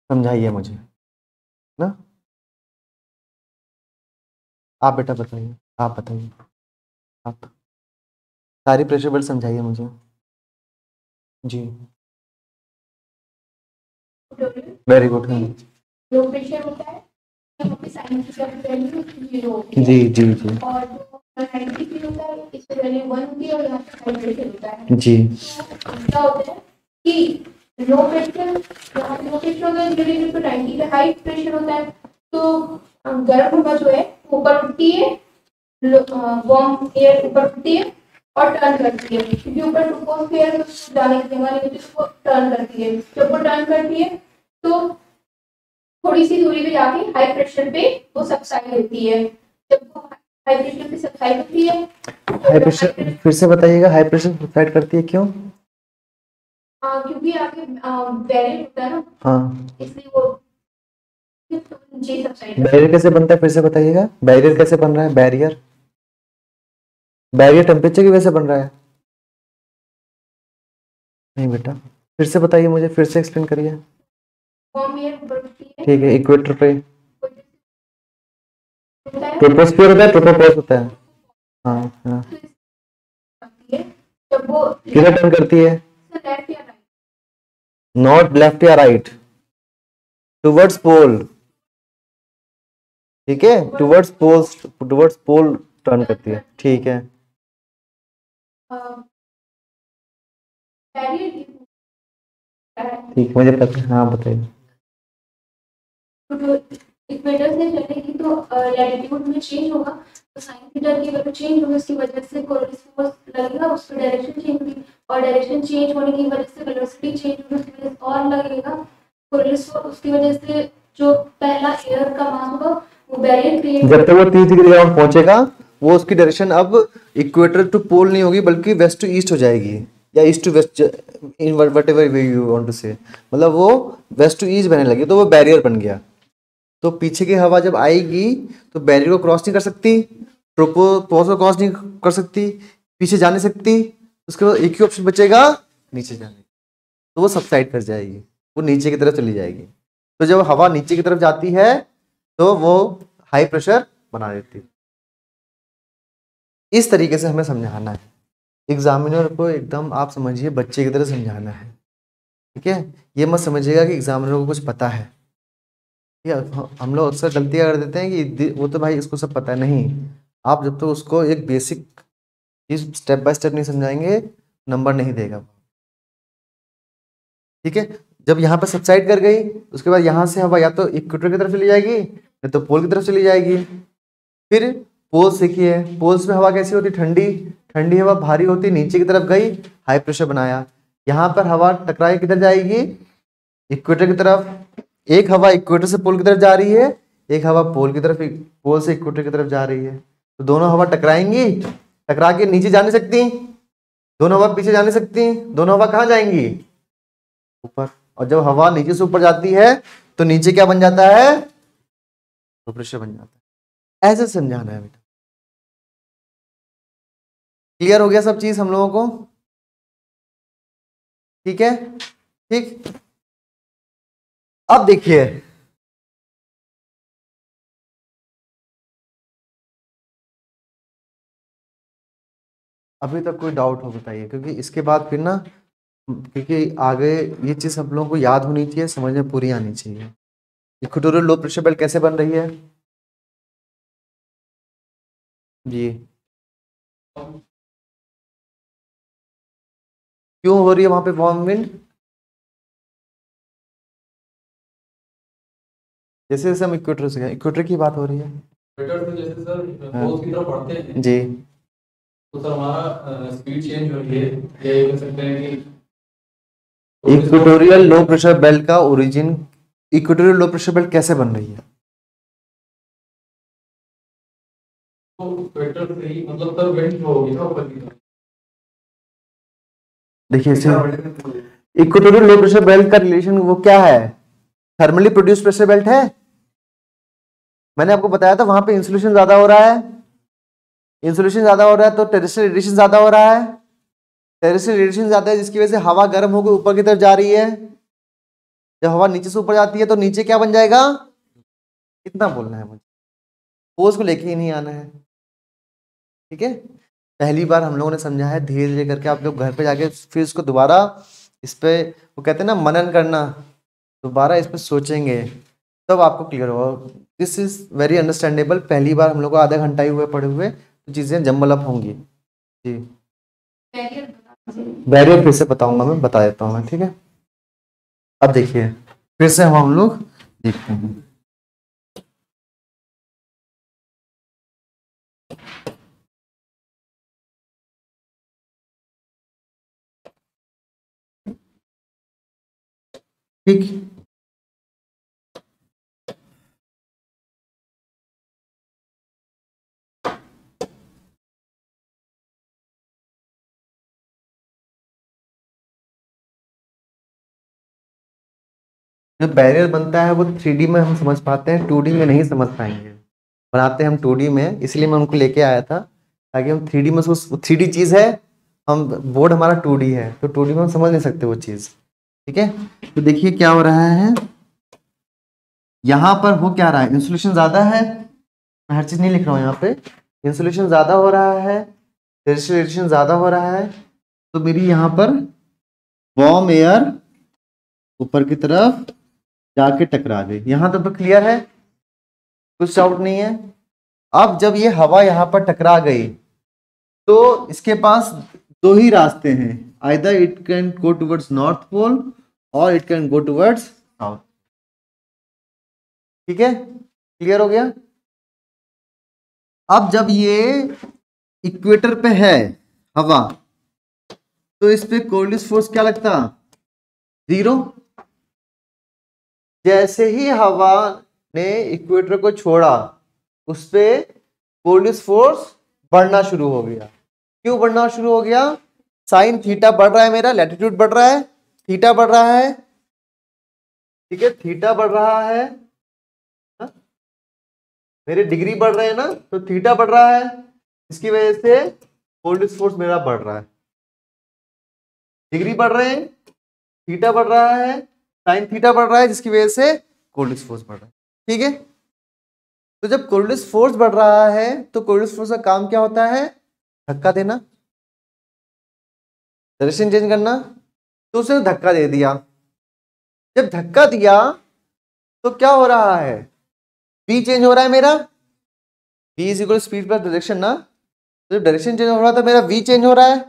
Speaker 1: समझाइए मुझे ना। आप बेटा बताइए, आप बताइए, आप सारी प्रेशर बेल्ट समझाइए मुझे जी। Very good.
Speaker 4: लो प्रेशर होता है, यहाँ पे साइन की वैल्यू 0 होती है।
Speaker 1: जी जी जी
Speaker 4: और जो 90 की होता है, इसकी वैल्यू 1 होती है और यहाँ पे हाई प्रेशर होता है।
Speaker 1: जी
Speaker 4: तो क्या होता है कि लो प्रेशर, यहाँ पे लो प्रेशर होता है, धीरे-धीरे तो 90 पे हाई प्रेशर होता है, तो गर्म हवा जो है ऊपर उठती है, वार्म एयर ऊपर उठती है और टर्न करती है, क्योंकि ऊपर ट्रोपोस्फियर जाने की जगह नहीं होती, तो वो टर्न करती है। जब वो टर्न करती है तो थोड़ी सी दूरी पे जाके हाई प्रेशर पे वो सबसाइड होती है। जब वो हाई प्रेशर पे सबसाइड होती है,
Speaker 1: हाई प्रेशर फिर से बताइएगा, हाई प्रेशर सबसाइड करती है क्यों?
Speaker 4: क्योंकि आगे बैरियर होता है ना,
Speaker 1: हाँ,
Speaker 4: इसलिए वो नीचे सबसाइड।
Speaker 1: बैरियर कैसे बनता है फिर से बताइएगा, बैरियर कैसे बन रहा है? बैरियर बैरियर टेम्परेचर की वजह से बन रहा है? नहीं बेटा, फिर से बताइए मुझे, फिर से एक्सप्लेन करिए।
Speaker 4: वार्म एयर ऊपर उठती है,
Speaker 1: ठीक है, इक्वेटर पे
Speaker 4: होता है,
Speaker 1: ट्रोपोस्फियर होता है, ट्रोपोपॉज होता है। हाँ हाँ,
Speaker 4: आती है। जब वो
Speaker 1: किधर टर्न करती है?
Speaker 4: लेफ्ट या राइट,
Speaker 1: नॉट लेफ्ट या राइट, टुवर्ड्स पोल। ठीक है, टुवर्ड्स पोल टर्न करती है। ठीक है,
Speaker 4: बैरियर की
Speaker 1: ठीक, मुझे पता है। हाँ बताइए।
Speaker 4: इक्वेटर से चलेगी तो लैटिट्यूड में चेंज होगा, तो साइन थीटा की वैल्यू चेंज होगी, उसकी वजह से कोरोनरी फोर्स लगेगा, उसकी डायरेक्शन चेंज होगी, और डायरेक्शन चेंज होने की वजह से वेलोसिटी चेंज होगी, उसकी वजह से और लगेगा कोरोनरी फोर्स, उसकी वजह से जो पहला एयर का मास होगा वो बैरियर क्रिएट।
Speaker 1: जब तक वो 30 डिग्री ग्राउंड पहुंचेगा, वो उसकी डायरेक्शन अब इक्वेटर टू पोल नहीं होगी, बल्कि वेस्ट टू ईस्ट हो जाएगी, या east to west, in whatever way you want to say. मतलब वो वेस्ट टू ईस्ट बनने लगी, तो वो बैरियर बन गया। तो पीछे की हवा जब आएगी तो बैरियर को क्रॉस नहीं कर सकती, ट्रोपोपॉज को क्रॉस नहीं कर सकती, पीछे जा नहीं सकती। उसके बाद एक ही ऑप्शन बचेगा, नीचे जाने, तो वो सबसाइड कर जाएगी, वो नीचे की तरफ चली जाएगी। तो जब हवा नीचे की तरफ जाती है तो वो हाई प्रेशर बना देती है। इस तरीके से हमें समझाना है, एग्जामिनर को एकदम आप समझिए बच्चे की तरह समझाना है। ठीक है, ये मत समझिएगा कि एग्जामिनर को कुछ पता है। हम लोग अक्सर गलतियां कर देते हैं कि वो तो भाई इसको सब पता है। नहीं, आप जब तक तो उसको एक बेसिक चीज स्टेप बाय स्टेप नहीं समझाएंगे, नंबर नहीं देगा। ठीक है, जब यहाँ पे सबसाइड कर गई, उसके बाद यहाँ से हवा या तो इक्वेटर की तरफ चली जाएगी या तो पोल की तरफ चली जाएगी। फिर पोल्स देखिए, पोल्स में हवा कैसी होती? ठंडी, ठंडी हवा भारी होती, नीचे की तरफ गई, हाई प्रेशर बनाया। यहाँ पर हवा टकराई, किधर जाएगी? इक्वेटर की तरफ। एक हवा इक्वेटर से पोल की तरफ जा रही है, एक हवा पोल की तरफ, पोल से इक्वेटर की तरफ जा रही है। तो दोनों हवा टकराएंगी, टकरा के नीचे जा नहीं सकती, दोनों हवा पीछे जा नहीं सकती, दोनों हवा कहाँ जाएंगी? ऊपर। और जब हवा नीचे से ऊपर जाती है तो नीचे क्या बन जाता है? तो प्रेशर बन जाता है। ऐसे समझाना है बेटा। क्लियर हो गया सब चीज हम लोगों को? ठीक है, ठीक। अब देखिए, अभी तक कोई डाउट हो बताइए, क्योंकि इसके बाद फिर ना, क्योंकि आगे ये चीज सब लोगों को याद होनी चाहिए, समझ में पूरी आनी चाहिए। इक्वेटोरियल लो प्रेशर बेल्ट कैसे बन रही है जी? क्यों हो रही है वहां पे वार्म विंड? जैसे जैसे हम इक्वेटर से गए, इक्वेटर की बात हो रही है
Speaker 2: इक्वेटर से जैसे सर पोल्स की तरफ बढ़ते हैं
Speaker 1: जी,
Speaker 2: तो सर हमारा स्पीड चेंज हो रही है, या ये कह सकते हैं कि
Speaker 1: इक्वेटोरियल लो प्रेशर बेल्ट का origin, equatorial low pressure belt कैसे बन रही है?
Speaker 2: तो इक्वेटर से ही मतलब सर विंड होगी ना ऊपर की तरफ।
Speaker 1: देखिए, इक्वेटोरियल लो प्रेशर बेल्ट का रिलेशन वो क्या है? थर्मली प्रोड्यूस प्रेशर बेल्ट है? मैंने आपको बताया था वहां पे इंसुलेशन ज्यादा हो रहा है, इंसुलेशन ज्यादा हो रहा है तो टेरेस्ट्रियल रेडिएशन ज्यादा हो रहा है, टेरेस्ट्रियल रेडिएशन ज्यादा है जिसकी वजह से हवा गर्म होकर ऊपर की तरफ जा रही है। जब हवा नीचे से ऊपर जाती है तो नीचे क्या बन जाएगा, कितना बोलना है मुझे, फोर्स को लेके ही नहीं आना है। ठीक है, पहली बार हम लोगों ने समझा है, धीरे धीरे करके आप लोग घर पे जाके फिर इसको दोबारा इस पे, वो कहते हैं ना मनन करना, दोबारा इस पे सोचेंगे तब आपको क्लियर होगा। This is very understandable. पहली बार हम लोग को आधा घंटा ही हुए पढ़े हुए तो चीज़ें जम्बल अप होंगी। जी, बैरियर फिर से बताऊंगा, मैं बता देता हूँ मैं, ठीक है। अब देखिए फिर से हम लोग देखते हैं। ठीक, जो बैरियर बनता है वो 3D में हम समझ पाते हैं, 2D में नहीं समझ पाएंगे। बनाते हैं हम 2D में, इसलिए मैं उनको लेके आया था ताकि हम 3D में, उसको 3D चीज़ है, हम बोर्ड हमारा 2D है तो 2D में हम समझ नहीं सकते वो चीज़। ठीक है, तो देखिए क्या हो रहा है, यहाँ पर हो क्या रहा है, इंसुलेशन ज़्यादा है, मैं हर चीज़ नहीं लिख रहा हूँ यहाँ पे, इंसुलेशन ज़्यादा हो रहा है, रेडिएशन ज़्यादा हो रहा है, तो मेरी यहाँ पर वार्म एयर ऊपर की तरफ जाके टकरा गई। यहाँ तक तो क्लियर है, कुछ डाउट नहीं है। अब जब ये हवा यहाँ पर टकरा गई तो इसके पास दो ही रास्ते हैं, either it can go towards north pole or it can go towards south. ठीक है, क्लियर हो गया। अब जब ये इक्वेटर पे है हवा तो इस पे कोलिस फोर्स क्या लगता, 0। जैसे ही हवा ने इक्वेटर को छोड़ा उस पे कोलिस फोर्स बढ़ना शुरू हो गया। क्यों बढ़ना शुरू हो गया, साइन थीटा बढ़ रहा है, मेरा लैटिट्यूड बढ़ रहा है, थीटा बढ़ रहा है। ठीक है, थीटा बढ़ रहा है, मेरे डिग्री बढ़ रहे हैं ना, तो थीटा बढ़ रहा है, इसकी वजह से कोलिस फोर्स मेरा बढ़ रहा है। डिग्री बढ़ रहे हैं, थीटा बढ़ रहा है, साइन थीटा बढ़ रहा है, जिसकी वजह से कोलिस फोर्स बढ़ रहा है। ठीक है, तो जब कोलिस फोर्स बढ़ रहा है तो कोलिस फोर्स का काम क्या होता है, धक्का देना, डायरेक्शन चेंज करना। तो उसने धक्का दे दिया, जब धक्का दिया तो क्या हो रहा है, v चेंज हो रहा है मेरा, v is equal speed plus direction ना, तो जब डायरेक्शन चेंज हो रहा था मेरा v चेंज हो रहा है।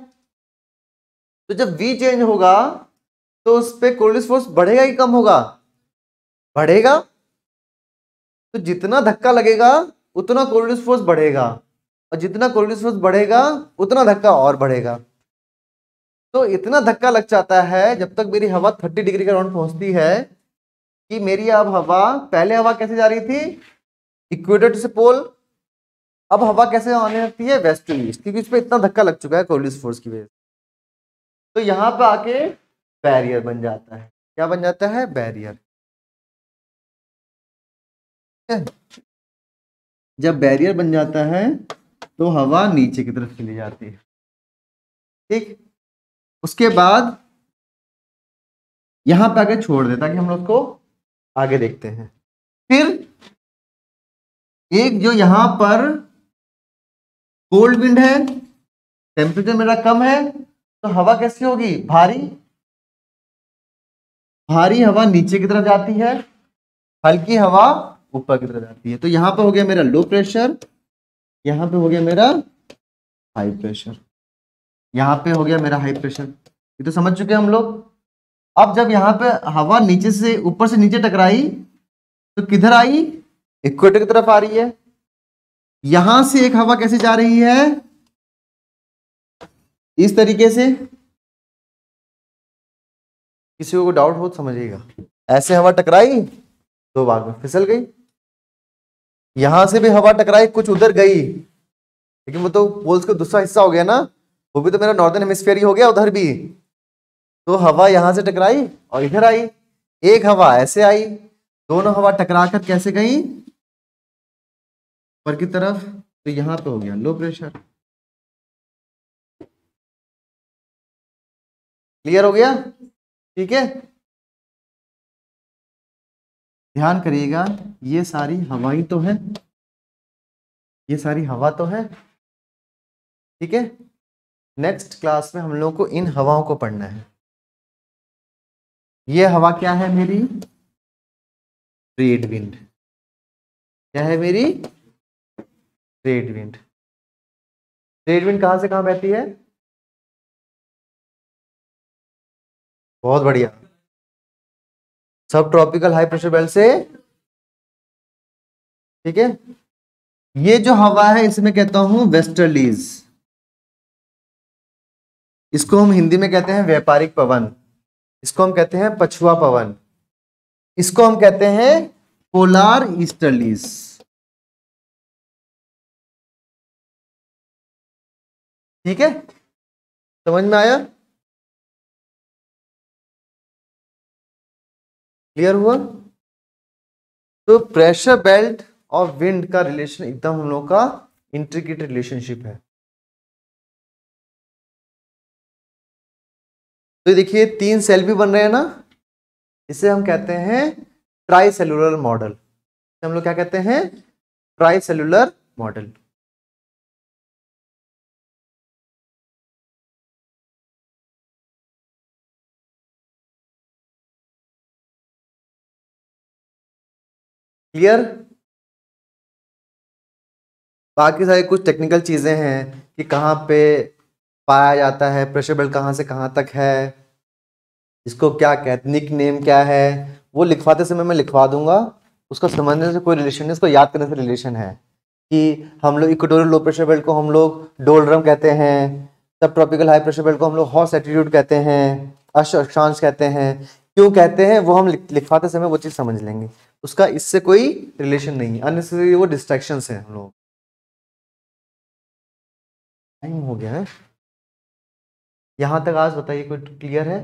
Speaker 1: तो जब v चेंज होगा तो उस पे कोलिस फोर्स बढ़ेगा कि कम होगा, बढ़ेगा। तो जितना धक्का लगेगा उतना कोलिस फोर्स बढ़ेगा, और जितना कोलिस फोर्स बढ़ेगा उतना धक्का और बढ़ेगा। तो इतना धक्का लग जाता है जब तक मेरी हवा 30 डिग्री के अराउंड पहुंचती है कि मेरी अब हवा, पहले हवा कैसे जा रही थी, इक्वेटर से पोल, अब हवा कैसे आने लगती है, वेस्ट टू ईस्ट, क्योंकि इस पे इतना धक्का लग चुका है कोलिस फोर्स की वजह से। तो यहाँ पे आके बैरियर बन जाता है। क्या बन जाता है, बैरियर। जब बैरियर बन जाता है तो हवा नीचे की तरफ चली जाती है। ठीक, उसके बाद यहां पे आगे छोड़ देता कि हम लोग को आगे देखते हैं। फिर एक जो यहां पर कोल्ड विंड है, टेम्परेचर मेरा कम है, तो हवा कैसी होगी, भारी, भारी हवा नीचे की तरफ जाती है, हल्की हवा ऊपर की तरफ जाती है। तो यहां पे हो गया मेरा लो प्रेशर, यहां पे हो गया मेरा हाई प्रेशर, यहां पे हो गया मेरा हाई प्रेशर। ये तो समझ चुके हैं हम लोग। अब जब यहाँ पे हवा नीचे से, ऊपर से नीचे टकराई तो किधर आई, इक्वेटर की तरफ आ रही है। यहां से एक हवा कैसे जा रही है, इस तरीके से। किसी को डाउट हो तो समझिएगा, ऐसे हवा टकराई दो भाग में फिसल गई, यहां से भी हवा टकराई, कुछ उधर गई, लेकिन वो तो पोल्स का दूसरा हिस्सा हो गया ना, वो भी तो मेरा नॉर्दर्न हेमिस्फीयर ही हो गया उधर भी। तो हवा यहां से टकराई और इधर आई, एक हवा ऐसे आई, दोनों हवा टकरा कर कैसे गई, ऊपर की तरफ, तो यहाँ पे हो गया लो प्रेशर। क्लियर हो गया? ठीक है, ध्यान करिएगा, ये सारी हवाई तो है, ये सारी हवा तो है। ठीक है, नेक्स्ट क्लास में हम लोग को इन हवाओं को पढ़ना है। ये हवा क्या है मेरी? Trade wind. क्या है मेरी? Trade wind. ट्रेड विंड कहां से कहां बहती है? बहुत बढ़िया, सब ट्रॉपिकल हाई प्रेशर बेल्ट से। ठीक है, ये जो हवा है इसमें कहता हूं वेस्टर्लीज, इसको हम हिंदी में कहते हैं व्यापारिक पवन, इसको हम कहते हैं पछुआ पवन, इसको हम कहते हैं पोलार ईस्टर्लीज। ठीक है, समझ में आया? क्लियर हुआ? तो प्रेशर बेल्ट और विंड का रिलेशन एकदम हम लोग का इंट्रिकेट रिलेशनशिप है। तो देखिए 3 सेल भी बन रहे हैं ना, इसे हम कहते हैं ट्राई सेलुलर मॉडल। हम लोग क्या कहते हैं? Try cellular model. क्लियर? बाकी सारी कुछ टेक्निकल चीजें हैं कि कहाँ पे पाया जाता है प्रेशर बेल्ट, कहाँ से कहाँ तक है, इसको क्या कहते हैं, निक नेम क्या है, वो लिखवाते समय मैं लिखवा दूंगा, उसका समझने से कोई रिलेशन नहीं, उसको याद करने से रिलेशन है। कि हम लोग इक्वेटोरियल लो प्रेशर बेल्ट को हम लोग डोलड्रम कहते हैं, सब ट्रॉपिकल हाई प्रेशर बेल्ट को हम लोग हॉर्स एटीट्यूड कहते हैं, अक्षांश कहते हैं। क्यों कहते हैं वो हम लिखवाते समय वो चीज़ समझ लेंगे, उसका इससे कोई रिलेशन नहीं है, अननेसेसरी वो डिस्ट्रैक्शंस है हम लोग। टाइम हो गया है यहाँ तक, आज बताइए कोई क्लियर है?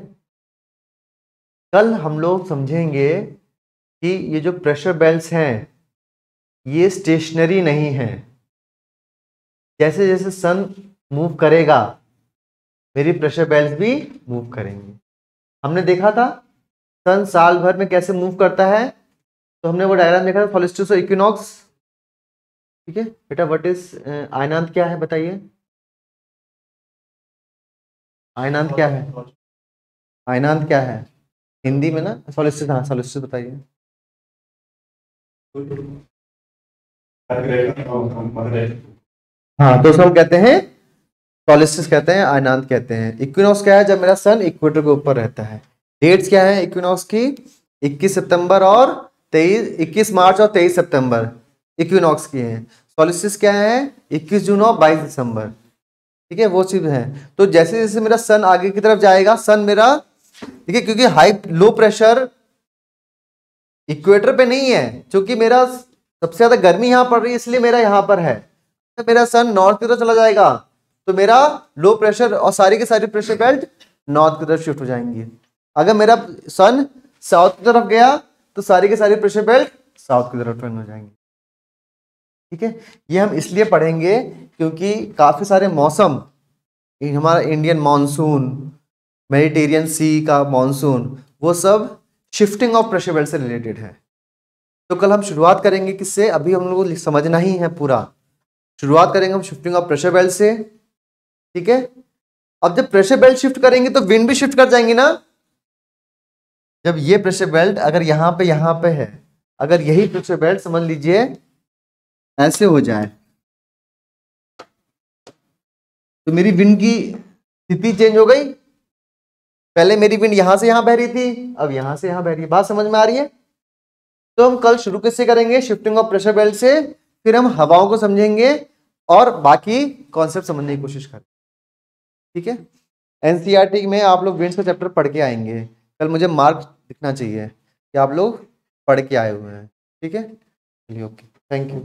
Speaker 1: कल हम लोग समझेंगे कि ये जो प्रेशर बेल्ट्स हैं ये स्टेशनरी नहीं है, जैसे जैसे सन मूव करेगा मेरी प्रेशर बेल्ट भी मूव करेंगे। हमने देखा था सन साल भर में कैसे मूव करता है, तो हमने वो डायग्राम देखा था सोल्स्टिस और इक्विनॉक्स। ठीक है बेटा, व्हाट इज आयनांत क्या है बताइए? आयनांत क्या है? आयनांत क्या है हिंदी में ना? सोल्स्टिस, हाँ सोल्स्टिस बताइए। हाँ तो उसको हम कहते हैं सोल्स्टिस कहते हैं, आयनांत कहते हैं। इक्विनॉक्स क्या है? जब मेरा सन इक्वेटर के ऊपर रहता है। डेट्स क्या है इक्विनॉक्स की? 21 सितंबर और 21 मार्च और 23 सितंबर इक्विनॉक्स की है। सोल्स्टिस क्या है? 21 जून और 22 दिसंबर। ठीक है, वो चीज है। तो जैसे जैसे मेरा सन आगे की तरफ जाएगा, सन मेरा, ठीक है, क्योंकि हाई लो प्रेशर इक्वेटर पे नहीं है, क्योंकि मेरा सबसे ज्यादा गर्मी यहां पड़ रही है इसलिए मेरा यहां पर है। तो मेरा सन नॉर्थ की तरफ चला जाएगा तो मेरा लो प्रेशर और सारी के सारी प्रेशर बेल्ट नॉर्थ की तरफ शिफ्ट हो जाएंगी। अगर मेरा सन साउथ की तरफ गया तो सारी के सारी प्रेशर बेल्ट साउथ की तरफ टर्न हो जाएंगी। ठीक है, ये हम इसलिए पढ़ेंगे क्योंकि काफी सारे मौसम, हमारा इंडियन मानसून, मेडिटेरियन सी का मानसून, वो सब शिफ्टिंग ऑफ प्रेशर बेल्ट से रिलेटेड है। तो कल हम शुरुआत करेंगे किससे? अभी हम लोग को समझना ही है पूरा। शुरुआत करेंगे हम शिफ्टिंग ऑफ प्रेशर बेल्ट से। ठीक है, अब जब प्रेशर बेल्ट शिफ्ट करेंगे तो विंड भी शिफ्ट कर जाएंगे ना। जब ये प्रेशर बेल्ट अगर यहाँ पे है, अगर यही प्रेशर बेल्ट समझ लीजिए ऐसे हो जाए तो मेरी विंड की स्थिति चेंज हो गई। पहले मेरी विंड यहां से यहां बह रही थी, अब यहां से यहां बह रही है। बात समझ में आ रही है? तो हम कल शुरू किससे करेंगे? शिफ्टिंग ऑफ प्रेशर बेल्ट से, फिर हम हवाओं को समझेंगे और बाकी कॉन्सेप्ट समझने की कोशिश करें। ठीक है, एनसीईआरटी में आप लोग विंड्स का चैप्टर पढ़ के आएंगे। कल मुझे मार्क दिखना चाहिए कि आप लोग पढ़ के आए हुए हैं। ठीक है, चलिए ओके, थैंक यू।